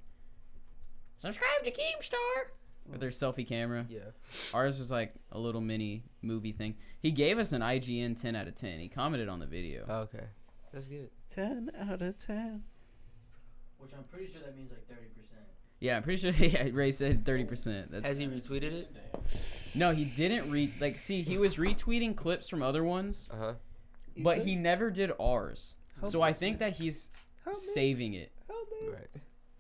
subscribe to Keemstar with their selfie camera. Yeah. Ours was like a little mini movie thing. He gave us an IGN 10 out of 10. He commented on the video. Oh, okay. That's good. 10 out of 10. Which I'm pretty sure that means like 30%. Yeah, I'm pretty sure. Yeah, Ray said 30%. That's, Has he retweeted it? no, he didn't see, he was retweeting clips from other ones, Uh huh. but he never did ours. Help So I us, think man. that he's Help me. saving it Help me. Right.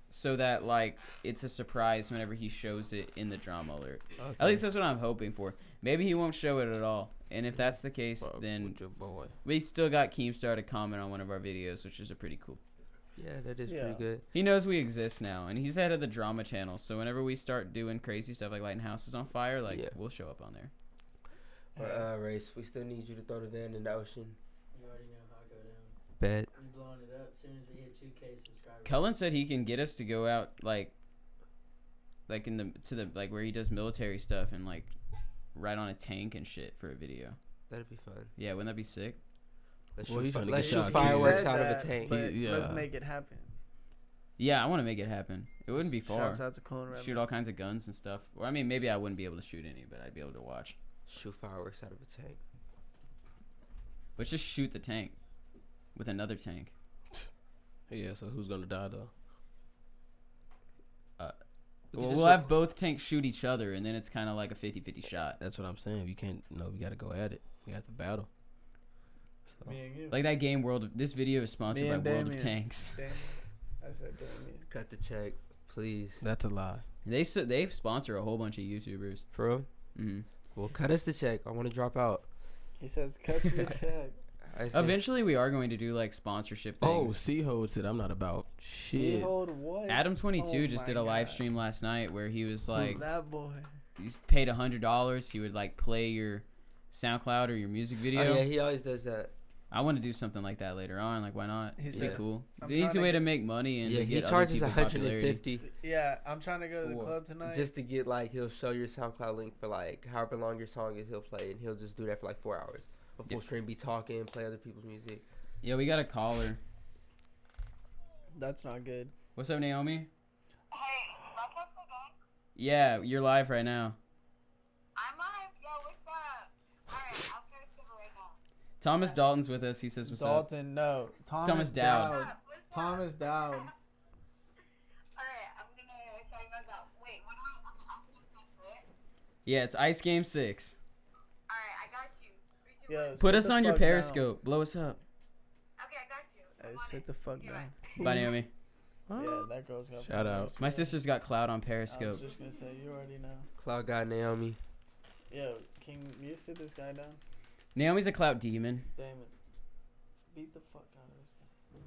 so that like it's a surprise whenever he shows it in the drama alert. Okay. At least that's what I'm hoping for. Maybe he won't show it at all. And if that's the case, then With your boy. we still got Keemstar to comment on one of our videos, which is a pretty cool. Yeah, that is Yeah. pretty good. He knows we exist now, and he's head of the drama channel. So whenever we start doing crazy stuff like lighting houses on fire, like Yeah. we'll show up on there. But, Race, we still need you to throw the van in the ocean. You already know how I go down. Bet. I'm blowing it up as soon as we hit 2K subscribers. Cullen said he can get us to go out like in the like where he does military stuff and like ride on a tank and shit for a video. That'd be fun. Yeah, wouldn't that be sick? Let's Well, he's shoot, trying to let's get shoot y'all fireworks Said out of that, a tank. But Yeah. let's make it happen. Yeah, I want to make it happen. It wouldn't be far. Shouts out to Colin Shoot all kinds of guns and stuff. Or I mean, maybe I wouldn't be able to shoot any, but I'd be able to watch. Shoot fireworks out of a tank. Let's just shoot the tank with another tank. Yeah, so who's gonna die though? We could Well, just we'll rec- have both tanks shoot each other, and then it's kind of like a 50-50 shot. That's what I'm saying. You can't. No, we gotta go at it. We have to battle. So, Me and you. Like that game World of... This video is sponsored Me by and World of Damien. Tanks. Damien. I said Damien. Cut the check, please. that's a lie. They sponsor a whole bunch of YouTubers. For real? Hmm. Well, cut us the check. I want to drop out. He says, cut the check. I said, Eventually, we are going to do like sponsorship Oh, things. Seahold said I'm not about See, shit. hold what? Adam22 Oh just my did a live God. stream last night where he was like, That boy. he's paid $100. He would like play your SoundCloud or your music video. Oh, yeah, he always does that. I want to do something like that later on. Like, why not? He It'd said- be cool. I'm It's an easy trying to way to get- make money and Yeah, to he get charges other people popularity. 150 Yeah, I'm trying to go to the Whoa. club tonight. just to get like he'll show your SoundCloud link for like however long your song is. He'll play and he'll just do that for like 4 hours. A full Yeah. stream, be talking, play other people's music. Yeah, we got a caller. That's not good. What's up, Naomi? Hey, podcast still going? Yeah, you're live right now. I'm live. Yo, what's up? Alright, I'll periscope it right now. Thomas Dalton's with us. He says what's up. Dalton, no. Thomas Dowd. What's up? Thomas Dowd. Alright, I'm gonna show you guys out. Wait, what do I? I'm asking you six, right? Yeah, it's Ice Game 6. Alright, I got you. 3, 2, Yo, 1. Put sit us the on your fuck down. Periscope. Blow us up. Okay, I got you. Hey, I'm on sit it. the fuck Okay, down. Bye, Naomi. Yeah, that girl's got. Shout out. My sister's got cloud on I was Periscope. just gonna say, you already know. Cloud guy Naomi. Yo, can you sit this guy down? Naomi's a clout demon. Damn it. Beat the fuck out of this guy.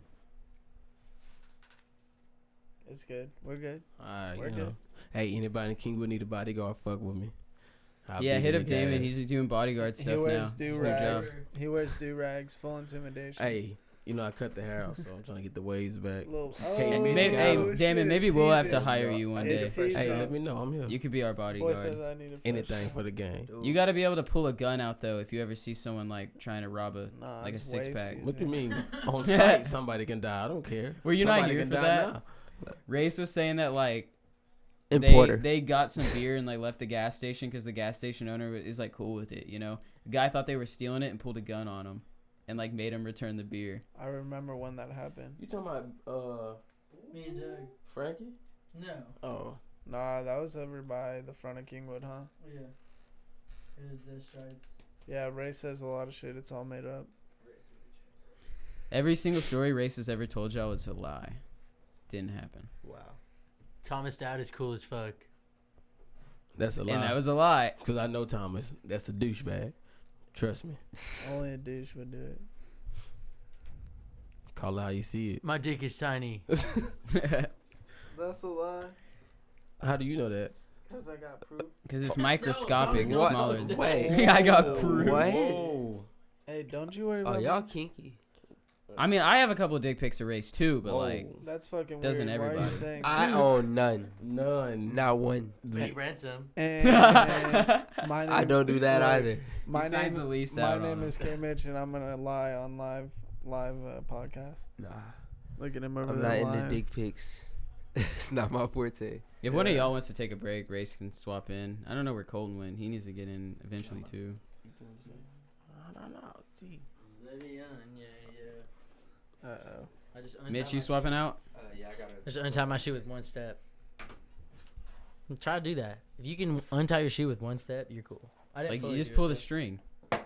It's good. We're good. Alright, We're you know. good. Hey, anybody in Kingwood need a bodyguard? Fuck with me. I'll Yeah, beat hit him up to Damon. ass. He's doing bodyguard He stuff now. wears It's his do new job. rags. He wears do rags. Full intimidation. Hey, You know, I cut the hair off, so I'm trying to get the waves back. Hey, damn it, maybe we'll have to hire you one day. Hey, let me know. I'm here. You could be our bodyguard. Anything for the game. You got to be able to pull a gun out though if you ever see someone like trying to rob a like a 6-pack. What do you mean? On site, somebody can die. I don't care. Were you not Somebody here can for die that? now. Race was saying that like Importer. they got some beer and like left the gas station because the gas station owner is like cool with it. You know, the guy thought they were stealing it and pulled a gun on him and like made him return the beer. I remember when that happened. You talking about Me and Doug. Frankie? No. Oh. Nah, that was over by the front of Kingwood, huh? Yeah. It was the stripes. Yeah, Ray says a lot of shit. It's all made up. Every single story Race has ever told y'all was a lie. Didn't happen. Wow. Thomas Dowd is cool as fuck. That's a lie. And that was a lie. Because I know Thomas. That's a douchebag. Trust me. Only a douche would do it. Call it how you see it. My dick is tiny. That's a lie. How do you know that? Because I got proof. Because it's microscopic. It's What? smaller than Wait. I got proof. What? Whoa. Hey, don't you worry Oh, about y'all me. kinky. I mean, I have a couple of dick pics of Race too, but Whoa. like, That's fucking Doesn't weird. Why are you everybody? saying I own none. None. Not one. He rents him. And my name, I don't do that like, either. My He signs name, a lease my out name on is K Mitch, and I'm gonna lie on live podcast. Nah. Look at him over I'm there. not into lying. dick pics. It's not my forte. if one of y'all wants to take a break, Race can swap in. I don't know where Colton went. He needs to get in eventually too. I don't know. See. Uh-oh. I just Mitch, you swapping out? Yeah, I gotta. Just untie my shoe with one step. Try to do that. If you can untie your shoe with one step, you're cool. I didn't Like fully you just do pull it, the though. string. No,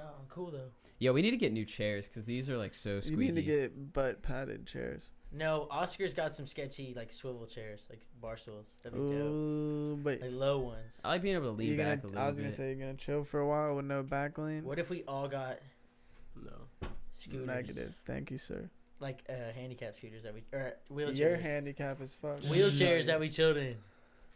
I'm cool though. Yeah, we need to get new chairs because these are like so You squeaky. need to get butt padded chairs. No, Oscar's got some sketchy like swivel chairs, like bar stools. That'd be dope. Ooh, but Like low ones. I like being able to lean you're back a gonna, little I was gonna bit. say you're gonna chill for a while with no back lean. What if we all got No. scooters? Negative. Thank you, sir. Like handicap scooters that we or wheelchairs. Your handicap is fucked. Wheelchairs that we chilled in,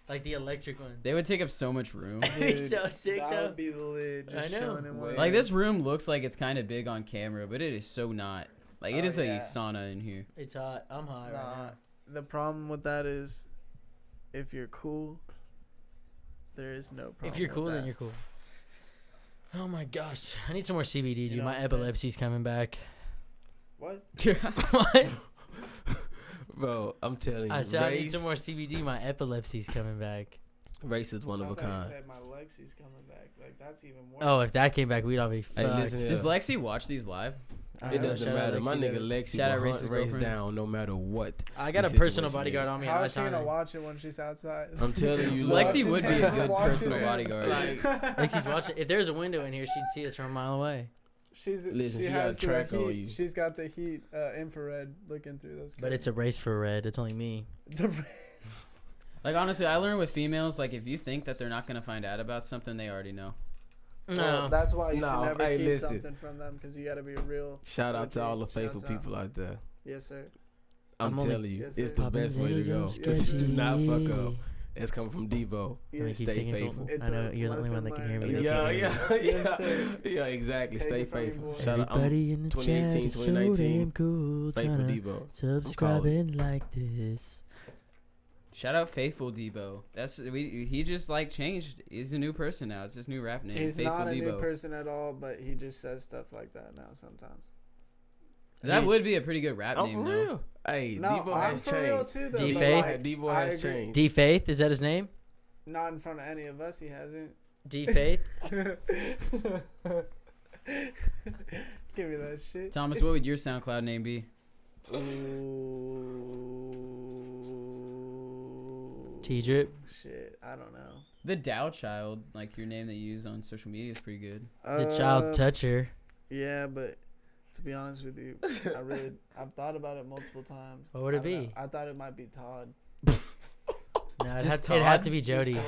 like the electric ones. They would take up so much room. It's so sick that though. would be lit. Just I know. chilling in one Like this room looks like it's kind of big on camera, but it is so not. Like it Oh, is yeah. a sauna in here. It's hot. I'm hot right Nah, now. the problem with that is, if you're cool, there is no problem. If you're with cool, that. then you're cool. Oh my gosh, I need some more CBD, dude. You know My what I'm saying? epilepsy's coming back. What? What? Bro, I'm telling you. I said I need Race, some more CBD. My epilepsy's coming back. Race is one of I a thought you kind. said my Lexi's coming back. Like that's even worse. Oh, if that came back, we'd all be Hey, fucked. listen here. Does Lexi watch these live? I It know. doesn't Shout out matter. My Lexi, nigga though. Lexi Shout out will Race's hunt Race girlfriend. down no matter what. I got the a personal situation bodyguard is. on me. How all is the she gonna time. watch it when she's outside? I'm telling you, Lexi look, would be a good Watching personal it. bodyguard. Lexi's watching. If there's a window in here, she'd see us from a mile away. Listen, she she got has a track the on heat. you. She's got the heat infrared looking through those. But it's a race for red. It's only me. It's a Like honestly, I learned with females, like if you think that they're not gonna find out about something, they already know. No. that's why you No, should never hey, keep listen. something from them because you gotta be real. shout out to all the Shouts faithful out. people out there. Yes, sir. I'm I'm only- telling you, Yes, it's sir. the Poppin' best way to Z's go. on Just do not fuck sketchy. up. It's coming from Debo. Let me Yes. keep Stay singing, faithful. Colton. It's I know a you're the only one that can hear me. lesson Yeah, learned. yeah, Yes, yeah, sir. yeah. Exactly. Take Stay it from me, faithful. boy. Shout out. Everybody in the 2018, chat is so 2019. damn cool. Faithful Tryna Debo. subscribe and like this. Shout out Faithful Debo. He just like changed. He's a new person now. It's his new rap name. He's Faithful not a Debo. new person at all, but he just says stuff like that now sometimes. That would be a pretty good rap Oh, name for though. real? Hey, No, Debo I'm has for real changed. too, though. D but, Faith? like, Debo I has agree. changed. D Faith, is that his name? Not in front of any of us, he hasn't. D Faith. Give me that shit. Thomas, what would your SoundCloud name be? T Drip. Shit, I don't know. The Dow Child, like your name that you use on social media, is pretty good. The child toucher. Yeah, but to be honest with you, I've thought about it multiple times. What would it I don't know. be? I thought it might be Todd. No, it'd Just have to be Just Jody. Todd.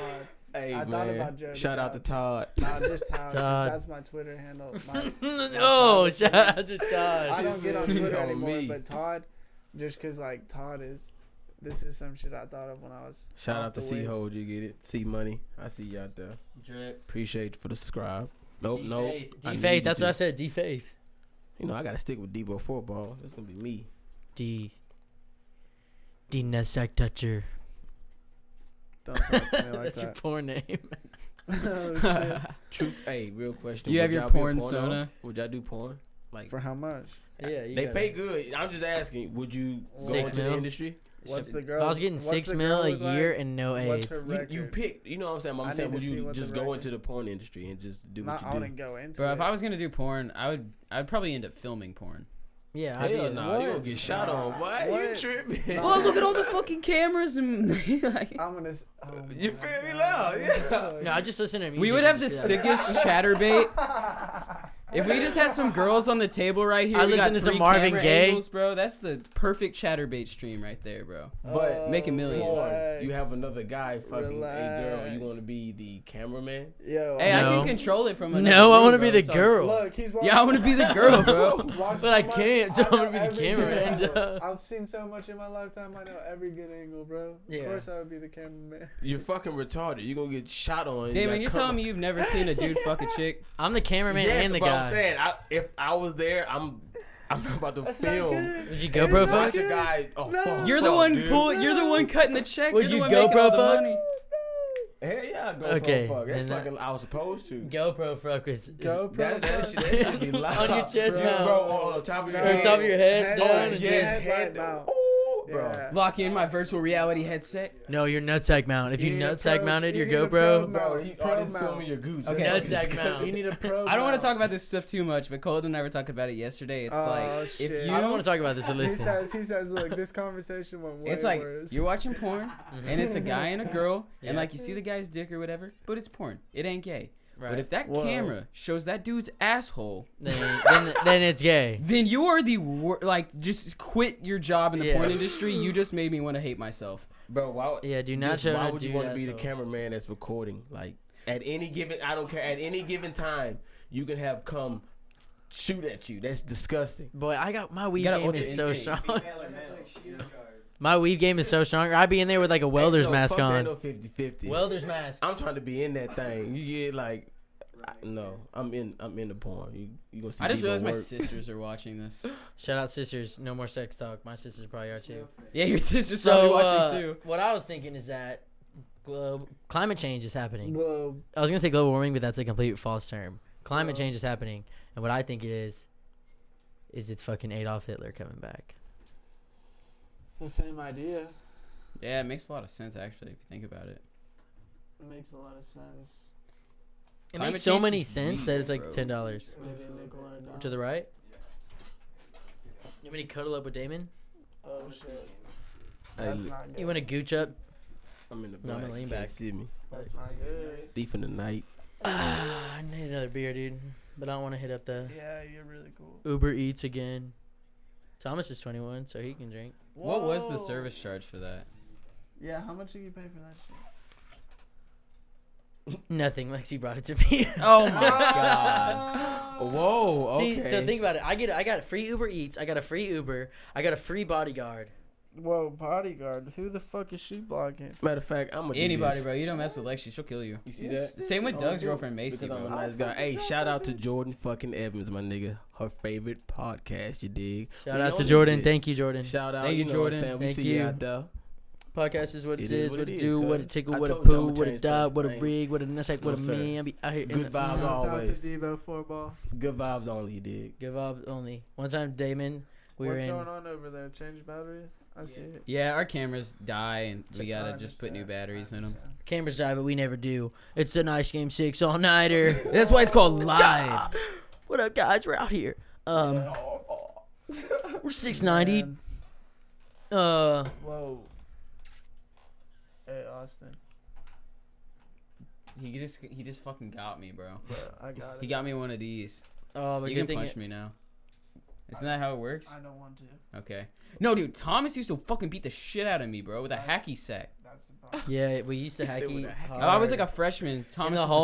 Hey, I thought man. about Jody Shout out to Todd. Nah, just Todd. 'cause Todd. That's my Twitter handle. No, shout out to Todd. I don't get on Twitter On anymore, me. but Todd, just because like Todd is, this is some shit I thought of when I was. Shout off out to the C weights. Hold, you get it. C Money. I see you out there. Drip. Appreciate you for the subscribe. Nope, D nope. Faith. I D need Faith. you That's what I to. said. D Faith. You know, I gotta stick with Debo football. That's gonna be me. D nutsack toucher. Don't talk to me like That's your that. porn name. Oh, shit. True. Hey, real question. You have Would your y'all be a porn porno? sona? Would y'all do porn? Like For how much? Yeah, you they gotta- pay good. I'm just asking. Would you go 6 into the mil? industry? What's the If girl? I was getting what's 6 the mil girl a look year like? and no What's AIDS. her record? You pick. You know what I'm saying? I I'm saying need would to see you what just the go record- into the porn industry and just do what I you do? wouldn't go into Bro, it. if I was gonna do porn, I'd probably end up filming porn. Yeah, I'd be Hell in no, you What? gonna get shot on. Why you What? tripping? Well, look at all the fucking cameras and like, I'm gonna. Oh You my feel me, God. loud? Yeah. No, I just listen to music. we would and have the just be like- sickest chatterbait. If we just had some girls on the table right here, I we listen got to some 3 Marvin camera Gaye. angles, bro. That's the perfect chatterbait stream right there, bro. But making millions. porn, you have another guy fucking a girl. You Relax. want to be the cameraman? Yo. Hey, I No. can control it from another No, I room, want to bro. be the It's all- girl. Look, he's watching. Yeah, I want to be the girl, bro. Watch But I so much- can't, so I'm know gonna be the every good cameraman, angle. duh. I've seen so much in my lifetime. I know every good angle, bro. Yeah. Of course, I would be the cameraman. You're fucking retarded. You're gonna get shot on. Damon, you're telling me you've never seen a dude fuck a chick? I'm the cameraman yes, and the but guy. I'm saying, if I was there, I'm not about to That's not film. good. Would you It is GoPro not fuck? Watch a good. guy. Oh, No. fuck, You're the fuck, one dude. You're the one cutting the check. Would You're the you one making all GoPro the fuck? money. Hell yeah, go Okay, fuck. That's then that- fucking. I was supposed to. GoPro fuck is GoPro. That should be loud. On your chest Bro. mount. Bro, on top of your No. head. on top of your head, Head down, mount. and Yes, just- head mount. Ooh, bro. Yeah. Lock in my virtual reality headset. No, your nutsack mount. If you, need a nutsack pro- mounted your you need a GoPro, pro Bro, he Pro always mount. filming your gooch. Okay. nutsack mount. You need a pro. I don't want mount. to talk about this stuff too much, but Colton and I were talking about it yesterday. It's Oh, like shit. if you, I don't want to talk about this, but He listen. says, look, this conversation went way it's like worse. you're watching porn and it's a guy and a girl Yeah. and like you see the guy's dick or whatever, but it's porn. It ain't gay. Right. But if that Whoa. camera shows that dude's asshole, then it's gay. then you are the like just quit your job in the Yeah. porn industry. You just made me want to hate myself. Bro, why? Yeah, do not just show why no would you dude want to be the asshole. cameraman that's recording? Like at any given, I don't care. At any given time, you can have come shoot at you. That's disgusting. Boy, I got my weed gotta game ultra is so instinct. strong. My weed game is so strong. I'd be in there with like a welder's Hey, no, mask fuck that, on. no 50-50. Welder's mask. I'm trying to be in that thing. You get like, no, I'm in the porn. You gonna see? I just Debo realized my work. sisters are watching this. Shout out sisters. No more sex talk. My sisters probably are too. Yeah, your sisters probably watching too. What I was thinking is that climate change is happening. Whoa. I was gonna say global warming, but that's a complete false term. Climate change is happening, and what I think it is it's fucking Adolf Hitler coming back. It's the same idea. Yeah, it makes a lot of sense actually if you think about it. It makes a lot of sense. It Climate makes so change many is sense weak, that it's like bro. $10. Maybe make a lot of To the right. You want me to cuddle up with Damon? Oh shit. Hey, That's not good. You want to gooch up? I'm in the No, I'm back. gonna lean Can't back. See me. That's not good. Thief in the night. I need another beer, dude. But I don't want to hit up the Yeah, you're really cool. Uber Eats again. Thomas is 21, so he can drink. What was the Whoa. service charge for that? Yeah, how much did you pay for that shit? Nothing. Lexi brought it to me. Oh my god. Whoa, okay. See, so think about it. I got a free Uber Eats. I got a free Uber. I got a free bodyguard. Whoa, bodyguard. Who the fuck is she blocking? Matter of fact, I'm gonna Anybody, do bro. You don't mess with Lexi, she'll kill you. You see that? Same with Oh, Doug's dude. girlfriend Macy, Because I'm a bro. nice guy. Hey, shout out to Jordan fucking Evans, my nigga. Her favorite podcast, you dig? Shout We out on to this Jordan. bitch. Thank you, Jordan. Shout out, Thank you, you know what I'm Jordan. saying? We Thank see you you. out there. Podcast is what it is, what it is, do, what cuz. it tickle, I what it told you poo, I'ma what it change dab, what a things. rig, what a nutsack, what a No, sir. man. I be out here in Good the vibes Shouts out to always. Devo 4-ball. Good vibes only, you dig? Give up only. One time, Damon, we were What's in. going on over there? Change batteries? I see it. Yeah, our cameras die and we I gotta just put new understand. batteries in them. Cameras die, but we never do. It's a nice game 6 all nighter. That's why it's called live. What up, guys? We're out here. We're 690. Man. Whoa. Hey, Austin. He just fucking got me, bro. Bro, I got it. He got me one of these. Oh, but You good can thing. punch me now. Isn't that how it works? I don't want to. Okay. No, dude, Thomas used to fucking beat the shit out of me, bro, with a hacky sack. That's the problem. Yeah, we used to He said hacky. with a hacky I was like a freshman. Thomas in the was a senior.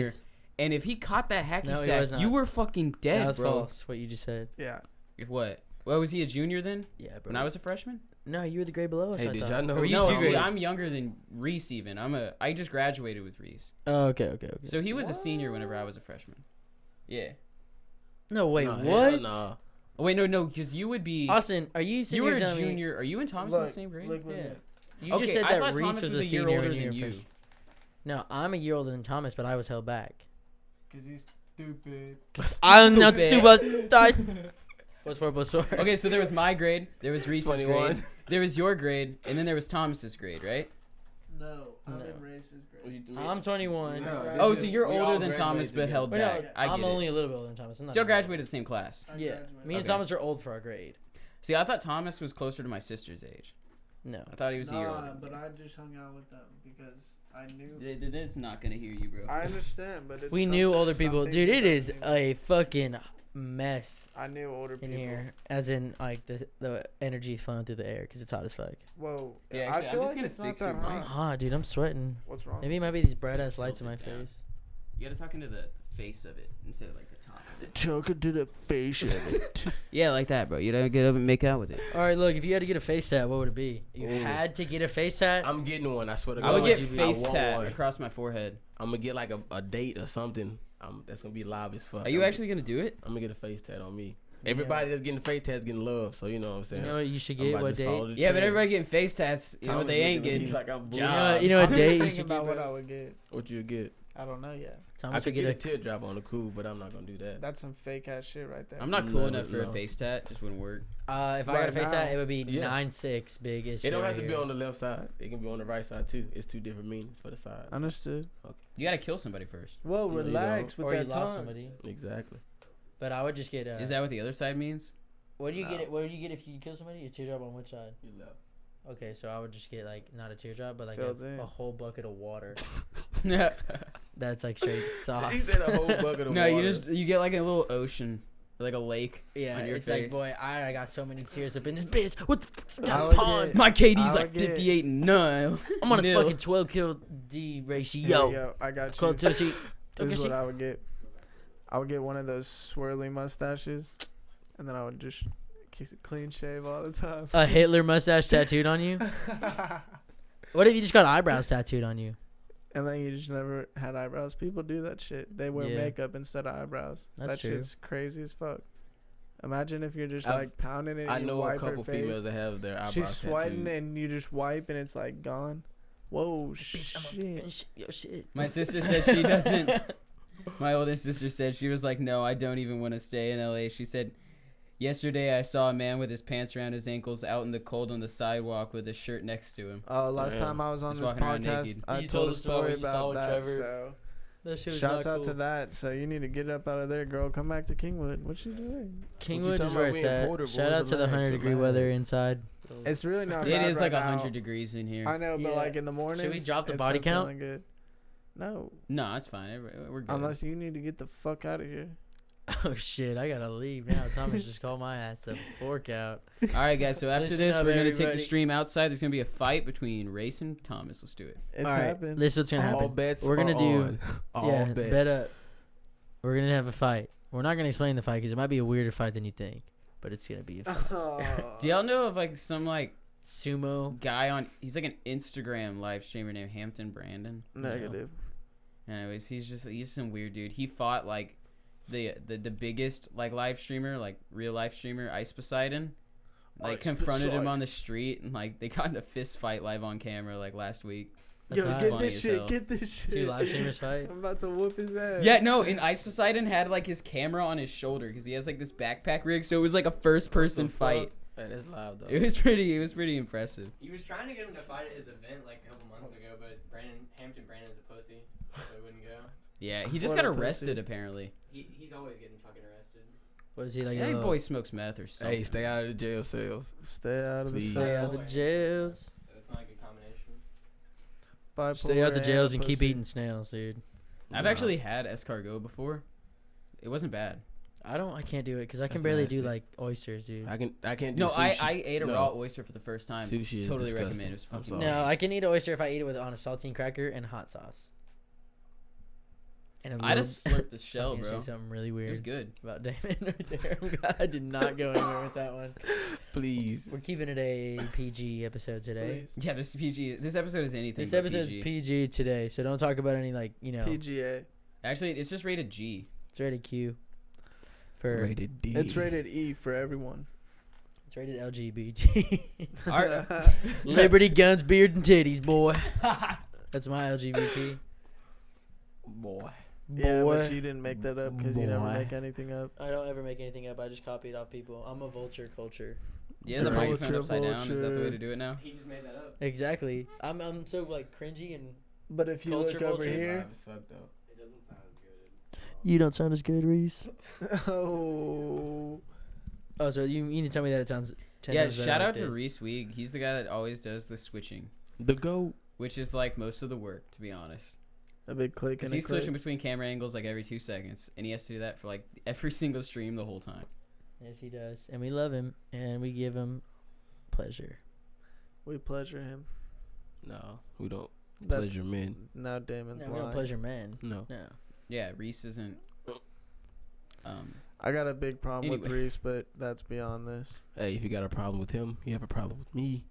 hallways. And if he caught that hacky No, he sack, was not. you were fucking dead, That was bro. false. What you just said. Yeah. If what? Well, was he a junior then? Yeah, bro. When I was a freshman? No, you were the grade below us. Hey, I did thought. y'all know Or were you No, two see, grades? I'm younger than Reese even. I just graduated with Reese. Oh, okay. So he was a senior whenever I was a freshman. Yeah. No, wait, Nah, hell what? Nah. Oh, wait, no, because you would be. Austin, are you sitting You were here a telling me- junior. Are you and Thomas in the same grade? Look with Yeah. me. You Okay, just said I that thought Reese Thomas was was a a year senior older and you than were you. freshman. No, I'm a year older than Thomas, but I was held back. Cause he's stupid. I'm not Stupid. What's 4 plus 4? Okay, so there was my grade, there was Reese's 21. grade, there was your grade, and then there was Thomas's grade, right? No, I'm No. in Race's grade. I'm 21. No, Oh, this so is- you're we all older than Thomas, graduated but held Wait, no, back. I I'm get only it. a little bit older than Thomas. I'm not Still that graduated the same class. I Yeah, graduated. me and Okay. Thomas are old for our grade. See, I thought Thomas was closer to my sister's age. No. I thought he was a year Nah, older. but I just hung out with them because I knew. It's not gonna hear you, bro. I understand, but it's We knew older people. some Dude, things it that is I knew. a fucking mess I knew older in people. here. As in, like, the energy flowing through the air because it's hot as fuck. Whoa. Yeah, I actually, feel I'm just like gonna it's not fix that your mic. hot. Ah, dude, I'm sweating. What's wrong? Maybe it might be these bright ass lights in my tilt it down. face. You gotta talk into the face of it instead of like the top of it. Choke it to the face of it. Yeah, like that, bro. You gotta get up and make out with it. All right, look, if you had to get a face tat, what would it be? You Ooh. had to get a face tat? I'm getting one. I swear to I God. would would get you be? face I want tat one. across my forehead. I'm gonna get like a date or something. That's gonna be live as fuck. Are you actually gonna do it? I'm gonna get a face tat on me. Everybody that's getting face tats getting love, so you know what I'm You saying. know what you should I'm get? about What to follow date? the Yeah, but trend. everybody getting face tats. You know what Thomas they ain't looking at me getting? like I'm You know, jobs. you know what I'm date just you thinking should about get? what I would get. What you get? I don't know yet. Thomas I would could get get a a. teardrop on the cool, but I'm not gonna do that. That's some fake ass shit right there. I'm not cool No, enough for no. a face tat. Just wouldn't work. If I got a Right face tat, now. it would be Yeah. 9'6", big as It don't shit have to right be here. on the left side. It can be on the right side too. It's two different meanings for the sides. Understood. You gotta kill somebody first. Whoa, No, you relax don't. with Or you that lost tongue. somebody. Exactly. But I would just get. Is that what the other side means? What do you No. get? What do you get if you kill somebody? A teardrop on which side? You left. Okay, so I would just get like not a teardrop, but like Filled in. a whole bucket of water. No, That's like straight He sauce. said a whole bucket of water. you get like a little ocean, like a lake. Yeah, on your it's like, face. boy, I got so many tears up in this bitch. What the fuck's I got would pond? get- My KD's I like would get- 58 and 9. I'm on a nil. fucking 12 kill D Here we ratio. go. I got you. Call to she. This is what I would get. I would get one of those swirly mustaches, and then I would just keep it clean shave all the time. A Hitler mustache tattooed on you? What if you just got eyebrows tattooed on you? And then you just never had eyebrows. People do that shit. They wear Yeah. makeup instead of eyebrows. That's that true. shit's crazy as fuck. Imagine if you're just I've- like pounding it and I you know a wipe her couple face. females that have their eyebrows She's sweating tattooed. and you just wipe and it's like gone. Whoa, Bitch, I'm a shit. fucking yo, shit. My sister said she doesn't. My oldest sister said she was like, no, I don't even want to stay in LA. She said, yesterday I saw a man with his pants around his ankles out in the cold on the sidewalk with a shirt next to him. Last Damn. time I was on Just this walking around podcast, naked. I You told told a us about story what you saw about with that. Trevor. So That shit was shouts not out cool. to that. So you need to get up out of there, girl. Come back to Kingwood. What you doing? Kingwood talking is where about? it's We in at. Porter, Shout boy. out to the Relax, 100-degree weather relax. inside. It's really not. It bad is right like now. 100 degrees in here. I know, but Yeah. like in the morning. drop the body count? Good. No, No, it's fine. We're good. unless you need to get the fuck out of here. Oh shit, I gotta leave now. Thomas just called my ass to fork out. All right, guys. So after Listen this, up, we're gonna take the everybody. stream outside. There's gonna be a fight between Race and Thomas. Let's do it. It's All right, happened. this is what's gonna All happen. bets We're gonna are do- on. All Yeah, bets. bet up. We're gonna have a fight. We're not gonna explain the fight because it might be a weirder fight than you think, but it's gonna be a fight. Do y'all know of like some like Sumo. guy on? He's like an Instagram live streamer named Hampton Brandon. Negative. Anyways, he's some weird dude. He fought like the biggest like live streamer, like real life streamer, Ice Poseidon. Like confronted him on the street and like they got in a fist fight live on camera like last week. That's Yo, not get funny this as shit. hell. Get this shit. Two live streamers fight. I'm about to whoop his ass. Yeah, no, and Ice Poseidon had like his camera on his shoulder because he has like this backpack rig, so it was like a first person What the fight. fuck? That is live though. It was pretty impressive. He was trying to get him to fight at his event like a couple months ago, but Hampton Brandon's a pussy, so he wouldn't go. Yeah, he just What got a pussy. arrested apparently. He's always getting fucking arrested. Was he like Yeah, a that little- boy smokes meth or something. Hey, stay out of the jail cells. Stay out of the Please. Stay cell. out of the jails. So it's not a good combination. Stay out the Bipolar jails and a keep pussy. eating snails, dude. I've actually had escargot before. It wasn't bad. I can't do it because I can That's barely do nasty. like oysters, dude. I can't do No, sushi. I ate a No. raw oyster for the first time. Sushi is Totally disgusting. recommend it. It was I'm fucking sorry. No, I can eat an oyster if I eat it on a saltine cracker and hot sauce. And a I just little- slurped the I shell, was gonna bro. say something really It was weird good. about Damon right there. I'm glad I did not go anywhere with that one. Please. We're keeping it a PG episode today. Please. Yeah, this is PG. This episode is anything. This but episode is PG today, so don't talk about any like Oh. PGA. Actually, it's just rated G. It's rated Q. For Rated D. It's rated E for everyone. it's rated LGBT. Our- Liberty, guns, beard, and titties, boy. That's my LGBT. Boy. Yeah, Boy. but you didn't make that up because you never Boy. make anything up. I don't ever make anything up. I just copy it off people. I'm a vulture culture. Yeah, the Vulture, microphone upside down. Is that the way vulture. to do it now? He just made that up. Exactly. I'm so like cringy and But if you Culture, look over vulture. here, It's fucked up. It doesn't sound as good. you don't sound as good, Reese. oh, Oh, so you need to tell me that it sounds 10 Yeah, times better shout like out to this. Reese Weeg. He's the guy that always does the switching, The GOAT. which is like most of the work, to be honest. a big click Because and a he's click. switching between camera angles like every 2 seconds, and he has to do that for like every single stream the whole time. Yes, he does, and we love him, and we give him pleasure. We pleasure him. No, we don't. That's- Pleasure men. Now Damon's No, we don't lying. pleasure men. No. No. Yeah, Reese isn't. I got a big problem with Anyway. Reese, but that's beyond this. Hey, if you got a problem with him, you have a problem with me.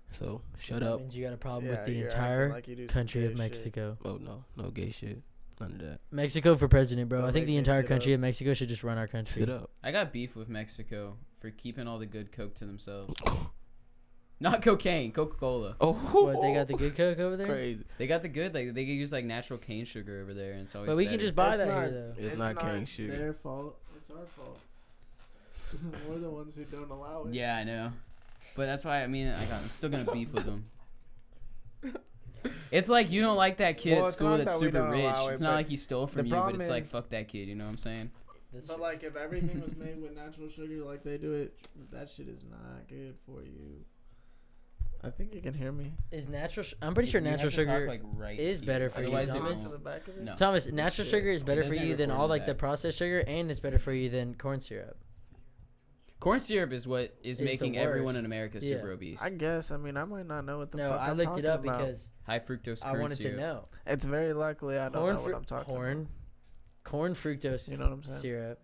So shut That up. means you got a problem Yeah, with the you're acting entire like you do some country gay of shit. Mexico. Oh no gay shit. None of that. Mexico for president, bro. Don't I think make the me entire sit country up. of Mexico should just run our country. Sit up. I got beef with Mexico for keeping all the good Coke to themselves. Not cocaine, Coca-Cola. Oh, What, they got the good Coke over there? crazy. They got the good, like they use like natural cane sugar over there, and it's always. But we can better. just buy It's that not- here, though. It's not cane sugar. their fault. It's our fault. We're the ones who don't allow it. Yeah, I know, but that's why I'm still gonna beef with them. It's like you don't like that kid Well, at it's school not that's that we super don't rich. allow it, It's not but like he stole from the you, but problem it's like is- fuck that kid. You know what I'm saying? That's But true. like, if everything was made with natural sugar like they do it, that shit is not good for you. I think you can hear me. Is natural? I'm pretty sure You have natural to talk, sugar like, right is here. better for you, Otherwise it Thomas. won't. No. Thomas, natural shit. sugar is better for doesn't you than record all in like the back. processed sugar, and it's better for you than corn syrup. Corn syrup is what is the making everyone worst. in America Yeah. super obese. I guess. I mean, I might not know what the No, fuck I I'm looked talking it up about. because High fructose I corn wanted syrup. to know. It's very likely I don't know what I'm talking about. Corn fructose You know what I'm saying? syrup.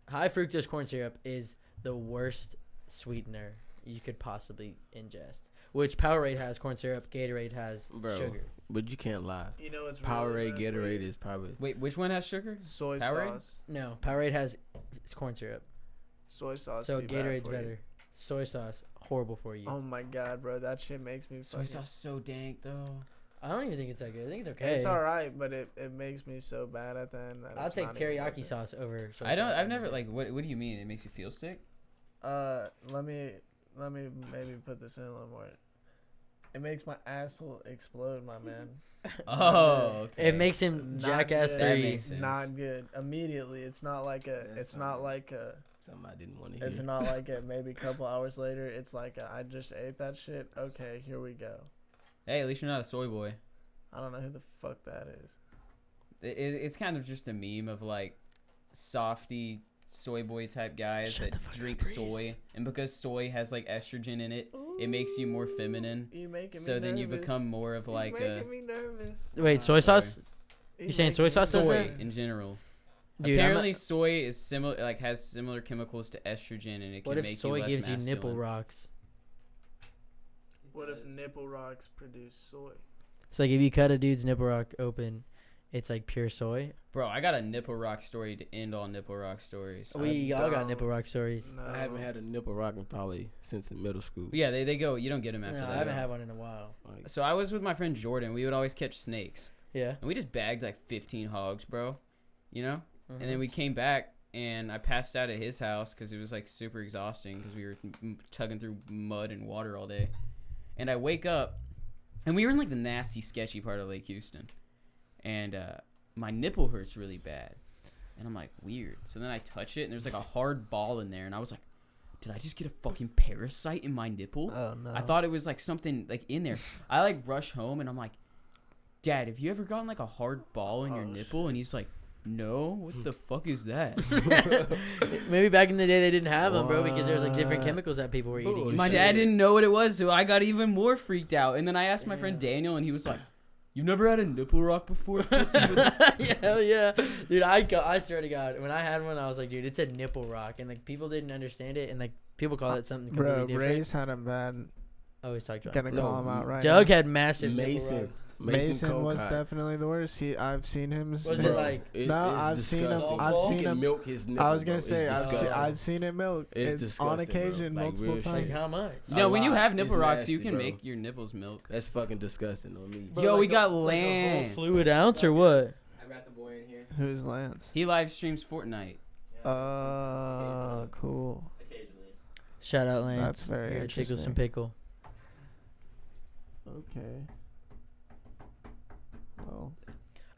High fructose corn syrup is the worst sweetener you could possibly ingest. Which Powerade has corn syrup, Gatorade has Bro. sugar. But you can't lie. You know what's Powerade, really bad for Gatorade you? is probably. Wait, which one has sugar? Soy Powerade? sauce. No, Powerade has corn syrup. Soy sauce. So be bad Gatorade's for you. better. Soy sauce, horrible for you. Oh my god, bro, that shit makes me Soy fucking. sauce so dank though. I don't even think it's that good. I think it's okay. It's alright, but it makes me so bad at the end. That I'll it's take not even worth teriyaki it. sauce over soy I don't. sauce. I've never like. What do you mean? It makes you feel sick? Let me maybe put this in a little more. It makes my asshole explode, my man. Oh, okay. It makes him Not Jackass good. That 3. makes sense. Not good. Immediately, it's not like a. That's It's not not like a. Something I didn't want to hear. It's not like a. Maybe a couple hours later, it's like I just ate that shit. Okay, here we go. Hey, at least you're not a soy boy. I don't know who the fuck that is. It's kind of just a meme of like softy soy boy type guys Shut the that fuck drink up, Reese. soy, and because soy has like estrogen in it, it makes you more feminine. You making me So then you nervous. become more of He's like a making me nervous. Wait, soy sorry. sauce? He's You saying making soy me sauce does soy that? in general. Dude, Apparently, soy is similar, like has similar chemicals to estrogen, and it can what if make soy you less gives you masculine. nipple rocks? What if nipple rocks produce soy? It's like if you cut a dude's nipple rock open, it's like pure soy. Bro, I got a nipple rock story to end all nipple rock stories. We all got don't nipple rock stories. No. I haven't had a nipple rocking probably since in middle school. Yeah, they go. You don't get them after No, that. I haven't had one in a while. Like, So I was with my friend Jordan. We would always catch snakes, Yeah. and we just bagged like 15 hogs, bro. You know. And Mm-hmm. then we came back, and I passed out at his house because it was like super exhausting because we were tugging through mud and water all day. And I wake up, and we were in like the nasty, sketchy part of Lake Houston, and my nipple hurts really bad, and I'm like, weird. So then I touch it, and there's like a hard ball in there, and I was like, did I just get a fucking parasite in my nipple? Oh no. I thought it was like something like in there. I like rush home, and I'm like, Dad, have you ever gotten like a hard ball in your nipple? And he's like, no, what the fuck is that? Maybe back in the day they didn't have them, bro, because there was like different What? chemicals that people were eating. Holy My shit. dad didn't know what it was, so I got even more freaked out. And then I asked my friend Daniel, and he was like, "You've never had a nipple rock before?" Pussy?" Yeah, hell yeah, dude. I swear to God, when I had one, I was like, dude, it's a nipple rock, and like people didn't understand it, and like people call it something completely Bro, different. Ray's had a bad I always talked about Gonna him. call him out right Doug now. had massive nipple Mason. rugs. Mason was Kocak. definitely the worst. I've seen him. Was it like? No, I've seen him. disgusting. I've He seen can him. milk his nipple, I was gonna bro. say It's disgusting. I've seen it milk. It's on disgusting, occasion, bro. Like, multiple real shit. Like times. how much? No, when you lot. have nipple It's rocks, nasty, you can bro. make your nipples milk. That's fucking disgusting on me. Yo, we got a whole Lance. fluid ounce or what? I got the boy in here. Who's Lance? He live streams Fortnite. Cool. Shout out Lance. That's very Here to tickle some interesting. pickle. Okay.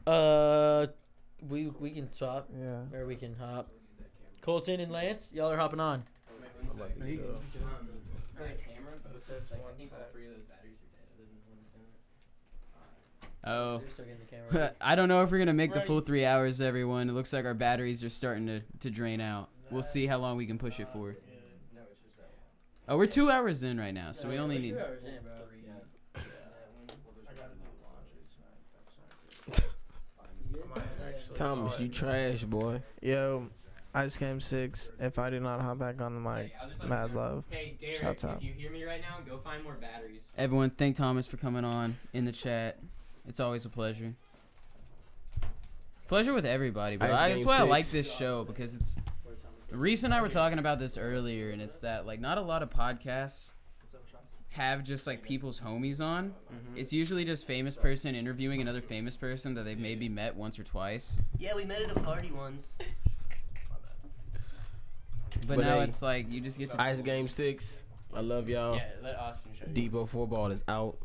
Well, We can swap yeah. or we can hop. Colton and Lance, y'all are hopping on. Oh. They're still getting the camera. I don't know if we're gonna make the full 3 hours, everyone. It looks like our batteries are starting to drain out. We'll see how long we can push it for. Oh, we're 2 hours in right now, so we only need. Thomas, you trash, boy. Yo, Ice Game 6. If I do not hop back on the mic, mad love. Hey, Derek, Shouts out. if you hear me right now, go find more batteries. Everyone, thank Thomas for coming on in the chat. It's always a pleasure. Pleasure with everybody, bro. Ice That's Game why I 6. like this show because it's. Reese and I were talking about this earlier, and it's that like not a lot of podcasts have just like people's homies on. It's usually just famous person interviewing another famous person that they've maybe met once or twice. Yeah, we met at a party once. But But now hey, it's like you just get to. Ice Game 6. I love y'all. Yeah, let Austin show you. Debo 4 ball is out.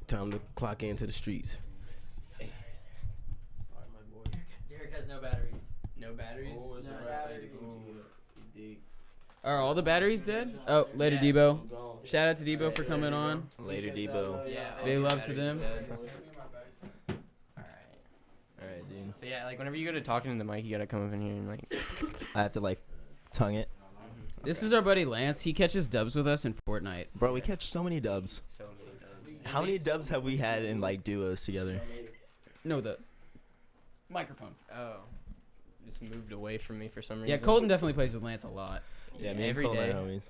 Time to clock into the streets. Derek has no batteries. No batteries? Are all the batteries dead? Oh, later, Debo. Shout out to Debo for coming on. Later, Debo. Yeah. Big love to them. Alright, dude. So yeah, like whenever you go to talking to the mic, you gotta come up in here and like. I have to like tongue it. This is our buddy Lance. He catches dubs with us in Fortnite. Bro, we catch so many dubs. So many dubs. How many dubs have we had in like duos together? No, the microphone. Oh. Just moved away from me for some reason. Yeah, Colton definitely plays with Lance a lot. Yeah, me Every and Cole are day. homies.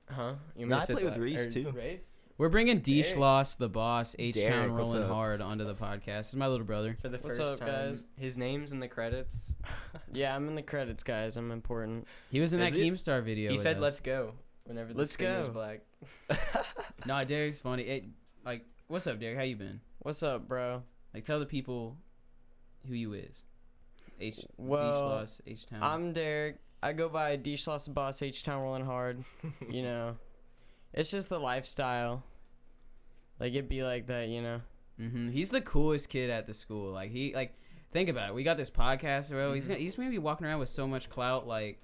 Huh? You No, want me to I sit play with that- Reese, or too. Race? We're bringing Derek. Schloss, the boss, H-Town Derek, what's rolling up? hard onto the podcast. This is my little brother. For the What's first up, time. guys? His name's in the credits. Yeah, I'm in the credits, guys. I'm important. He was in Is that it? Keemstar video. He with said, us. "Let's go." Whenever the Let's screen was go. black. Nah, Derek's funny. Hey, like, what's up, Derek? How you been? What's up, bro? Like, tell the people who you is. Well, D-Schloss, H-Town. I'm Derek. I go by D Schloss the Boss, H-Town rolling hard. You know, it's just the lifestyle. Like, it'd be like that, you know? He's the coolest kid at the school. Like, think about it. We got this podcast, bro. He's gonna be walking around with so much clout, like,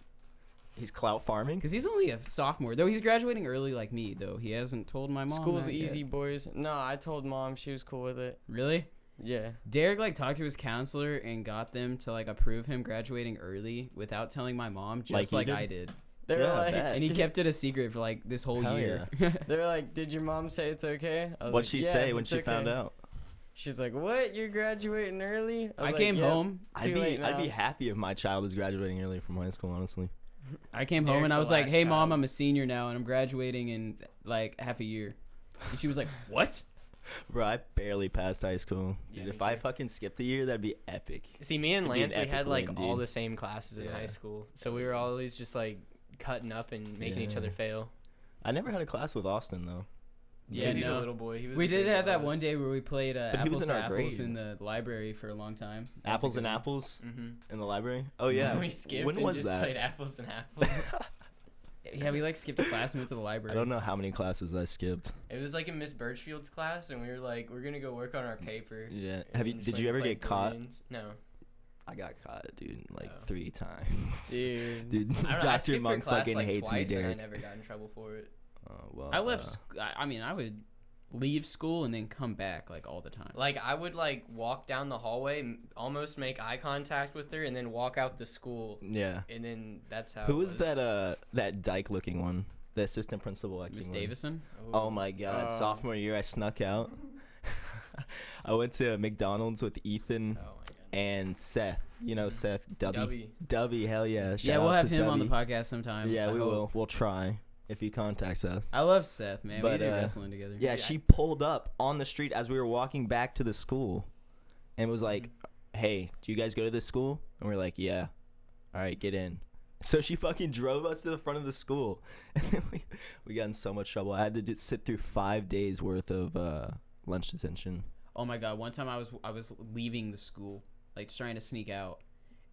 He's clout farming. because he's only a sophomore. Though he's graduating early like me, though. He hasn't told my mom. School's that yet. easy, boys. No, I told mom. She was cool with it. Really? Yeah. Derek, like, talked to his counselor and got them to, like, approve him graduating early without telling my mom, just Like you like did? I did. They were Yeah, I like, bet. And he kept it a secret for, like, this whole Hell year. they were like, did your mom say it's okay? I was What'd like, she "Yeah, say when it's she found okay." out? She's like, what? You're graduating early? was I like, came "Yep, home. too late I'd be now." happy if my child was graduating early from high school, honestly. I came home and Derek's I the was like, last hey, Mom, child. I'm a senior now and I'm graduating in, like, half a year. And she was like, what? Bro, I barely passed high school. Yeah, Dude, me if I too. fucking skipped a year, that'd be epic. See, me and It'd be an Lance, we epic had like win, all dude. the same classes in Yeah. high school, so we were always just like cutting up and making each Yeah. other fail. I never had a class with Austin, though. Yeah, Because he's no. a little boy. He was We a did big have that boss. one day where we played But he was apples in to our apples grade. in the library for a long time. That was a Apples good and one. apples Mm-hmm. in the library? Oh, yeah. We skipped When and was just that? played apples and apples. Yeah, we, like, skipped a class and went to the I library. don't know how many classes I skipped. It was like in Miss Birchfield's class, and we were like, we're gonna go work on our paper. Yeah. And Did just you went ever and get played caught? billions. No. I got caught, dude, like Oh. 3 times. Dude. Dude, I don't know, I Dr. skipped her Monk class, fucking like, hates me, twice, and I Derek. never got in trouble for it. Oh, well. I left. I mean, I would leave school and then come back, like, all the time. Like I would like walk down the hallway, almost make eye contact with her, and then walk out the school, Yeah. and then that's how. Who it was that dyke-looking one? The assistant principal looking Miss one. Davison? Oh my god, sophomore year I snuck out. I went to McDonald's with Ethan Oh my god. and Seth. You know Seth, Dubby. Dubby. Dubby, hell yeah. Yeah, Shout we'll out have to him on the Dubby. podcast sometime. Yeah, I we hope. will. We'll try. if he contacts us. I love Seth, man. But, we did wrestling together. Yeah, she pulled up on the street as we were walking back to the school and was like, hey, do you guys go to this school? And we're like, yeah. All right, get in. So she fucking drove us to the front of the school. And then we got in so much trouble. I had to sit through 5 days worth of lunch detention. Oh my God! One time I was leaving the school, like trying to sneak out,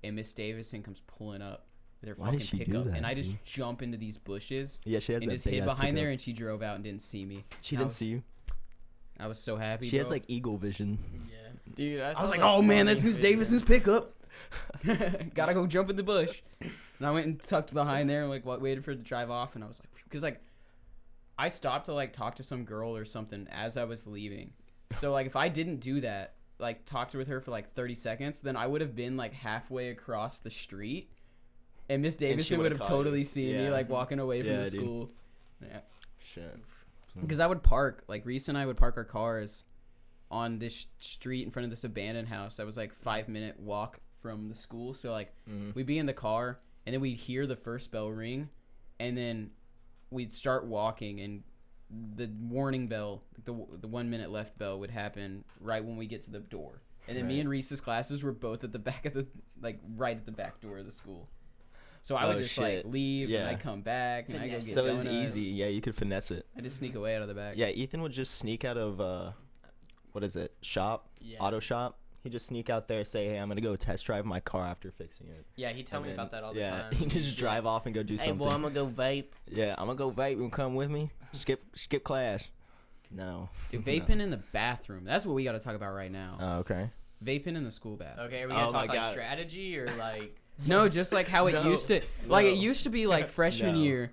and Miss Davison comes pulling up with her Why did fucking she do pickup, that, and I just dude? jump into these bushes Yeah, she has and that just big hid ass behind there, pickup. and she drove out and didn't see me. She I didn't was- see you. I was so happy. She has bro. like eagle vision. Yeah, dude. I was like, oh man, that's Miss Davison's pickup. Gotta go jump in the bush. And I went and tucked behind there and like waited for her to drive off. And I was like, because like I stopped to like talk to some girl or something as I was leaving. So like if I didn't do that, like talked with her for like 30 seconds, then I would have been like halfway across the street. And Miss Davison would would've have caught totally you. seen me Yeah. like walking away from Yeah, the dude. school. Yeah. Shit. Because I would park, like Reese and I would park our cars on this street in front of this abandoned house that was like 5-minute walk from the school. So like we'd be in the car and then we'd hear the first bell ring and then we'd start walking and the warning bell, the 1 minute left bell would happen right when we get to the door. And then me and Reese's classes were both at the back of the, like right at the back door of the school. So I would Oh, just shit. like leave Yeah. and I'd come back and I'd go get So it's donuts. easy. Yeah, you could finesse it. I just sneak away out of the back. Yeah, Ethan would just sneak out of, what is it, shop? Yeah. Auto shop. He'd just sneak out there, say, hey, I'm going to go test drive my car after fixing it. Yeah, he'd tell And me then- about that all the yeah, time. he'd just drive off and go do something. gonna go vape. Yeah, I'm going to go vape and come with me. Skip class. No. Dude, vaping in the bathroom. That's what we got to talk about right now. Oh, okay. Vaping in the school bathroom. Okay, are we gonna Oh talk my like God. strategy or like? No, just like how it No, used to. Like it no. used to be like freshman No. year.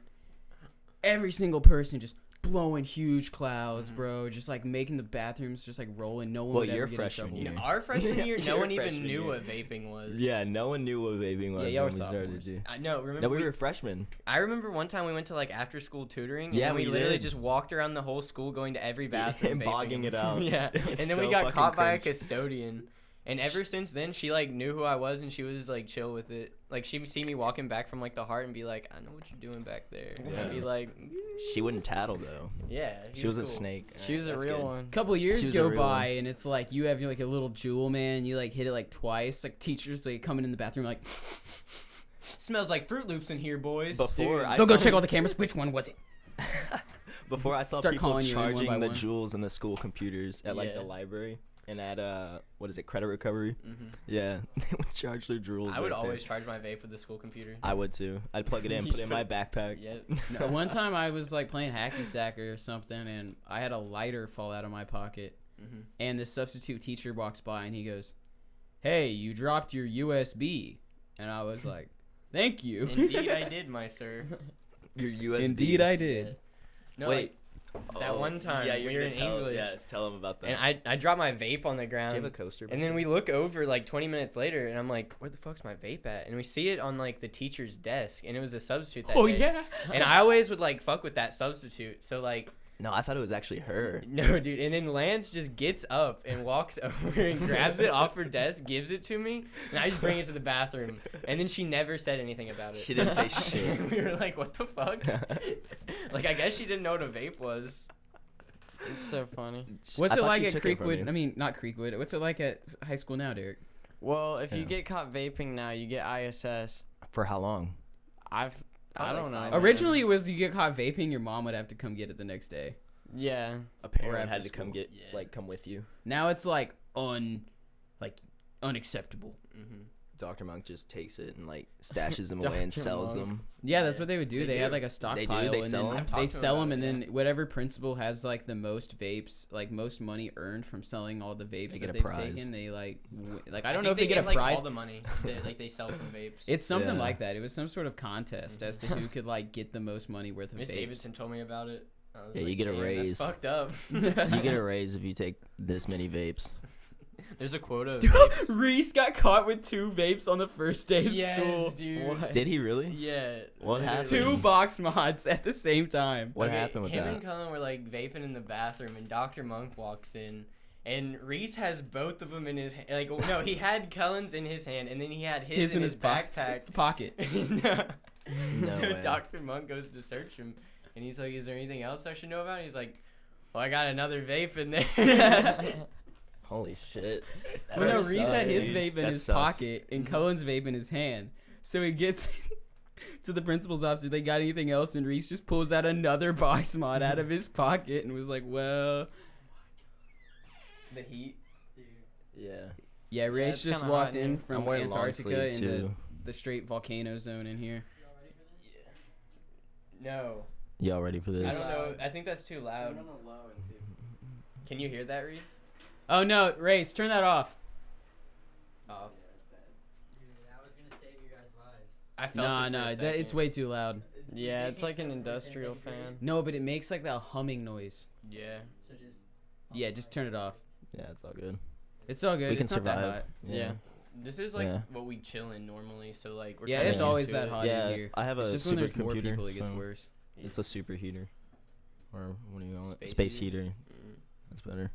Every single person just blowing huge clouds, bro. Just like making the bathrooms just like rolling. No one Well, would ever your get in freshman trouble. year. Our freshman year, no Your one even freshman knew year. what vaping was. Yeah, no one knew what vaping was y'all when were we started. sophomores. Dude. I know. Remember? No, we were freshmen. I remember one time we went to like after school tutoring. Yeah, and we we literally did. just walked around the whole school, going to every bathroom, And bogging vaping. it out. Yeah, It and was then we so got fucking caught by a cringe. custodian. And ever since then, she like knew who I was, and she was like chill with it. Like she'd see me walking back from like the heart and be like, "I know what you're doing back there." And I'd be like, She wouldn't tattle, though. "Yeah." She was a cool. snake. She was a That's real good. one. Couple years She was a go real by one. and it's like you have like a little jewel, man. You like hit it like twice. Like teachers like coming in the bathroom like, Smells like Fruit Loops in here, boys. Before Dude. I they'll go saw- check all the cameras. Which one was it? Before I saw Start people calling you in one charging by the one. jewels in the school computers at like the Yeah. library and at what is it, credit recovery? Mhm. Yeah, they would charge their jewels. I would right there. always charge my vape with the school computer. I would too. I'd plug it in, You put it in just my backpack. Yep. No, one time I was like playing hacky sack or something, and I had a lighter fall out of my pocket. Mhm. And the substitute teacher walks by and he goes, "Hey, you dropped your USB." And I was like, "Thank you." Indeed, I did, my sir. Your USB. Indeed, I did. No, Wait. that one time yeah, we you're were gonna in tell, English. Yeah, tell them about that. and I dropped my vape on the Do ground. you have a coaster? And then we look over like 20 minutes later, and I'm like, "Where the fuck's my vape at?" And we see it on like the teacher's desk, and it was a substitute that day. And I always would like fuck with that substitute. So like, No, I thought it was actually her. no, dude. And then Lance just gets up and walks over and grabs it off her desk, gives it to me, and I just bring it to the bathroom. And then she never said anything about it. She didn't say shit. We were like, "What the fuck?" Like, I guess she didn't know what a vape was. It's so funny. What's I it thought like she at took it from Creekwood? you. I mean, not Creekwood. What's it like at high school now, Derek? Well, if you Yeah. get caught vaping now, you get ISS. For how long? I Probably don't know. like man. Originally, it was you get caught vaping, your mom would have to come get it the next day. Yeah. A Or parent after had to school. come get Yeah. come with you. Now it's like unacceptable. Mm-hmm. Dr. Monk just takes it and like stashes them away and Dr. sells Monk. them. Yeah, that's what they would do. They They had do. like a They stockpile, do? They and sell then 'em? I've talked they to 'em sell about them, it, and yeah. then whatever principal has like the most vapes, like most money earned from selling all the vapes They that get a they've prize. taken, they like I don't know if think they get a like prize. all the money that like they sell from vapes. It's something Yeah. like that. It was some sort of contest as to who could like get the most money worth of Miss vapes. Davidson told me about it. I was Yeah, like, you get a "Damn, raise." That's fucked up. You get a raise if you take this many vapes. There's a quota of vapes. Reese got caught with 2 vapes on the first day of Yes, school. dude. What? Did he really? Yeah. What literally. happened? 2 box mods at the same time. What Okay, happened with him that? and Cullen were like vaping in the bathroom, and Dr. Monk walks in, and Reese has both of them in his like. No, he had Cullen's in his hand, and then he had his in his backpack. pocket. No. No So way. Dr. Monk goes to search him, And he's like, "Is there anything else I should know about?" And he's like, "Well, I got another vape in there." Holy shit. Well, no, That Reese had sucks, his dude. vape in That his sucks. pocket and Cohen's vape in his hand. So he gets to the principal's office. They got anything else? And Reese just pulls out another box mod out of his pocket and was like, "Well, The heat. Yeah. yeah." Reese it's just kinda walked hot in in here. from I'm wearing long Antarctica sleeve, into too. the straight volcano zone in here. No, Y'all ready for I this? don't know. I think that's too loud. Can you hear that, Reese? Oh no, Reese, turn that off. Off. I was gonna save you guys' lives. I felt Nah, it for nah, a it's second. way too loud. Yeah, it's like an industrial fan. No, but it makes like that humming noise. Yeah. So just. Yeah, just turn it off. Yeah, it's all good. It's all good. We can It's not that survive. hot. Yeah. This is like Yeah. what we chill in normally, so like we're Yeah, kinda it's used always to that it. hot Yeah, in here. I have It's a just when there's more supercomputer, people, it gets so- worse. It's a super heater. Or what do you call it? Space Space heater? heater. Mm. That's better.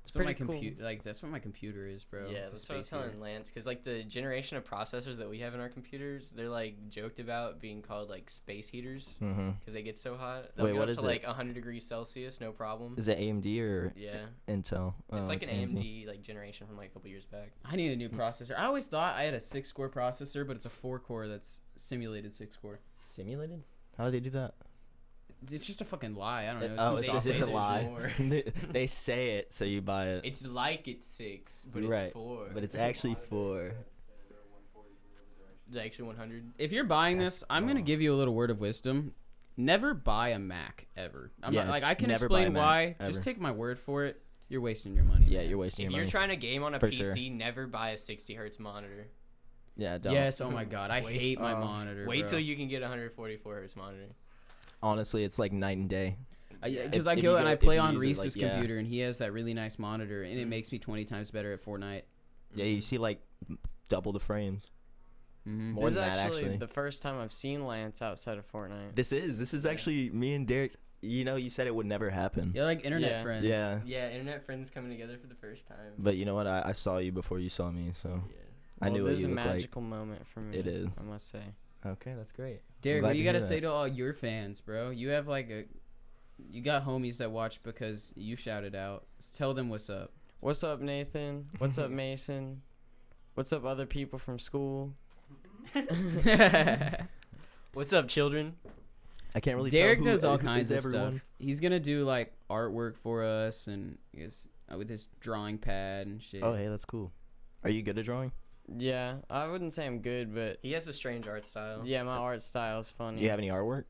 That's what my pretty cool. computer, like that's what my computer is, bro. Yeah, It's a that's what I was space heater. telling Lance, because like the generation of processors that we have in our computers, they're like joked about being called like space heaters Mm-hmm. because they get so hot. They'll Wait, get what up is to it? like 100 degrees Celsius, no problem. Is it AMD or Yeah, Intel? Oh, it's like an AMD like generation from like a couple years back. I need a new processor. I always thought I had a 6-core processor, but it's a 4-core that's simulated 6-core. Simulated? How do they do that? It's just a fucking lie. I don't know. Oh, some it's software just a they lie. more. They say it, so you buy it. It's like it's 6, but it's Right, 4. but it's actually 4. It's actually 100. If you're buying this, I'm gonna give you a little word of wisdom. Never buy a Mac ever. I'm Yeah, not, like I can never buy a explain Mac, why. ever. Just take my word for it. You're wasting your money. Yeah, you're wasting If your you're money. trying to game on a For PC, sure. never buy a 60 hertz monitor. Yeah, don't. Yes. Oh my god, I Wait- hate my monitor. Wait bro. till you can get a 144 hertz monitor. Honestly, it's like night and day. Because If- I if go you and go- I if play you on use it, Reese's like, yeah. computer, and he has that really nice monitor, and it makes me 20 times better at Fortnite. Yeah, you see like double the frames. Mm-hmm. More This is than that, actually actually. the first time I've seen Lance outside of Fortnite. This is actually me and Derek's. You know, you said it would never happen. You're like internet Yeah. friends. Yeah. Yeah, internet friends coming together for the first time. But you know what? I saw you before you saw me, so Yeah. I knew Well, what this is you a looked like. magical moment for me. It is. I must say. Okay, that's great. Derek, glad what do you to got to hear say that. to all your fans, bro? You have you got homies that watch because you shouted out. Tell them what's up. What's up, Nathan? What's up, Mason? What's up, other people from school? What's up, children? I can't really Derek tell who, does all who kinds is of everyone. stuff. He's gonna do like artwork for us, and with his drawing pad and shit. Oh, hey, that's cool. Are you good at drawing? Yeah, I wouldn't say I'm good, but He has a strange art style. yeah, my art style is funny. Do you have any artwork?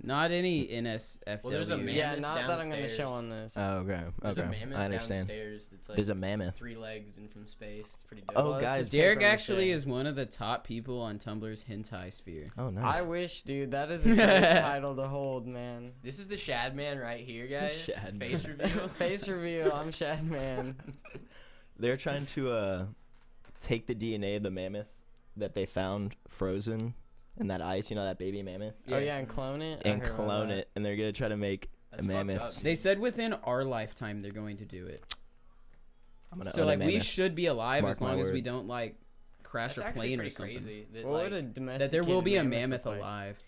Not any NSFW. Well, there's a man- Yeah, Mammoth not that I'm gonna downstairs. show on this. Oh, okay. There's a Okay. mammoth I understand. downstairs that's like There's a mammoth. 3 legs and from space. It's pretty dope. Oh, Well, it's guys. just Derek paper mache. actually is one of the top people on Tumblr's hentai sphere. Oh, nice. I wish, dude. That is a great title to hold, man. This is the Shad Man right here, guys. Shad Face Man. reveal. Face reveal. I'm Shad Man. They're trying to take the DNA of the mammoth that they found frozen in that ice. You know, that baby mammoth, Oh yeah, and clone it. I and heard about clone that. it, and they're gonna try to make That's a fucked mammoth. up. They said within our lifetime they're going to do it. I'm gonna So own a like we mammoth. should be alive Mark as my long as we words. don't like crash That's a actually plane or pretty something. crazy. That, What would a like, That there will be a domesticated mammoth look like? alive.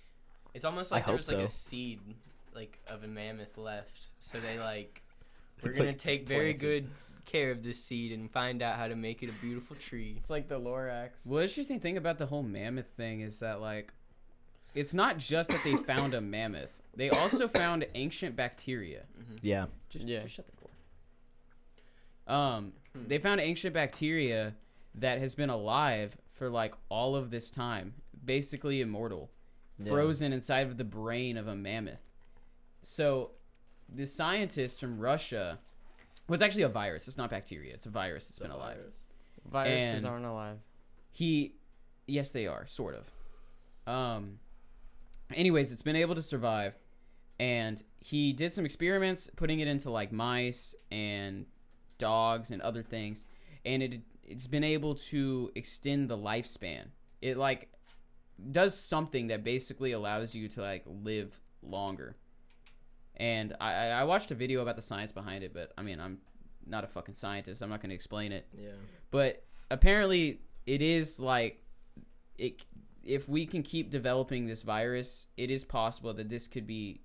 it's almost I like hope there's like so. a seed like of a mammoth left. So they like we're It's gonna like- take it's very planted. good care of this seed and find out how to make it a beautiful tree. It's like the Lorax. Well, the interesting thing about the whole mammoth thing is that like it's not just that they found a mammoth. They also found ancient bacteria. Yeah. Just shut the door. Hmm. They found ancient bacteria that has been alive for like all of this time, basically immortal, Yeah. frozen inside of the brain of a mammoth. So, the scientist from Russia, well, it's actually a virus. It's not bacteria. It's a virus that's been alive. Viruses And- aren't alive. Yes, they are, sort of. Anyways, it's been able to survive, and he did some experiments putting it into like mice and dogs and other things, and it's been able to extend the lifespan. It like does something that basically allows you to like live longer. And I watched a video about the science behind it, but I mean, I'm not a fucking scientist. I'm not going to explain it. Yeah. But apparently it is like if we can keep developing this virus, it is possible that this could be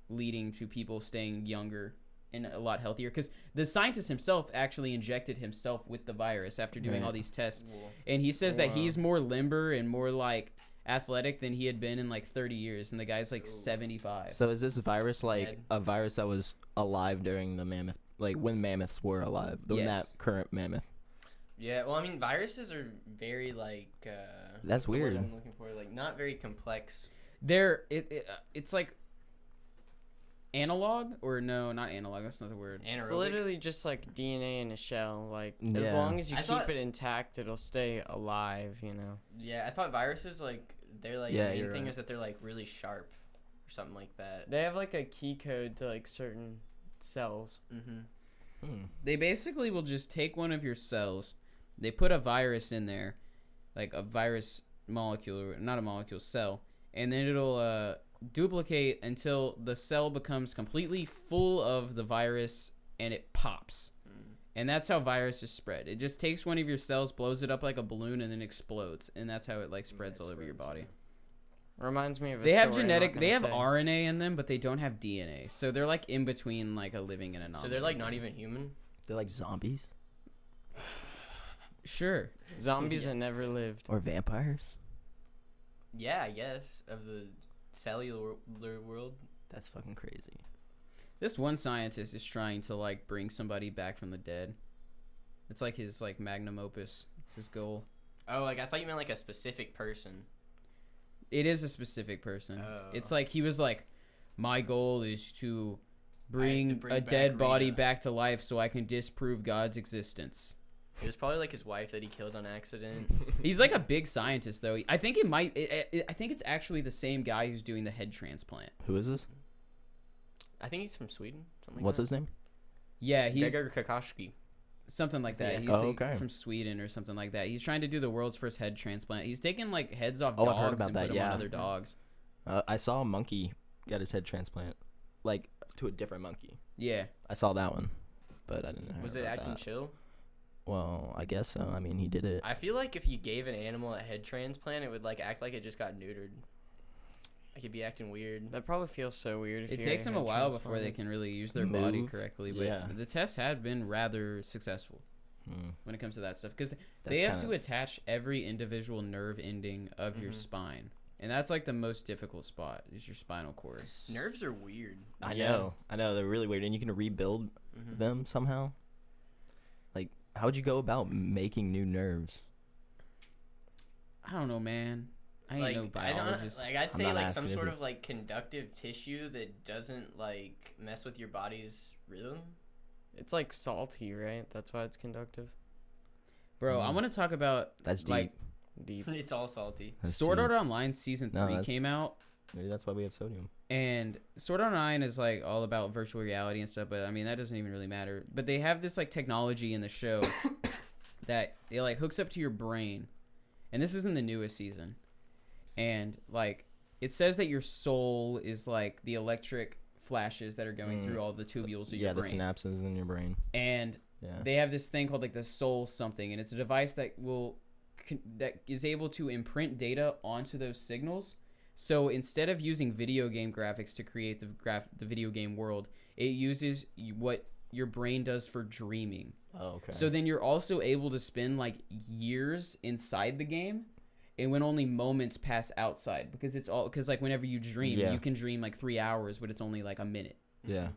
leading to people staying younger and a lot healthier, because the scientist himself actually injected himself with the virus after doing all these tests, and he says that he's more limber and more like athletic than he had been in like 30 years, and the guy's like 75. So is this virus like a virus that was alive during the mammoth, like when mammoths were alive, when that current mammoth? Yeah, well, I mean, viruses are very like that's what's the word weird. I'm looking for, like not very complex. It's like analog, or no, not analog, that's not the word. Anaerobic. It's literally just like DNA in a shell. Like as Yeah. long as you I keep thought- it intact, it'll stay alive. You know. Yeah, I thought viruses like they're like Yeah, the main you're thing right. is that they're like really sharp or something like that. They have like a key code to like certain cells. Mm-hmm. They basically will just take one of your cells, they put a virus in there, like a virus molecule, or not a molecule, cell, and then it'll duplicate until the cell becomes completely full of the virus and it pops. And that's how viruses spread. It just takes one of your cells, blows it up like a balloon, and then explodes, and that's how it like spreads all over your body. Reminds me of. They have they have RNA in them, but they don't have DNA, so they're like in between like a living and a non. So they're like not even human. They're like zombies Sure. Zombies that never lived. or vampires. Yeah, I guess of the cellular world. That's fucking crazy. This one scientist is trying to like bring somebody back from the dead. It's like his like magnum opus. It's his goal. Oh, like I thought you meant like a specific person. It is a specific person. Oh. It's like he was like, my goal is to bring bring a back dead body Rita." back to life so I can disprove God's existence. It was probably like his wife that he killed on accident. He's like a big scientist though. I think it might. I think it's actually the same guy who's doing the head transplant. Who is this? I think he's from Sweden. Something like What's that. his name? Yeah, he's Gregor Kakashi. something like that. Yeah. He's Oh, like, okay. from Sweden or something like that. He's trying to do the world's first head transplant. He's taking like heads off Oh, dogs I've heard about and that, put them on yeah. other dogs. I saw a monkey get his head transplant, like to a different monkey. Yeah. I saw that one, but I didn't. Was hear it about acting that. chill? Well, I guess so. I mean, he did it. I feel like if you gave an animal a head transplant, it would like act like it just got neutered. Like it'd be acting weird. That probably feels so weird. If It you takes get them a head while before they transplanted. can really use their body Move. correctly, but Yeah. the tests had been rather successful when it comes to that stuff, because they That's have to kinda- attach every individual nerve ending of your Mhm. spine, and that's like the most difficult spot is your spinal cord. Nerves are weird. I Yeah. know. They're really weird, and you can rebuild Mhm. them somehow. Like, how would you go about making new nerves? I don't know, man. I ain't Like no I don't biologist. like. I'd I'm say not like some asking if sort you- of like conductive tissue that doesn't like mess with your body's rhythm. It's like salty, right? That's why it's conductive. Bro, I Mm. want to talk about That's deep. like Deep. It's all salty. That's Sword Art deep. Online season No, 3 that's- came out. Maybe that's why we have sodium. And Sword Art Online is like all about virtual reality and stuff, but I mean that doesn't even really matter. But they have this like technology in the show that it like hooks up to your brain, and this is in the newest season. And like it says that your soul is like the electric flashes that are going through all the tubules of Yeah, your the brain. synapses in your brain. And Yeah. they have this thing called like the soul something, and it's a device that that is able to imprint data onto those signals. So instead of using video game graphics to create the video game world, it uses what your brain does for dreaming. Oh, okay. So then you're also able to spend like years inside the game, and when only moments pass outside, because like whenever you dream, Yeah. you can dream like 3 hours, but it's only like a minute. yeah.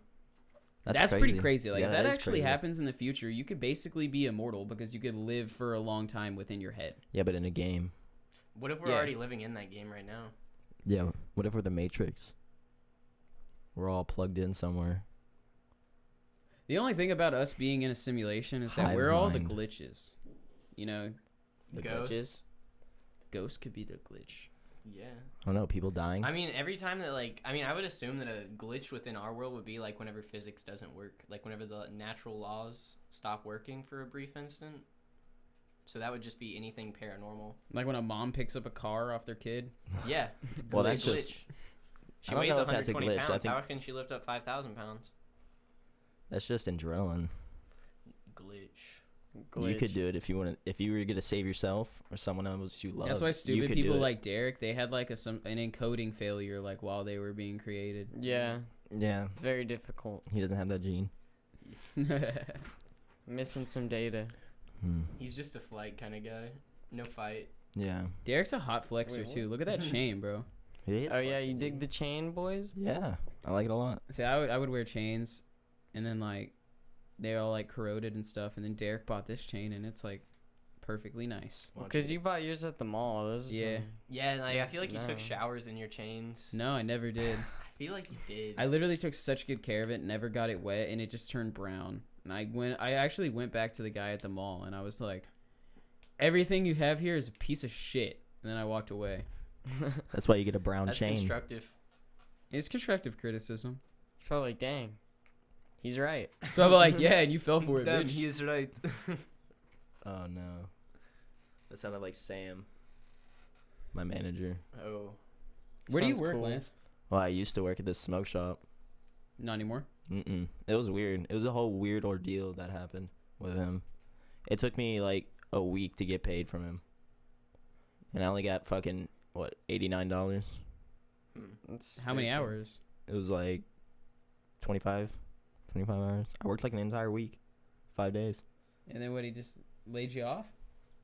That's pretty crazy. Like Yeah, if that is actually crazy. happens in the future, you could basically be immortal because you could live for a long time within your head. Yeah, but in a game. What if we're Yeah. already living in that game right now? Yeah. What if we're the Matrix? We're all plugged in somewhere. The only thing about us being in a simulation is that Hive we're all the mind. glitches. You know, The Ghosts. glitches. ghost could be the glitch. Yeah. I don't know. People dying. I mean, every time that like, I would assume that a glitch within our world would be like whenever physics doesn't work, like whenever the natural laws stop working for a brief instant. So that would just be anything paranormal. Like when a mom picks up a car off their kid. Yeah. Well, It's that's a just. glitch. I She don't weighs know if that's a 120 glitch. I pounds. think How can she lift up 5,000 pounds? that's just adrenaline. Glitch. You could do it if you want. If you were gonna save yourself or someone else you love. That's why you stupid could people do it. like Derek, they had like an encoding failure like while they were being created. Yeah, Yeah, it's very difficult. he doesn't have that gene. Missing some data. He's just a flight kind of guy. No fight. Yeah. Derek's a hot flexer too. Look at that chain, bro. He is Oh yeah, you flexing, dig dude. the chain, boys? Yeah, I like it a lot. See, I would wear chains, and then like they all like corroded and stuff, and then Derek bought this chain, and it's like perfectly nice. Because you bought yours at the mall. Those are Yeah. some- Yeah, like I feel like you No. took showers in your chains. No, I never did. I feel like you did. I literally took such good care of it, never got it wet, and it just turned brown. And I actually went back to the guy at the mall, and I was like, everything you have here is a piece of shit. And then I walked away. That's why you get a brown That's chain. constructive. It's constructive criticism. Probably like, dang, he's right. So I'm like, yeah, and you fell for it, Damn, bitch. he is right. Oh no, that sounded like Sam, my manager. Oh. Where do you Sounds work, cool. Lance? Well, I used to work at this smoke shop. Not anymore. It was weird. It was a whole weird ordeal that happened with him. It took me like a week to get paid from him, and I only got fucking what $89. That's How many pretty cool. hours? It was like 25 hours. I worked like an entire week, 5 days. And then what? He just laid you off?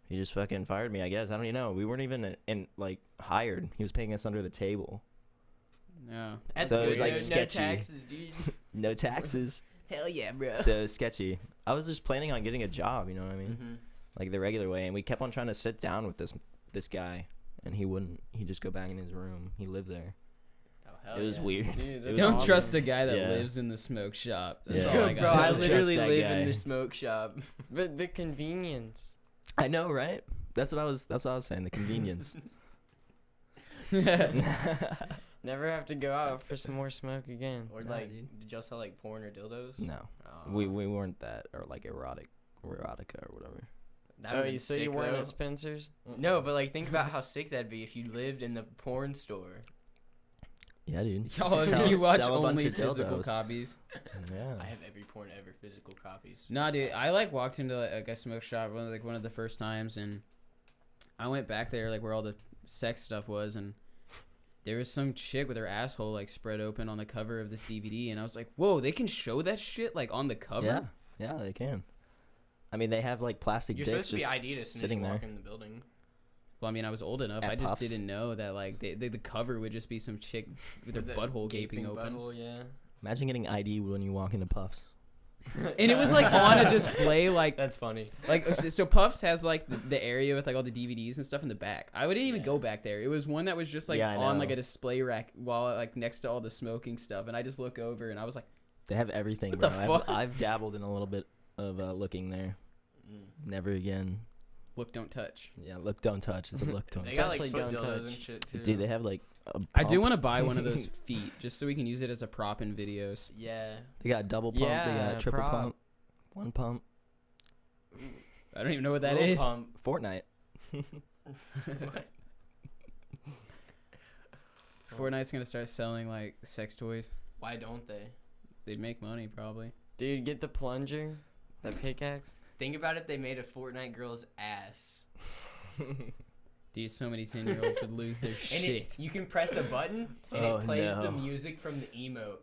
He just fucking fired me, I guess. I don't even know. We weren't even like hired. He was paying us under the table. No. That's So it good. was, like, no sketchy. taxes, dude. No taxes. Hell yeah, bro. So it was sketchy. I was just planning on getting a job, you know what I mean? Mm-hmm. Like the regular way. And we kept on trying to sit down with this guy, and he wouldn't. He'd just go back in his room. He lived there. Oh, hell It was yeah. weird. Dude, It that's was Don't awesome. trust a guy that Yeah. lives in the smoke shop. That's Yeah. all I Bro, got. I Doesn't trust literally that live guy. in the smoke shop. But the convenience. I know, right? That's what I was saying. The convenience. Never have to go out for some more smoke again. Or Nah, like, dude. did y'all sell like porn or dildos? No, Oh. we weren't that, or like erotica or whatever. That would've been So you sick, weren't though. at Spencer's? No, but like think about how sick that'd be if you lived in the porn store. Yeah, dude. Y'all, Sell- you watch sell a bunch only of physical dildos. copies. Yeah. I have every porn ever, physical copies. Nah, dude, I like walked into like a smoke shop one of the first times, and I went back there like where all the sex stuff was, and there was some chick with her asshole like spread open on the cover of this DVD, and I was like, whoa, they can show that shit like on the cover. Yeah, they can. I mean, they have like plastic You're dicks supposed to be just ID'd as soon as sitting you there. walk in the building. Well, I mean, I was old enough. At I just Puffs. didn't know that like the cover would just be some chick with her The butthole gaping open. Butthole, yeah. Imagine getting ID when you walk into Puffs. And it was like on a display, like That's funny. so Puffs has like the area with like all the DVDs and stuff in the back. I wouldn't even Yeah. go back there. It was one that was just like Yeah, I on like know. a display rack while like next to all the smoking stuff, and I just look over and I was like, They have everything, What bro. the I've, fuck? I've dabbled in a little bit of looking there. Never again. look, don't touch. Yeah, look, don't touch. It's a look, don't They touch. got like Especially foot don't dildos touch. and shit too. Dude, they have like. I do want to pumps. buy one of those feet just so we can use it as a prop in videos. Yeah. They got double pump. They Yeah, got triple prop. pump. One pump. I don't even know what that Little is. pump. Fortnite. What? Fortnite's gonna start selling like sex toys. Why don't they? They'd make money probably. Dude, get the plunger, the pickaxe. Think about if they made a Fortnite girl's ass. Dude, so many 10-year-olds would lose their And shit. you can press a button and Oh, it plays no. the music from the emote.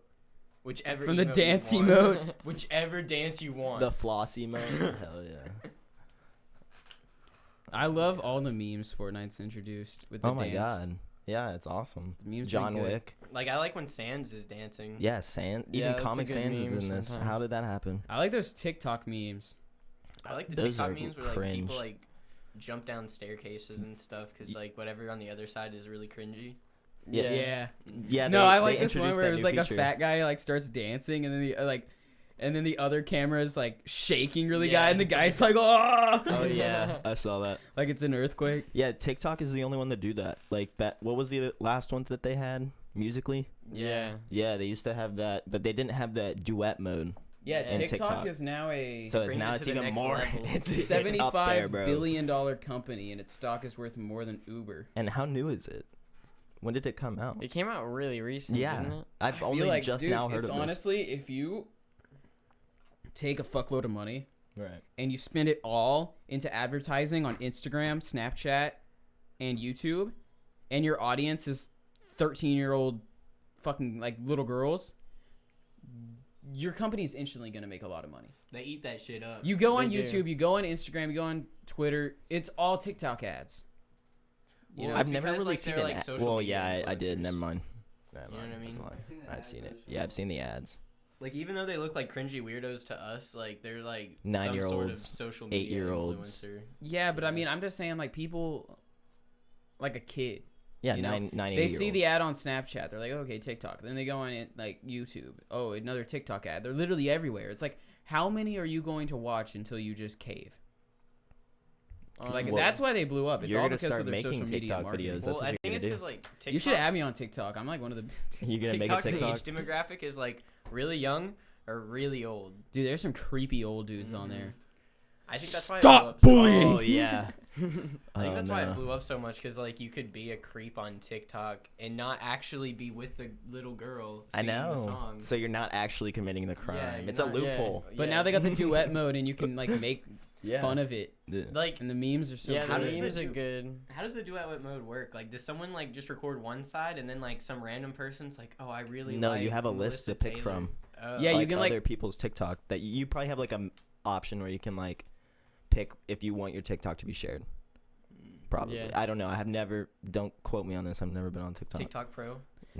Whichever From the emote dance you want. emote. Whichever dance you want. The floss emote. Hell yeah. I love all the memes Fortnite's introduced with the Oh my dance. god. Yeah, it's awesome. The memes are John good. Wick. Like I like when Sans is dancing. Yeah, Sans. Yeah, Even that's a Comic good Sans is meme in this. sometimes. How did that happen? I like those TikTok memes. I like the Those TikTok are memes where like cringe. people like jump down staircases and stuff because like whatever on the other side is really cringy. Yeah. Yeah. Yeah. No, they- I they like this one introduced where that it was new like a feature. fat guy like starts dancing and then the other camera is like shaking really Yeah, guy and the it's guy's like, oh Oh yeah, I saw that. like it's an earthquake. Yeah, TikTok is the only one to do that. Like, what was the last one that they had? Musically? Yeah. Yeah, they used to have that, but they didn't have that duet mode. Yeah, And TikTok, TikTok. is now a So brings now it it's to the even next more. level. It's up there, $75 bro. billion company and its stock is worth more than Uber. And how new is it? When did it come out? It came out really recent, Yeah, didn't it? I've I only feel like, just dude, now heard it's of this. honestly, if you take a fuckload of money Right. and you spend it all into advertising on Instagram, Snapchat, and YouTube, and your audience is 13-year-old fucking like little girls, your company's instantly gonna make a lot of money. They eat that shit up. You go on They YouTube, do. you go on Instagram, you go on Twitter, it's all TikTok ads. You know, I've it's never because, really like, seen they're, an like, ad. social Well, media yeah, I did. influencers. Never mind. You know what I mean? That's a lie. I've seen the I've ads, seen it. actually. Yeah, I've seen the ads. Like, even though they look like cringy weirdos to us, like, they're like some 9-year-olds, sort of social media 8-year-olds. influencer. Yeah, but I mean, I'm just saying, like, people, like a kid, Yeah, you know, 9 they see the ad on Snapchat, they're like, okay, TikTok. Then they go on like YouTube. Oh, another TikTok ad. They're literally everywhere. It's like, how many are you going to watch until you just cave? Like, Well, that's why they blew up. It's you're all gonna because start of their making social media TikTok marketing. videos. That's Well, what I you're think gonna it's do. because, like, TikTok's, You should add me on TikTok. I'm like one of the You're gonna make a TikTok's TikTok. age demographic is, like, really young or really old. dude. There's some creepy old dudes on there. I think that's why Stop it blew up bullying! Oh yeah. I think Oh, that's why no. it blew up so much, because, like, you could be a creep on TikTok and not actually be with the little girl I singing the know. song. So you're not actually committing the crime. Yeah, you're It's a not- loophole. But Yeah. now they got the duet mode, and you can like make Yeah. fun of it. Like, And the memes are so Yeah, How the does good. memes the are du- good. how does the duet mode work? Like, does someone, like, just record one side and then, like, some random person's like, oh, I really No, like you have a list Melissa to pick Taylor. from. Oh. Yeah, you like can, other like- people's TikTok that you probably have like a option where you can like pick if you want your TikTok to be shared. Probably. Yeah. I don't know. I have never. Don't quote me on this. I've never been on TikTok. TikTok Pro.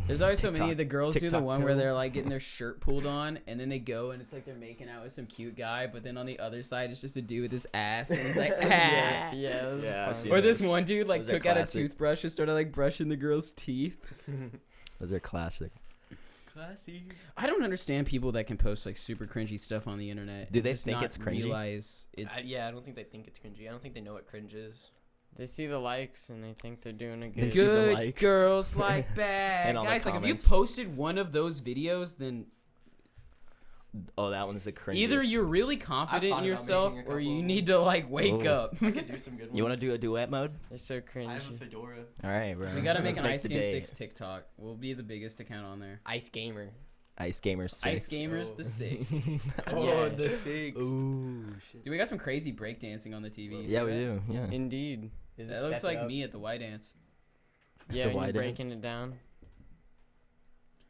There's always so many TikTok- of the girls do the TikTok one where toe. they're like getting their shirt pulled on, and then they go and it's like they're making out with some cute guy, but then on the other side it's just a dude with his ass, and it's like, ah. Yeah, that's Yeah, I've fun. seen Or those. this one dude like Those are took out a classic. toothbrush and started like brushing the girl's teeth. Those are classic. Classy. I don't understand people that can post like super cringy stuff on the internet. Do and they just think not it's cringy? Realize it's Yeah, I don't think they think it's cringy. I don't think they know what cringe is. They see the likes and they think they're doing a They good. see the good likes. girls like bad And all the guys. Like if you comments. posted one of those videos, then Oh, that one's the cringiest. either you're really thought confident in about yourself, making a or you couple. need to like wake Oh. up. I could do some good ones. You want to do a duet mode? They're so I have a cringy. fedora. All right, bro. We gotta make Let's an Ice the Game day. 6 TikTok. We'll be the biggest account on there. Ice Gamer. Ice Gamer 6. Ice Gamers Oh. the 6th. Oh, Yes. the 6. Ooh, shit. Dude, we got some crazy breakdancing on the TV. You Yeah, see we that? do. Yeah. Indeed. Is That looks like me at the Y dance. Yeah, The when wide you're ends. breaking it down.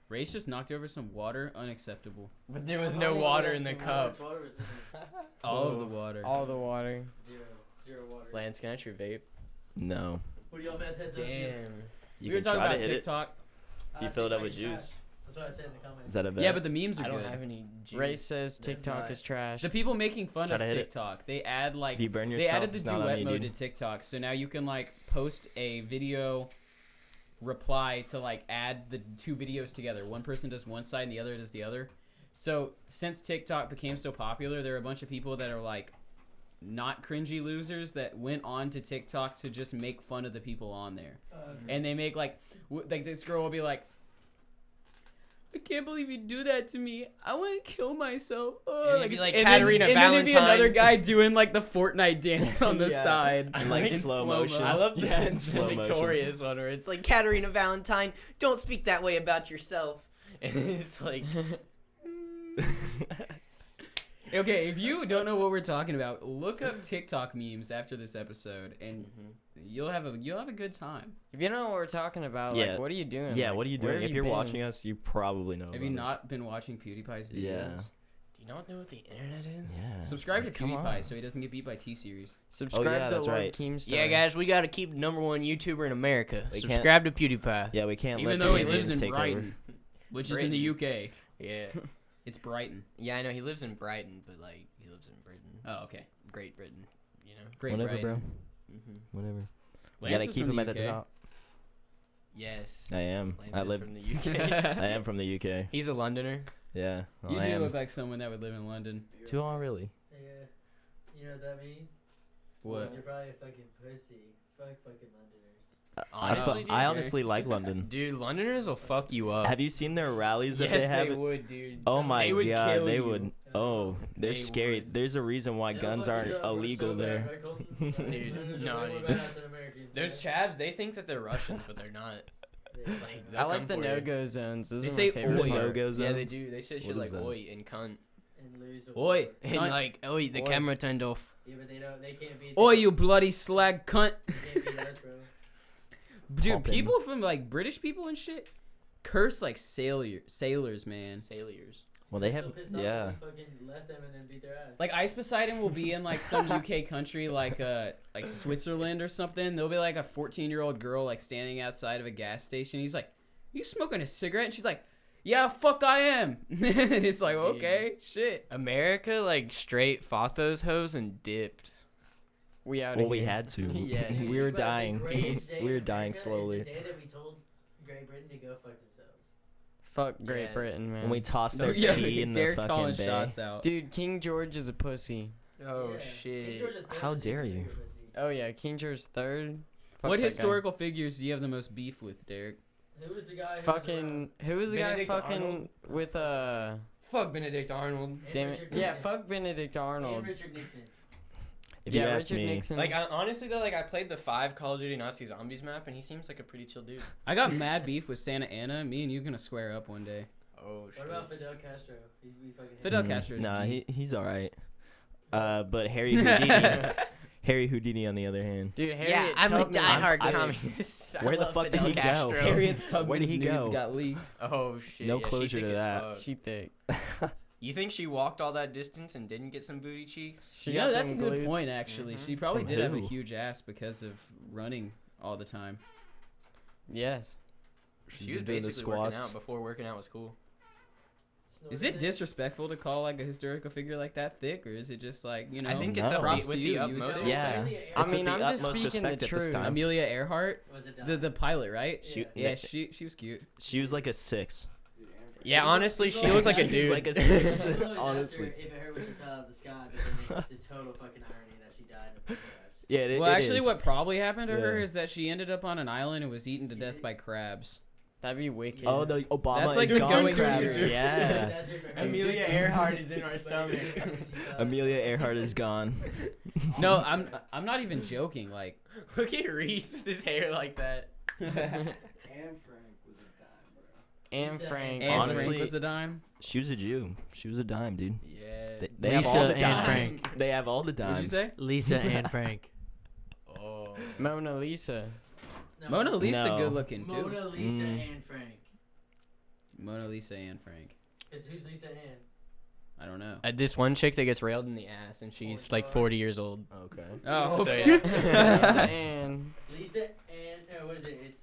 Race just knocked over some water. Unacceptable. But there was no water in the cup. All of the water. All the water. Zero water. Lance, can I have your vape? No. What do y'all meth heads up to? Damn. You we were can talking try to about hit it. TikTok. You fill it up with juice. That's what I said in the comments. Is that a bet? Yeah, but the memes are I don't good. have any juice. Ray says That's TikTok not- is trash. The people making fun Try of to hit it. TikTok, they add like If you burn they yourself, added the it's not on duet you, mode dude. to TikTok, so now you can like post a video reply to like add the two videos together. One person does one side and the other does the other. So since TikTok became so popular, there are a bunch of people that are like not cringy losers that went on to TikTok to just make fun of the people on there. And they make like like this girl will be like, I can't believe you do that to me. I want to kill myself. Oh, And it'd be like and Katarina then there'd be Valentine. another guy doing like the Fortnite dance on the Yeah. side. In, like, In slow slow-mo. motion. I love Yeah, that in slow the motion. Victoria's one where it's like, Katarina Valentine, don't speak that way about yourself. And it's like, Okay, if you don't know what we're talking about, look up TikTok memes after this episode, and you'll have a good time. If you don't know what we're talking about, Yeah. like, what are you doing? Yeah, Like, what are you where doing? have If you're been? watching us, you probably know. Have you about not been watching PewDiePie's videos? Yeah. do you not know what the internet is? it. Yeah. Subscribe to Come PewDiePie on. so he doesn't get beat by T-Series. Subscribe yeah, to that's Lord right. Keemstar. Yeah, guys, we got to keep #1 YouTuber in America. We can't- Subscribe to PewDiePie. Yeah, we can't Even let though the he lives Indians in take Brighton, which is in the UK. Yeah. It's Brighton. Yeah, I know. He lives in Brighton, but, like, he lives in Britain. Oh, okay. Great Britain, you know? Great Whatever, Brighton. bro. Mm-hmm. Whatever. You Lance gotta is keep from him the at the UK. top. Yes. I am. Lance I is live. from the UK. I am from the UK. He's a Londoner. Yeah. Well, You I do am. look like someone that would live in London. Too all really. Yeah. You know what that means? What? You're probably a fucking pussy. Fuck fucking Londoners. Honestly, dude, I honestly like London. Dude, Londoners will fuck you up. Have you seen their rallies that yes, they have? would, dude. Oh my They would god, kill they you. would. Oh, they're They scary. would. There's a reason why guns aren't illegal there. Dude, no, dude. Those chavs, they think that they're Russians, but they're not. Like, I like the no-go zones. Those They are say my favorite oi. part. No-go Yeah, they zones? do. They say What shit is like that? oi and cunt. and lose. a Oi, war. And cunt. like, oh, the Oi. camera turned off. Yeah, but they can't beat. Oi, you bloody slag cunt. They can't beat us, bro. Dude, Poppin'. people from like British people and shit curse like sailors, man. Sailors. Well, they I'm have so pissed off yeah. that we fucking left them and then beat their ass. Like Ice Poseidon will be in like some UK country like Switzerland or something. There'll be like a 14-year-old girl like standing outside of a gas station. He's like, "You smoking a cigarette?" And she's like, "Yeah, fuck I am." And it's like, Dude. okay, shit. America like straight fought those hoes and dipped. We out Well, of we here. had to. Yeah, dude. we were But the dying. greatest day we were in dying America slowly. Is the day that we told Great Britain to go fuck themselves. Fuck Great Yeah. Britain, man. When we tossed their Yeah, tea in the Derek's fucking calling bay. shots out. Dude, King George is a pussy. Oh Yeah. shit. King George III How was dare even you. bigger pussy. Oh yeah, King George III. Fuck What that guy. historical figures do you have the most beef with, Derek? Who was the guy? Fucking who was the guy Benedict fucking Arnold? with Fuck Benedict Arnold. Damn it. Richard Yeah, Nixon. fuck Benedict And Arnold. Richard Nixon. If Yeah, you ask Richard me, Nixon. Like honestly though, like I played the 5 Call of Duty Nazi Zombies map, and he seems like a pretty chill dude. I got mad beef with Santa Ana. Me and you gonna square up one day. Oh shit. What about Fidel Castro? We fucking hate Fidel him. Castro is Nah, G. he's all right. But Harry Houdini, Harry Houdini on the other hand. Dude, Harriet Yeah, I'm a Tubman. diehard I- communist. I Where the love fuck did Fidel he go? Castro. Harriet Tubman's Where did he nudes go? got leaked. Oh shit. No yeah, she closure thick to as that. fuck. She thick. You think she walked all that distance and didn't get some booty cheeks? She You know, got that's a them good glutes. point, actually. Mhm. She probably From did have a who? huge ass because of running all the time. Yes. She was doing the basically working squats. out before working out was cool. Is it disrespectful to call like a historical figure like that thick, or is it just like, you know? I think no. it's up props with to the you. You utmost was respect. Yeah. I It's with mean, the I'm just utmost speaking the respect at this truth. time. Amelia Earhart, Was it the pilot, right? She- Yeah, she was cute. She was like a 6. Yeah, honestly, she looked like a She's dude. like a 6. People always ask honestly. her if it hurt when she fell out of the sky, but then it's a total fucking irony that she died in a plane crash. Yeah, it, Well, it actually, is. what probably happened to her Yeah. is that she ended up on an island and was eaten to death by crabs. That'd be wicked. Oh, the Obama That's like is a gone going crabs. concern. Yeah. That's her- Amelia Earhart is in our stomach. Amelia Earhart is gone. No, I'm not even joking. Like, Look at Reese with his hair like that. and Frank. Anne Honestly- Frank was a dime. She was a Jew. She was a dime, dude. Yeah. They have all Lisa the and dimes. Frank. They have all the What'd you dimes. say? Lisa and Frank. Oh. Mona Lisa. No, Mona Lisa, No. good looking too. Mona Lisa Mm. and Frank. Mona Lisa and Frank. Cause who's Lisa and? I don't know. This one chick that gets railed in the ass, and she's like 40 years old. Okay. Oh, So, yeah. Lisa and Lisa and what is it? It's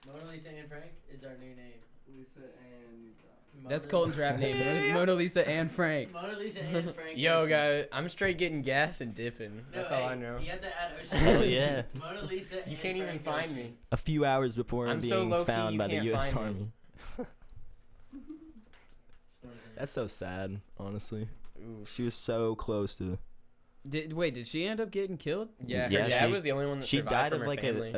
Mona Lisa and Frank is our new name. Lisa and. that's Colton's rap name. Mona Lisa and Frank. Mona Lisa and Frank. Yo, is- guys, I'm straight getting gas and dipping. No, That's all I hey, know. You have to add Ocean. Hell yeah. Mona Lisa. You and can't even Frank find Ocean. me. A few hours before I'm being so low-key, found you by the can't U.S. find me. Army. That's so sad, honestly. She was so close to. Did she end up getting killed? Yeah, her Yeah, dad she- was the only one that She survived died from of her like family.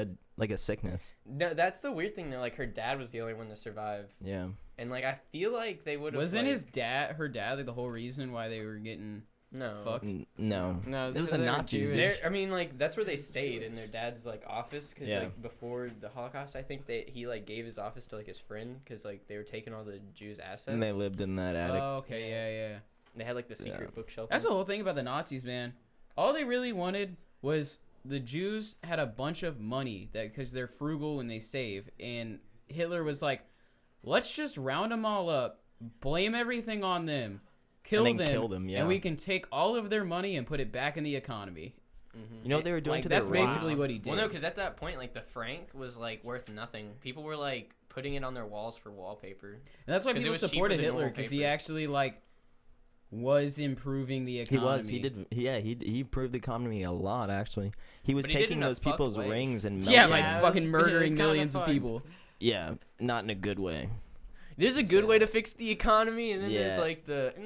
a sickness. No, that's the weird thing though. Like her dad was the only one to survive, Yeah. and like I feel like they would have. Wasn't like, his dad, her dad, like the whole reason why they were getting no fucked? No. no, it's It was 'cause the they were Nazis, Jewish. dude. They're, I mean, like that's where they stayed in their dad's like office because Yeah. like before the Holocaust, I think he like gave his office to like his friend because like they were taking all the Jews' assets. And they lived in that attic. Oh, okay, yeah. They had like the secret Yeah. bookshelf. That's the and whole thing about the Nazis, man. All they really wanted was the Jews had a bunch of money that because they're frugal and they save, and Hitler was like, let's just round them all up, blame everything on them, kill And then them, kill them, yeah. and we can take all of their money and put it back in the economy. You know what they were doing Like, to that's their race? basically what he did. Well, no, because at that point, like the franc was like worth nothing. People were like putting it on their walls for wallpaper. And that's why 'Cause it people was cheaper supported than Hitler normal because he paper. actually like was improving the He economy. was. He did. Yeah. He improved the economy a lot. Actually, he was But he did it taking in a those fucked people's way. rings and melting Yeah, them. like Yeah, fucking it was murdering kinda millions of fucked. people. Yeah, not in a good way. There's a good way to fix the economy, and then Yeah. there's like the. I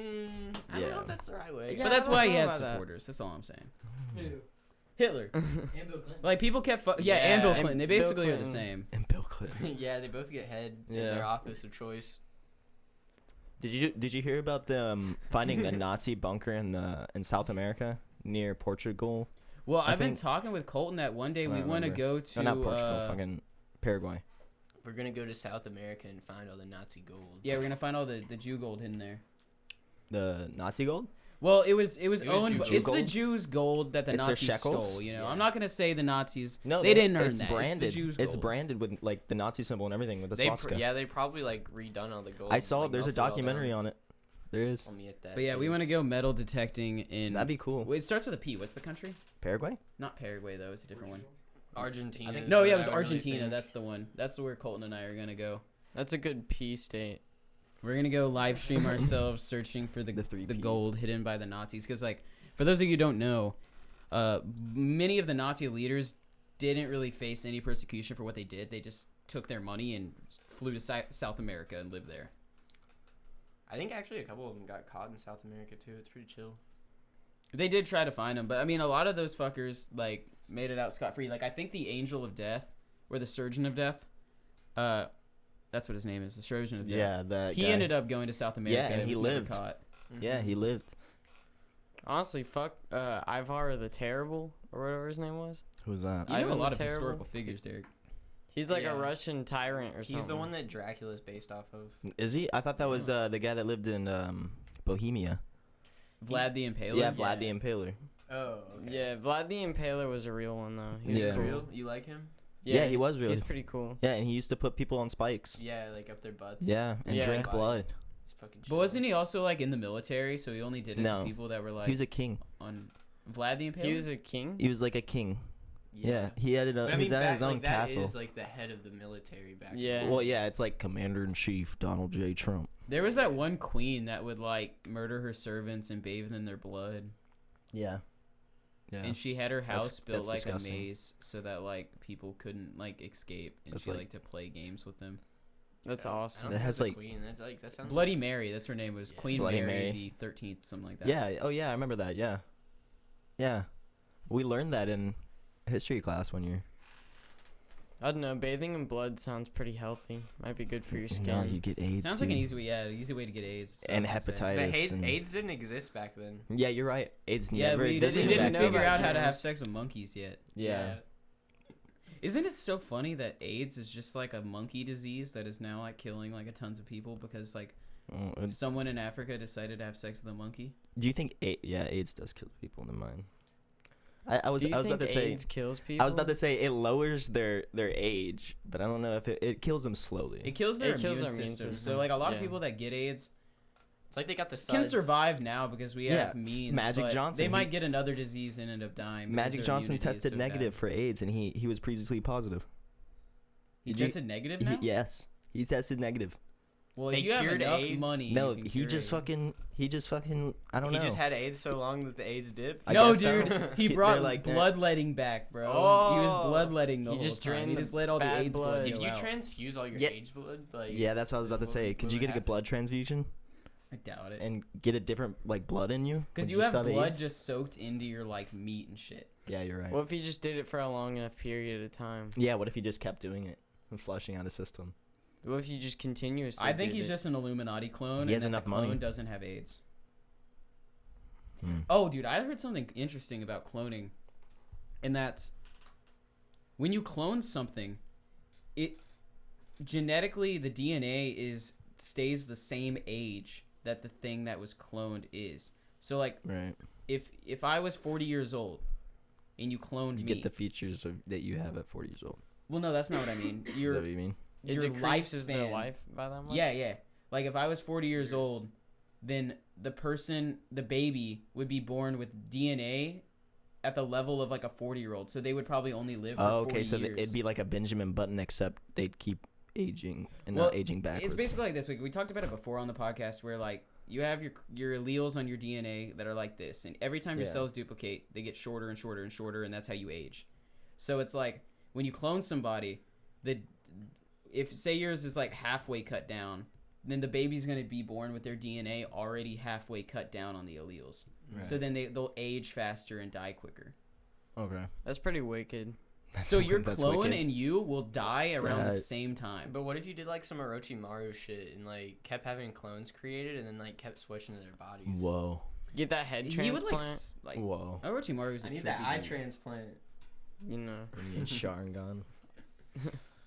don't know Yeah. if that's the right way. Yeah, But that's I why don't he know had about that. supporters. That's all I'm saying. Who? Hitler. And Bill Clinton. Like people kept and Yeah, Bill and Clinton. They Bill basically are the Clinton. same. And Bill Clinton. Yeah, they both get head in Yeah. their office of choice. Did you hear about them finding a Nazi bunker in South America near Portugal? Well, I I've been think- talking with Colton that one day I we don't want to remember. go to. No, not Portugal. Fucking Paraguay. We're gonna go to South America and find all the Nazi gold. Yeah, we're gonna find all the Jew gold hidden there. the Nazi gold? Well, it was was owned. Jew It's the gold? Jews' gold that the It's their Nazis shekels? stole. You know, Yeah. I'm not gonna say the Nazis. No, they didn't earn it's that. branded. It's the Jews' It's gold. branded with like the Nazi symbol and everything with the They swastika. they probably like redone all the gold. I saw like, there's a melted it all documentary down. on it. There is. Let me get that. But yeah, we want to go metal detecting in. That'd be cool. Wait, it starts with a P. What's the country? Paraguay? Not Paraguay though. It's a different one. Argentina. is No, yeah, what it was I really Argentina. think. That's the one. That's where Colton and I are gonna go. That's a good P state. We're gonna go live stream ourselves searching for the The 3 Ps. gold hidden by the Nazis. Because like, for those of you who don't know, many of the Nazi leaders didn't really face any persecution for what they did. They just took their money and flew to South America and lived there. I think actually a couple of them got caught in South America too. It's pretty chill. They did try to find them, but I mean, a lot of those fuckers like made it out scot free. Like I think the Angel of Death or the Surgeon of Death, that's what his name is, the Surgeon of Death. Yeah, that He guy. ended up going to South America. and he was never lived. Caught. Yeah, he lived. Honestly, fuck Ivar the Terrible or whatever his name was. Who's that? You know Ivan a lot the of Terrible? historical figures, Derek. He's like Yeah. a Russian tyrant or something. He's the one that Dracula's based off of. Is he? I thought that was the guy that lived in Bohemia. Vlad the Impaler. Yeah, Vlad the Impaler. Oh, okay. Yeah, Vlad the Impaler was a real one though. He was Yeah. cool. Real? You like him? Yeah, he was real. He's pretty cool. Yeah, and he used to put people on spikes. Yeah, like up their butts. Yeah, and Yeah. drink blood. He's fucking But chill. wasn't he also like in the military? So he only did it No. to people that were like He was a king. on Vlad the Impaler. He was a king. He was like a king. Yeah, he had But I he's mean, at his back- own like, that castle. is like the head of the military back. Yeah. then. Well, yeah, it's like Commander in Chief Donald J. Trump. There was that one queen that would like murder her servants and bathe in their blood. Yeah. Yeah. And she had her house built that's like disgusting. a maze so that like people couldn't like escape, and That's she like- liked to play games with them. That's I awesome. don't That think has, it's a like- queen. That's like that sounds Bloody like, Mary, that's her name, was Yeah. Queen Bloody Mary Mary. the 13th, something like that. Yeah. Oh, yeah. I remember that. Yeah. Yeah. We learned that in history class one year. I don't know. Bathing in blood sounds pretty healthy. Might be good for your No, skin. you get AIDS. Sounds like an dude. easy way, easy way to get AIDS. And I was gonna say. hepatitis. But AIDS, and- AIDS didn't exist back then. Yeah, you're right. AIDS Yeah, never we existed. didn't back back know figure about out how to have germs. sex with monkeys yet. Yeah. Isn't it so funny that AIDS is just like a monkey disease that is now like killing like a tons of people because like Oh, and someone in Africa decided to have sex with a monkey? do you think AIDS does kill people? Never mind. I was Do you about think to say AIDS kills people? I was about to say it lowers their age, but I don't know if it kills them slowly. It kills their, It kills immune, their immune system. system. So like a lot of Yeah. people that get AIDS It's like they got the can suds. survive now because we Yeah, have means. Magic but Johnson, they he- might get another disease and end up dying. because Magic their Johnson immunity is tested so negative bad. for AIDS, and he was previously positive. He Did you- tested negative now. Yes, he tested negative. Well, They if you have cured enough AIDS? money, No, you can he cure just AIDS. fucking I don't He know. just had AIDS so long that the AIDS dipped. I No, guess so. dude, he They're brought like, bloodletting back, bro. He was Oh. bloodletting the He whole just time. drained He the just let all the bad AIDS blood. blood If go you out. transfuse all your Yeah. AIDS blood, like Yeah, that's what I was about to what say. would- Could what you would get a happen? blood transfusion I doubt it. and get a different like blood in you? Because Would you have still blood AIDS? just soaked into your like meat and shit. Yeah, you're right. What if he just did it for a long enough period of time? Yeah, what if he just kept doing it and flushing out his system? What if you just continuously? I think did he's it? just an Illuminati clone. He has and that enough the clone money. doesn't have AIDS. Hmm. Oh, dude, I heard something interesting about cloning, and that's when you clone something, it genetically the DNA stays the same age that the thing that was cloned is. So like, Right. if I was 40 years old, and you cloned You me, get the features that you have at 40 years old. well, no, that's not what I mean. Is Your that what you mean? It your decreases their lifespan- life by that much. Yeah. Like if I was 40 years old, then the baby would be born with DNA at the level of like a 40-year-old. So they would probably only live for 40 Okay, so years. it'd be like a Benjamin Button, except they'd keep aging and Well, not aging backwards. It's basically like this. We talked about it before on the podcast where like you have your alleles on your DNA that are like this, and every time your Yeah. cells duplicate, they get shorter and shorter and shorter, and that's how you age. So it's like when you clone somebody, if say yours is like halfway cut down, then the baby's going to be born with their DNA already halfway cut down on the alleles. Right. So then they'll age faster and die quicker. Okay. That's pretty wicked. So your That's clone wicked. and you will die around the Yeah. same time. But what if you did like some Orochimaru shit and like kept having clones created and then like kept switching to their bodies? Whoa. Get that head He would transplant. like Whoa. Orochimaru's a I need tricky that eye dude. transplant. You know. And Sharingan.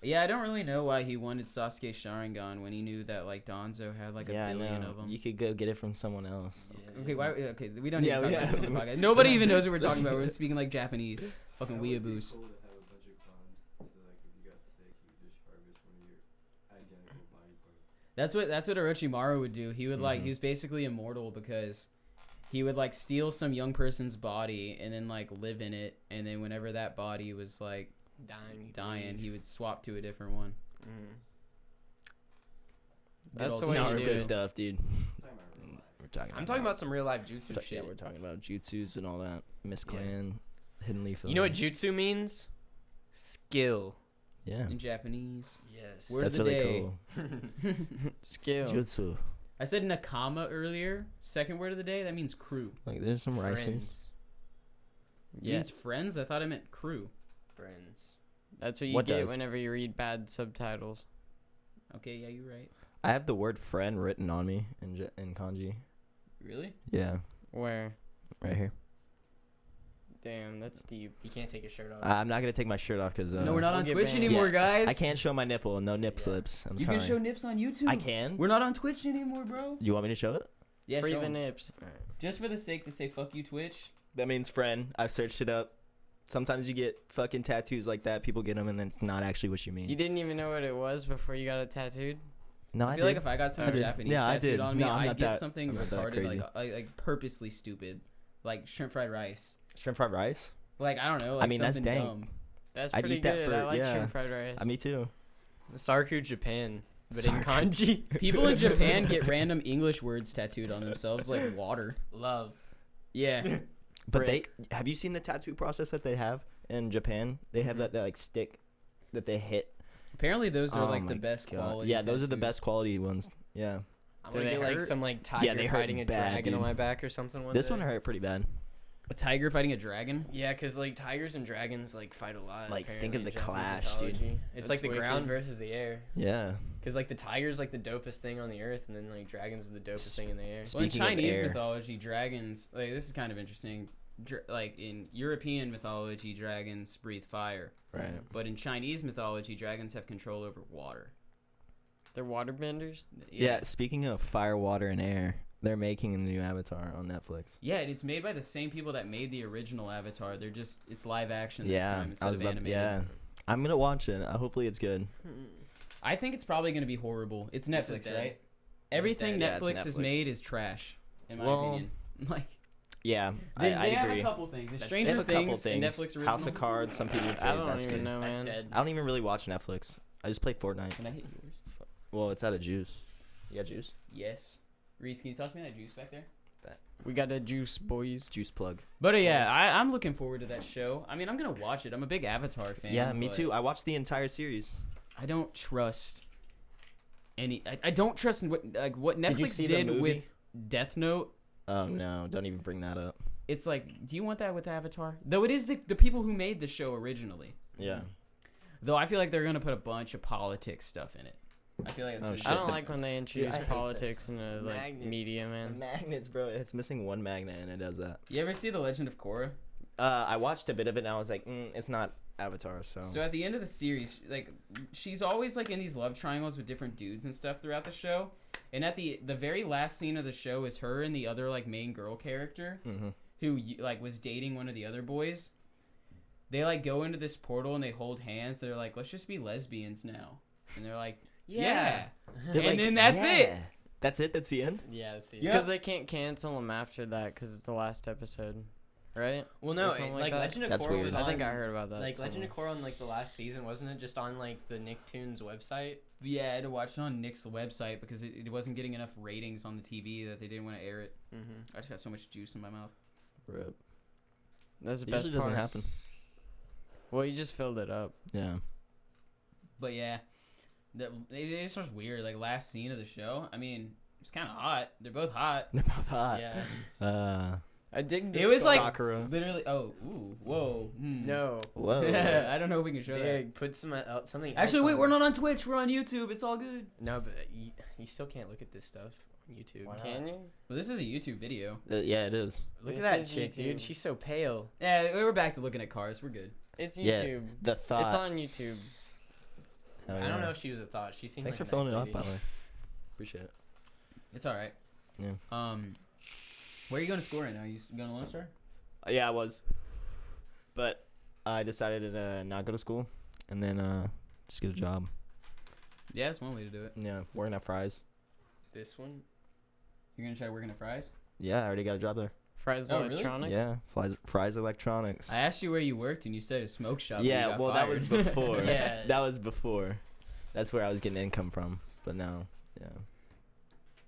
Yeah, I don't really know why he wanted Sasuke Sharingan when he knew that like Danzo had like Yeah, a I billion know. of them. You could go get it from someone else. Okay, why? Okay, we don't need Yeah, to talk yeah. about this on the podcast. Nobody even knows what we're talking about. We're speaking like Japanese. Fucking weeaboos. That's what Orochimaru would do. He would like he was basically immortal because he would like steal some young person's body and then like live in it, and then whenever that body was like dying, he would swap to a different one. That's the Good way old you Naruto do. stuff, dude. I'm talking about some real life jutsu But shit. yeah, we're talking about jutsus and all that. Miss Yeah. Clan, Hidden Leaf. You know what jutsu means? Skill. Yeah. In Japanese. Yes. Word That's of the really day. cool. Skill. Jutsu. I said nakama earlier. Second word of the day. That means crew. Like, there's some rice. Friends. It means friends. I thought it meant crew. Friends. That's what you What get does? whenever you read bad subtitles. Okay, yeah, you're right. I have the word friend written on me in kanji. Really? Yeah, Where? right here. Damn, that's deep. You can't take your shirt off. I'm not gonna take my shirt off because no, we're not we'll on get Twitch banned. anymore, Yeah, guys. I can't show my nipple. No nip slips. I'm You sorry. can show nips on YouTube. I can. We're not on Twitch anymore, bro. You want me to show it? Yeah, Free show the 'em. nips. Just for the sake to say fuck you, Twitch. That means friend. I've searched it up. Sometimes you get fucking tattoos like that. People get them and then it's not actually what you mean. You didn't even know what it was before you got it tattooed? No, I I feel did. like if I got I something did. Japanese Yeah, I tattooed did. on me, No, I'm I'd not get that- something I'm not that retarded, crazy. like purposely stupid, like shrimp fried rice. Shrimp fried rice. Like I don't know. Like I mean, that's something dank. dumb. That's I'd pretty eat that good. for- I like yeah. shrimp fried rice. Me too. Sarku Japan, but in Sarku. kanji. People in Japan get random English words tattooed on themselves, like water. Love. Yeah. But have you seen the tattoo process that they have in Japan? They have that like stick that they hit. Apparently, those are Oh like the my best God. quality. Yeah, those are the tattoos. best quality ones. Yeah. I'm Do gonna they get like hurt? some like tiger they hurt fighting a bad, dragon on dude. my back or something. This day. one hurt pretty bad. A tiger fighting a dragon. Yeah, cause like tigers and dragons like fight a lot. Like, think apparently, of the in Japanese clash, dude. mythology. It's That's like the wicked. ground versus the air. Yeah. Cause like the tiger's like the dopest thing on the earth, and then like dragons are the dopest thing in the air. Well, in Speaking of Chinese air. mythology, dragons like this is kind of interesting. Like in European mythology, dragons breathe fire, Right. but in Chinese mythology, dragons have control over water. They're water benders? Yeah. Speaking of fire, water, and air, they're making a new Avatar on Netflix. Yeah, and it's made by the same people that made the original Avatar. They're just it's live action this Yeah. time instead of animated. Yeah. I'm gonna watch it. Hopefully it's good. I think it's probably going to be horrible. It's This is Netflix, dead. right? Everything dead. Yeah, it's Netflix has Netflix. made is trash, in my Well, opinion. Like Yeah, they I have agree. a couple things. It's That's- They Stranger have a couple Things, and Netflix original. House of Cards. Some people would say I don't that's even good. know, That's man. dead. I don't even really watch Netflix. I just play Fortnite. Can I hit yours? Well, it's out of juice. You got juice? Yes. Reese, can you toss me that juice back there? We got a juice, boys. Juice plug. But yeah, I'm looking forward to that show. I mean, I'm gonna watch it. I'm a big Avatar fan. Yeah, me but too. I watched the entire series. I don't trust any. I don't trust what Did you Netflix see the did movie? with Death Note. Oh no! Don't even bring that up. It's like, do you want that with Avatar? Though it is the people who made the show originally. Yeah. Though I feel like they're gonna put a bunch of politics stuff in it. I feel like that's Oh, what shit. I don't the- like when they introduce I hate politics into like Magnets. media, man. Magnets, bro. It's missing one magnet, and it does that. You ever see The Legend of Korra? I watched a bit of it, and I was like, it's not Avatar, so. So at the end of the series, like she's always like in these love triangles with different dudes and stuff throughout the show. And at the very last scene of the show is her and the other like main girl character Mm-hmm. who like was dating one of the other boys. They like go into this portal and they hold hands. They're like, let's just be lesbians now. And they're like, yeah. And then that's it. That's it. That's the end. Yeah, that's the It's because they can't cancel them after that because it's the last episode, right? Well, no, Or something like that. Legend of That's Korra weird. was I think on- I heard about that. Like Legend of somewhere. Korra on like the last season, wasn't it? Just on like the Nicktoons website. Yeah, I had to watch it on Nick's website because it wasn't getting enough ratings on the TV that they didn't want to air it. Mm-hmm. I just got so much juice in my mouth. Rip. That's the It best usually doesn't part. happen. Well, you just filled it up. Yeah. But yeah, it's just weird. Like last scene of the show. I mean, it's kind of hot. They're both hot. They're both hot. Yeah. I dig. It was like Sakura. literally. Oh, ooh, whoa. No. Whoa. I don't know if we can show that. Dig, put some something. Actually, else wait. on We're there. not on Twitch. We're on YouTube. It's all good. No, but you still can't look at this stuff on YouTube. Can you? Well, this is a YouTube video. Yeah, it is. Look This at that is chick, dude. YouTube. She's so pale. Yeah, we're back to looking at cars. We're good. It's Yeah. YouTube. The thought. It's on YouTube. Hell I yeah. don't know if she was a thought. She seemed Thanks like for a nice filling it up, lady. by the way. Appreciate it. It's all right. Yeah. Where are you going to school right now? You going to Lone Star? Yeah, I was. But I decided to not go to school and then just get a job. Yeah, that's one way to do it. Yeah, working at Fry's. This one? You're gonna try working at Fry's? Yeah, I already got a job there. Fry's Oh, really? Electronics. Yeah, Fry's Electronics. I asked you where you worked, and you said a smoke shop. and you Yeah, got well, that was fired. before. Yeah. That was before. That's where I was getting income from. But now, yeah.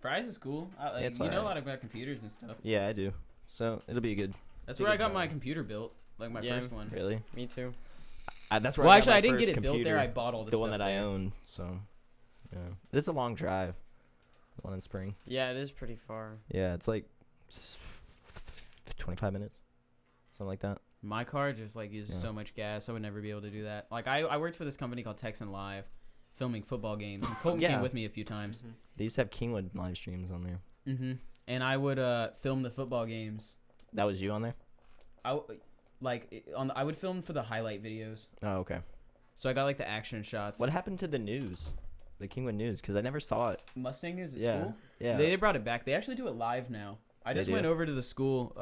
Fry's is cool. It's you know a alright. lot about computers and stuff. Yeah, I do. So it'll be good. That's It's a where I good got job. my computer built, like my Yeah. first one. Really? Me too. That's where Well, I got actually, my I didn't first get it built there. computer, I bought all the the stuff one that I there. owned. So, yeah, it's a long drive. The one in Spring. Yeah, it is pretty far. Yeah, it's like 25 minutes, something like that. My car just like uses Yeah. so much gas. I would never be able to do that. Like I worked for this company called Texan Live, filming football games. And Colton Yeah. came with me a few times. They used to have Kingwood live streams on there. Mm-hmm. And I would film the football games. That was you on there? I would film for the highlight videos. Oh, okay. So I got like the action shots. What happened to the news? The Kingwood News? Because I never saw it. Mustang News at Yeah. school? Yeah. They brought it back. They actually do it live now. I They just do? went over to the school.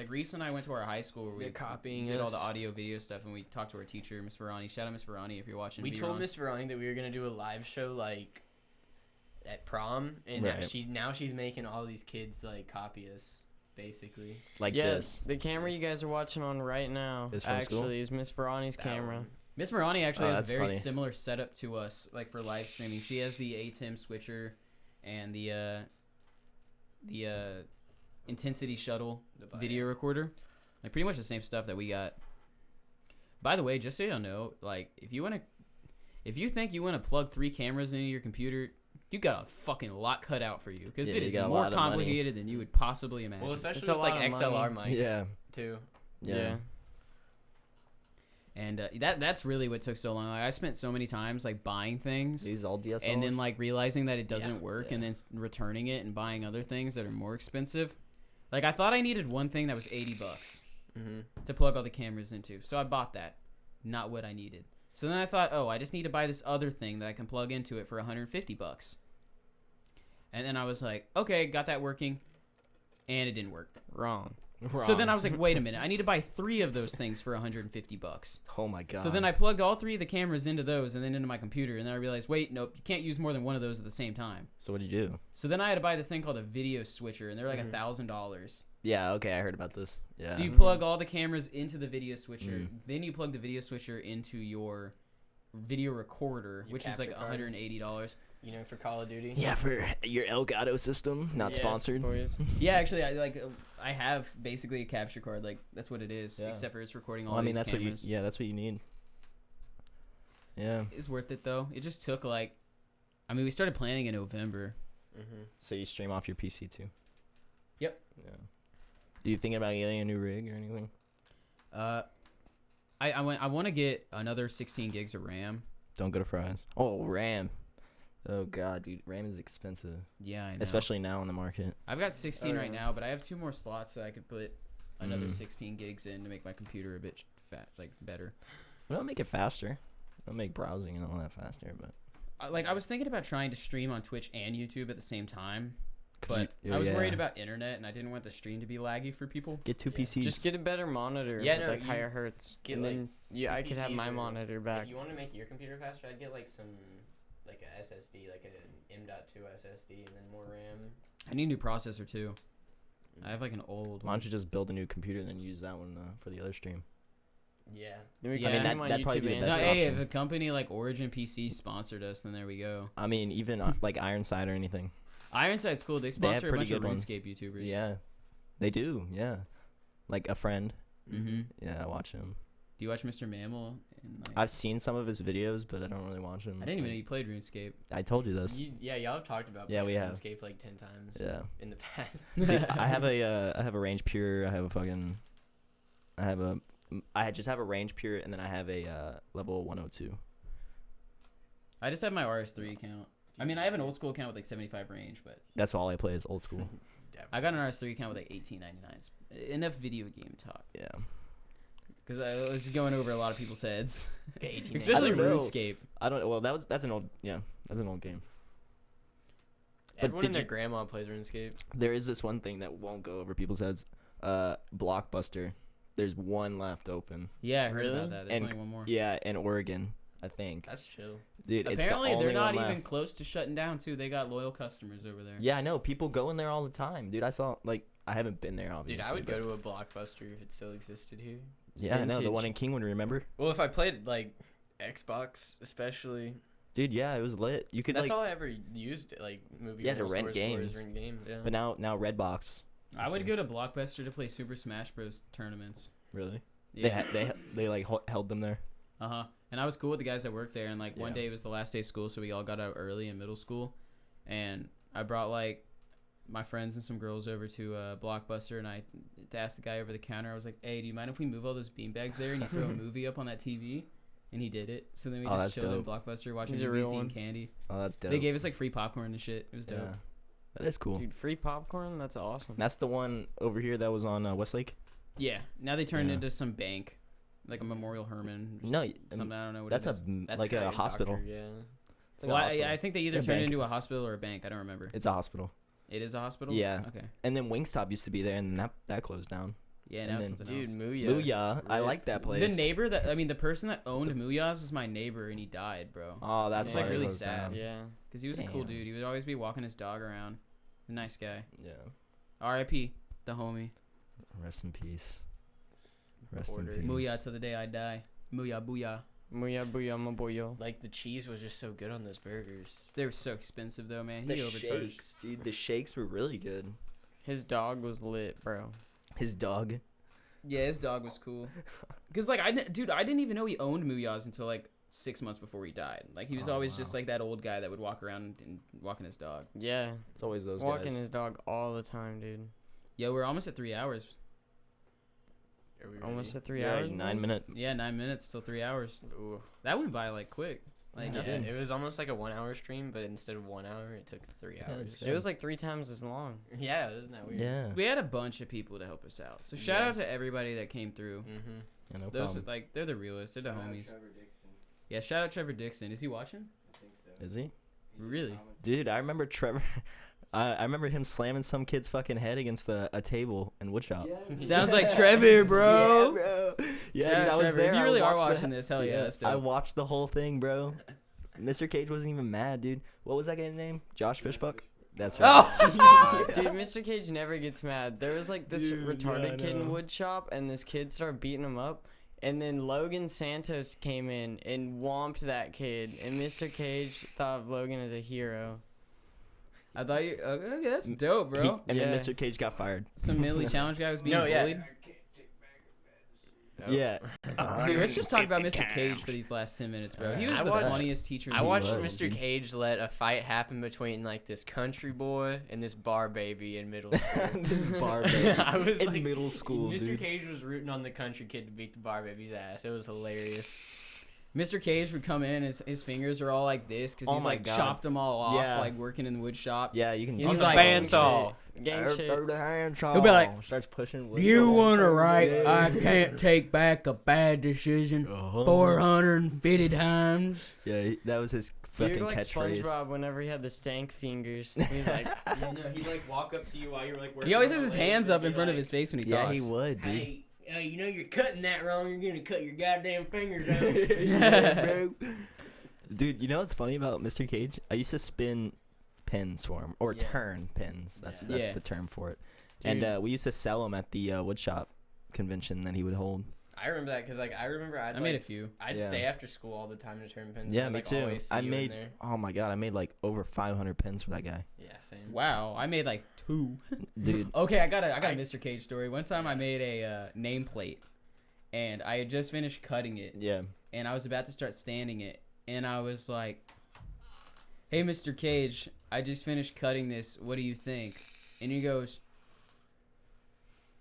Reese and I went to our high school where we They're copying did all the us. audio video stuff, and we talked to our teacher, Miss Verani. Shout out Miss Verani if you're watching. We Be told wrong. Miss Veroni that we were gonna do a live show like at prom, and Right. she's making all these kids like copy us, basically. Like yeah, this. the camera you guys are watching on right now Is from school? actually is Miss Veroni's That camera. one. Miss Verani actually Oh, has a that's very funny. similar setup to us, like for live streaming. She has the ATEM switcher and the intensity shuttle The video recorder, like pretty much the same stuff that we got. By the way, just so you know, like if you think you want to plug 3 cameras into your computer, you got a fucking lot cut out for you, because Yeah, it you is got a more lot of money. complicated than you would possibly imagine. Well, especially It's a with like lot of XLR money. mics. Yeah. Too. Yeah. And that's really what took so long. Like, I spent so many times like buying things These all DSLRs? and then like realizing that it doesn't Yeah. work, Yeah. and then returning it and buying other things that are more expensive. Like I thought I needed one thing that was $80 Mm-hmm. to plug all the cameras into, so I bought that. Not what I needed. So then I thought, oh, I just need to buy this other thing that I can plug into it for $150. And then I was like, okay, got that working, and it didn't work. Wrong. So then I was like, wait a minute, I need to buy 3 of those things for $150. Oh my god. So then I plugged all 3 of the cameras into those and then into my computer, and then I realized, wait, nope, you can't use more than one of those at the same time. So what do you do? So then I had to buy this thing called a video switcher, and they're like $1,000. Yeah, okay, I heard about this. Yeah. So you plug all the cameras into the video switcher, Mm. then you plug the video switcher into your video recorder, Your which is like capture card. $180. You know, for Call of Duty. Yeah, for your Elgato system, not Yes, sponsored. boys. Yeah, actually, I have basically a capture card, like that's what it is, Yeah. except for it's recording all Well, I mean, these that's cameras. what you. Yeah, that's what you need. Yeah. It's worth it though. It just took we started planning in November. Mm-hmm. So you stream off your PC too. Yep. Yeah. Do you thinking about getting a new rig or anything? I want to get another 16 gigs of RAM. Don't go to Fry's. Oh, RAM. Oh god, dude, RAM is expensive, Yeah, I know. especially now in the market. I've got 16 Oh, right yeah. now, but I have 2 more slots so I could put another Mm. 16 gigs in to make my computer a bit better. Well, don't make it faster. Don't make browsing and all that faster, but I was thinking about trying to stream on Twitch and YouTube at the same time, 'cause but you- I was yeah. worried about internet, and I didn't want the stream to be laggy for people. Get 2 Yeah. PCs. Just get a better monitor Yeah, with no, like you higher hertz. get, And like, then I could have my PCs or- monitor back. If you want to make your computer faster, I'd get like like a SSD, like an M.2 SSD, and then more RAM. I need a new processor too. I have like an old Why one. don't you just build a new computer and then use that one for the other stream? Yeah. Then we Yeah. can I mean, stream on that'd probably YouTube be the and No, best hey, option. if a company like Origin PC sponsored us, then there we go. I mean, even like Ironside or anything. Ironside's cool. They have sponsor a pretty bunch of good ones. RuneScape YouTubers. Yeah, they do. Yeah, like a friend. Mm-hmm. Yeah, I watch him. Do you watch Mr. Mammal? And, I've seen some of his videos, but I don't really watch him. I didn't even know you played RuneScape. I told you this. Y'all have talked about Yeah, playing we have. RuneScape like 10 times Yeah. in the past. Dude, I have a range pure. I just have a range pure, and then I have a level 102. I just have my RS3 account. I mean, I have an old school account with like 75 range, but That's all I play is old school. I got an RS3 account with like 1899. Enough video game talk, Yeah. because I was going over a lot of people's heads, Okay, 18 especially I don't know. RuneScape. I don't. Well, that's an old game. But Everyone did and their you- grandma plays RuneScape. There is this one thing that won't go over people's heads. Blockbuster. There's one left open. Yeah, I heard Really? about that. There's And- only one more. Yeah, in Oregon, I think. That's chill. Dude, it's Apparently, the only they're not one even left. close to shutting down too. They got loyal customers over there. Yeah, I know. People go in there all the time, dude. I saw I haven't been there obviously. Dude, I would but- go to a Blockbuster if it still existed here. Yeah, I know the vintage. one in Kingwood. Remember? Well, if I played like Xbox, especially, Dude, yeah, it was lit. You could that's like, all I ever used. Like movie. Yeah, to rental rent stores, games. rent games. Yeah. but now Redbox. I would go to Blockbuster to play Super Smash Bros. Tournaments. Really? Yeah. They like held them there. And I was cool with the guys that worked there. And like one Yeah. day was the last day of school, so we all got out early in middle school. And I brought like my friends and some girls over to Blockbuster, and I asked the guy over the counter. I was like, "Hey, do you mind if we move all those beanbags there and you throw a movie up on that TV?" And he did it. So then we Oh, just that's chilled in dope. Blockbuster watching He's a movies, real eating one. candy. Oh, that's dope. They gave us like free popcorn and shit. It was dope. Yeah, that is cool. Dude, free popcorn? That's awesome. That's the one over here that was on Westlake. Yeah. Now they turned Yeah. into some bank, like a Memorial Herman. or No, something I don't know what that's it a is. That's like kinda a hospital. doctor, yeah. It's like Well, a hospital. I think they either A turned it bank. into a hospital or a bank. I don't remember. It's a hospital. It is a hospital. Yeah. Okay. And then Wingstop used to be there, and then that closed down. Yeah. And Now it's then- something Dude, else. Muya. Booyah! I Rip. like that place. The neighbor the person that owned Muyas is my neighbor, and he died, bro. Oh, that's It's why like it really closed sad. down. Yeah. Because he was a cool Damn. dude. He would always be walking his dog around. A nice guy. Yeah. R.I.P. The homie. Rest in peace. Rest Order. in peace. Muya till the day I die. Muya booya. Muya booya my boyo. Like the cheese was just so good on those burgers. They were so expensive though, man. The He overcharged. shakes, dude. The shakes were really good. His dog was lit, bro. His dog. Yeah, his dog was cool. Cause like I didn't even know he owned Muyas until like 6 months before he died. Like he was Oh, always just wow. like that old guy that would walk around and walking his dog. Yeah. It's always those Walking guys. his dog all the time, dude. Yo, we're almost at 3 hours. Are we Almost ready? at 3 Yeah, hours. 9 minutes. Yeah, 9 minutes till 3 hours. Ooh. That went by like quick. Like Yeah, nothing. it was almost like a 1 hour stream, but instead of 1 hour, it took 3 Yeah, hours. it's It was like 3 times as long. Yeah, isn't that weird? Yeah. We had a bunch of people to help us out. So shout Yeah. out to everybody that came through. Mm-hmm. Yeah, no Those problem. like they're the realest. They're the homies. Yeah, shout out Trevor Dixon. Is he watching? Is he? Really? Dude, I remember Trevor. I remember him slamming some kid's fucking head against a table in woodshop. Sounds like Trevor, bro. Yeah, bro. Yeah, Shout dude, out I was Trevor. there. If you I really are watched watching this, hell yeah, that's dope. I watched the whole thing, bro. Mr. Cage wasn't even mad, dude. What was that guy's name? Josh Fishbuck? That's right. Oh, Dude, Mr. Cage never gets mad. There was like this Dude, retarded yeah, I kid in know. wood shop, and this kid started beating him up. And then Logan Santos came in and whomped that kid. And Mr. Cage thought of Logan as a hero. I thought you. Okay, that's dope, bro. And Yeah. then Mr. Cage got fired. Some Millie Challenge guy was being No, yeah. bullied. Yeah. Dude, let's just talk about Mr. Cage for these last 10 minutes, bro. He was I the watched- funniest teacher. in I the watched world, Mr. dude. Cage let a fight happen between like this country boy and this bar baby in middle school. This bar baby I was in like, middle school, Mr. dude. Cage was rooting on the country kid to beat the bar baby's ass. It was hilarious. Mr. Cage would come in, his fingers are all like this because Oh he's my like God. chopped them all off, Yeah. like working in the wood shop. Yeah, you can. He's He's on like- gang bandsaw. shit. Gang shit. Throw the hand He'll be like, starts pushing. wood. You want to write, I can't take back a bad decision Uh-huh. 450 times. Yeah, that was his He fucking looked like catchphrase. SpongeBob whenever he had the stank fingers. He was like, Yeah, no, he'd like walk up to you while you're like working. He always on has the his legs hands and up in be front of like, his face when he Yeah, talks. he would, dude. Hey, you know you're cutting that wrong. You're gonna cut your goddamn fingers out. Yeah, bro. Dude, you know what's funny about Mr. Cage? I used to spin pins for him, or Yeah. turn pins. That's Yeah. that's Yeah. the term for it. Dude. And we used to sell them at the woodshop convention that he would hold. I remember that because like I remember I I'd made a like, few. I'd Yeah. stay after school all the time to turn pins. Yeah, I'd, me like, too. always see I you in made. there. Oh my god, I made like over 500 pins for that guy, Yeah, same. Wow, I made like 2. dude. Okay, I got a Mr. Cage story. One time I made a nameplate, and I had just finished cutting it, Yeah. and I was about to start standing it, and I was like, "Hey, Mr. Cage, I just finished cutting this. What do you think?" And he goes,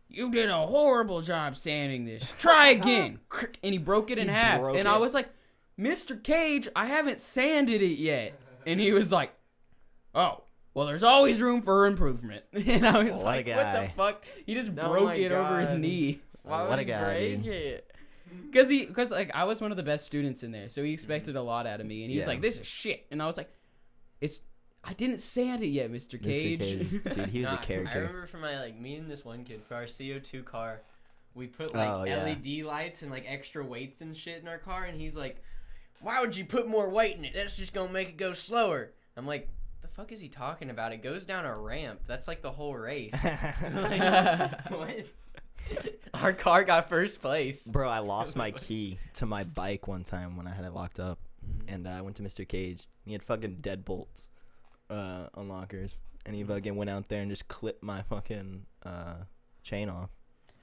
"You did a horrible job sanding this. Try again." And he broke it in He half, broke and I it. was like, "Mr. Cage, I haven't sanded it yet." And he was like, "Oh. Well, there's always room for improvement." And I was What a like, what the guy. fuck? He just Oh broke my it over his God. knee. why What would a he guy, break dude. it? Because like I was one of the best students in there, so he expected a lot out of me, and he was Yeah. like, "This is shit," and I was like, I didn't stand it yet, Mr. Cage." Dude, he was a I character. remember for my me and this one kid for our CO2 car, we put Oh, yeah. LED lights and like extra weights and shit in our car, and he's like, "Why would you put more weight in it? That's just gonna make it go slower." I'm like, "The fuck is he talking about? It goes down a ramp. That's like the whole race." Like, what? Our car got first place. Bro, I lost my key to my bike one time when I had it locked up, and I went to Mr. Cage. And he had fucking deadbolts on lockers, and he fucking went out there and just clipped my fucking chain off.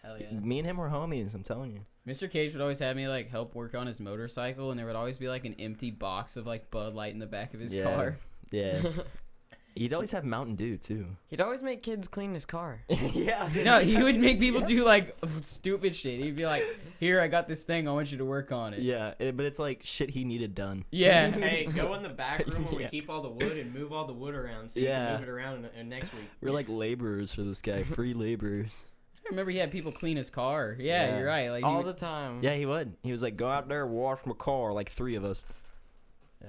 Hell yeah. Me and him were homies, I'm telling you. Mr. Cage would always have me like help work on his motorcycle, and there would always be like an empty box of like Bud Light in the back of his car. Yeah. He'd always have Mountain Dew too. He'd always make kids clean his car. Yeah. No, he would make people do like stupid shit. He'd be like, "Here, I got this thing. I want you to work on it." Yeah, but it's like shit he needed done. Yeah. Hey, go in the back room where we Yeah. keep all the wood and move all the wood around so you Yeah. can move it around next week. We're like laborers for this guy, free laborers. I remember he had people clean his car. Yeah, Yeah. you're right. Like All the time. Yeah, he would. He was like, "Go out there, wash my car," like 3 of us.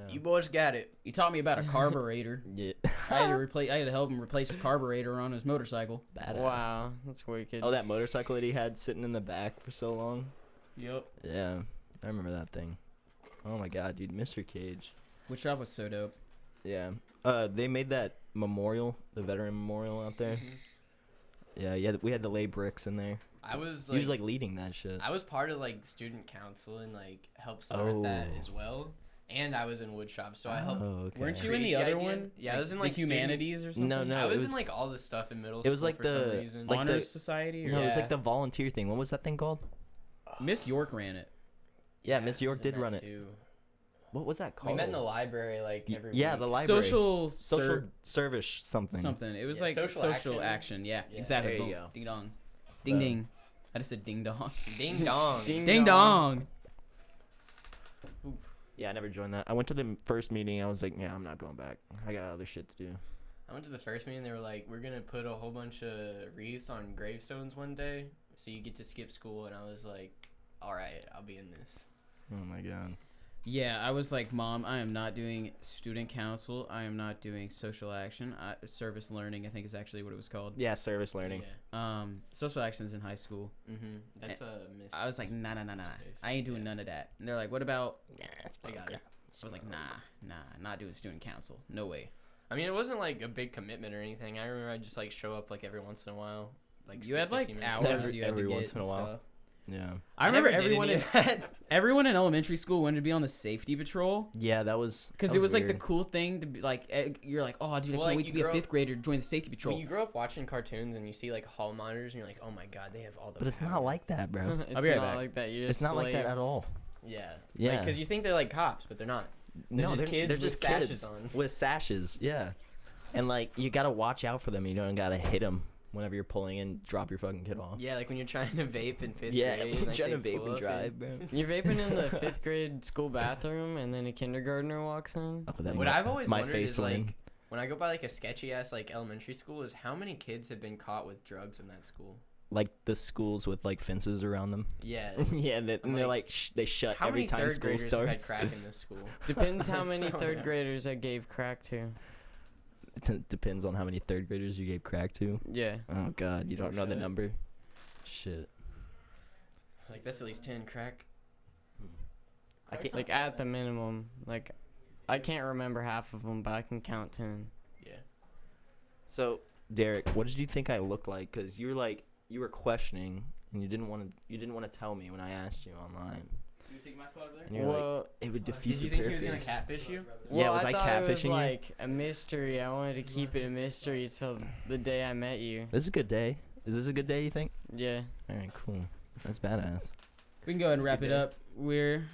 You boys got it. he taught me about a carburetor. Yeah. I had to help him replace his carburetor on his motorcycle. Badass. Wow, that's wicked. Oh, that motorcycle that he had sitting in the back for so long. Yep. Yeah, I remember that thing. Oh my god, dude, Mr. Cage. Which job was so dope. Yeah. They made that memorial, the veteran memorial out there. Yeah, we had to lay bricks in there. I was He was like leading that shit. I was part of like student council and like helped start that Oh. as well. And I was in wood shop, so I helped. Oh, okay. Weren't you in create the other idea. one? Yeah, I was in like the humanities or something. No, I was it in was- like all this stuff in middle it school was like for some the- reason. like Honors the- Society. Or No, it was like Yeah. the volunteer thing. What was that thing called? Miss York ran it. Yeah, Miss I York was in did that run it. too. What was that We called? met in the library like every Yeah, week. the library. Social service something. something. It was Yeah, like social social action. action. Yeah, Yeah. exactly. There you Boom. go. Ding dong. Ding ding. I just said ding dong. Ding dong. Ding dong. Yeah, I never joined that. I went to the first meeting. I was like, yeah, I'm not going back. I got other shit to do. I went to the first meeting. They were like, "We're gonna put a whole bunch of wreaths on gravestones one day, so you get to skip school." And I was like, "All right, I'll be in this." Oh my god. Yeah, I was like, Mom, I am not doing student council. I am not doing social action. Service learning, I think is actually what it was called. Yeah, service learning. Yeah. Social action's in high school. That's a miss. I was like, nah. Space. I ain't doing none of that. And they're like, what about? I got it. I was like, nah, not doing student council. No way. I mean, it wasn't like a big commitment or anything. I remember I'd just like show up like every once in a while. Like You skip had like 15 minutes hours Every- you had every to get once in a and while. stuff. Yeah. I remember never did everyone any in of that. everyone in elementary school wanted to be on the safety patrol. Yeah, that was Because it was like the cool thing to be like, you're like, oh, dude, I Well, can't like, wait to you be a grow 5th grader to join the safety patrol. When you grow up watching cartoons and you see like hall monitors and you're like, "Oh my god, they have all the." But it's power." not like that, bro. It's I'll be right not back. like that. You're It's not like that at all. Yeah. Yeah. Because you think they're like cops, but they're not. They're No, just they're kids they're with just sashes kids on. with sashes. Yeah. And like you gotta watch out for them. You don't gotta hit them whenever you're pulling and drop your fucking kid off. Yeah, like when you're trying to vape in 5th Yeah, grade. when like, trying to they vape pull and up drive, bro. You're vaping in the 5th grade school bathroom, and then a kindergartner walks in. Oh, that What my- I've always my wondered face is lane. like when I go by like a sketchy ass like elementary school, is how many kids have been caught with drugs in that school? Like the schools with like fences around them. Yeah. Yeah, and I'm they're like, like they shut How every many time third school graders starts. have had crack in this school? Depends how That's many what I 3rd know. graders I gave crack to. It depends on how many 3rd graders you gave crack to. Yeah. Oh god, you don't know the Shit. number. Shit. Like that's at least 10 crack. I can't. Like at the minimum. Like I can't remember half of them, but I can count 10. Yeah. So Derek, what did you think I looked like? Cause you were like you were questioning and you didn't want to tell me when I asked you online. Can you take my spot over there? And you're like, Well, it would defeat Did you the think he was purpose. gonna catfish you? Yeah, well, was I thought it was catfishing you? like a mystery. I wanted to keep it a mystery till the day I met you. This is a good day. Is this a good day? You think? Yeah. All right, cool. That's badass. We can go ahead and That's a wrap good it day. up. We're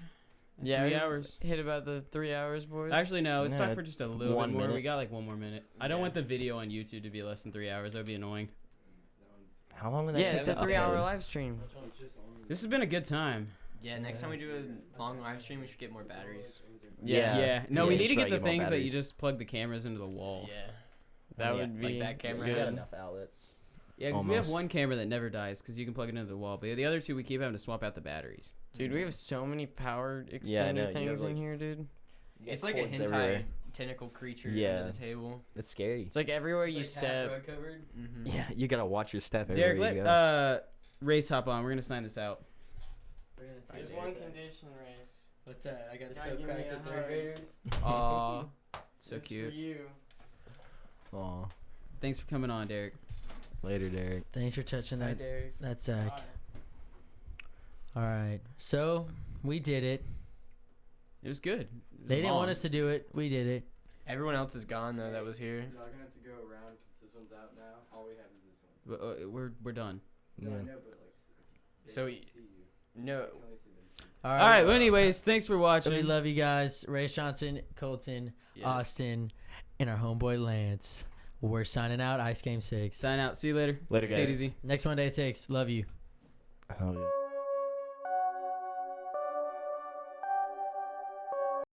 Yeah. 3 we hours. Hit about the 3 hours, boys. Actually, no. Let's No, talk for just a little 1 bit more. minute. We got like 1 more minute. I don't Yeah. want the video on YouTube to be less than 3 hours. That would be annoying. How long would that yeah, take it's a to 3-hour upload? live stream. This has been a good time. Yeah, next time we do a long live stream, we should get more batteries. Yeah. No, Yeah, we you need to should get probably the get more things that you batteries. just plug the cameras into the wall. Yeah. That Yeah, would like be that camera We got good. enough outlets. Yeah, because we have Almost. one camera that never dies because you can plug it into the wall. But the other two, we keep having to swap out the batteries. Dude, we have so many power extender Yeah, I know, you have, things in like- here, dude. It's like a Cords hentai everywhere. tentacle creature Yeah. under the table. It's scary. It's like everywhere you step. covered. Mm-hmm. Yeah, you gotta watch your step Derek, everywhere you let go. Race hop on. We're gonna sign this out. There's one condition, Race. What's that? I got Gotta give me a hug. Aw, so This cute. for you. Aw. Thanks for coming on, Derek. Later, Derek. Thanks for touching Hi, that Derek. that sack. Bye. All right, so we did it. It was good. It was They didn't want long. us to do it. We did it. Everyone else is gone though that was here. Y'all gonna have to go around because this one's out now. All we have is this one. We're done. Yeah. I know, but like, So no, All All right. Well, anyways, thanks for watching. we love you guys. Ray Johnson, Colton, Yeah. Austin, and our homeboy Lance. We're signing out. Ice Game 6. Sign out. See you later. Later, Take guys. it easy. Next Monday at 6. Love you. Oh, yeah.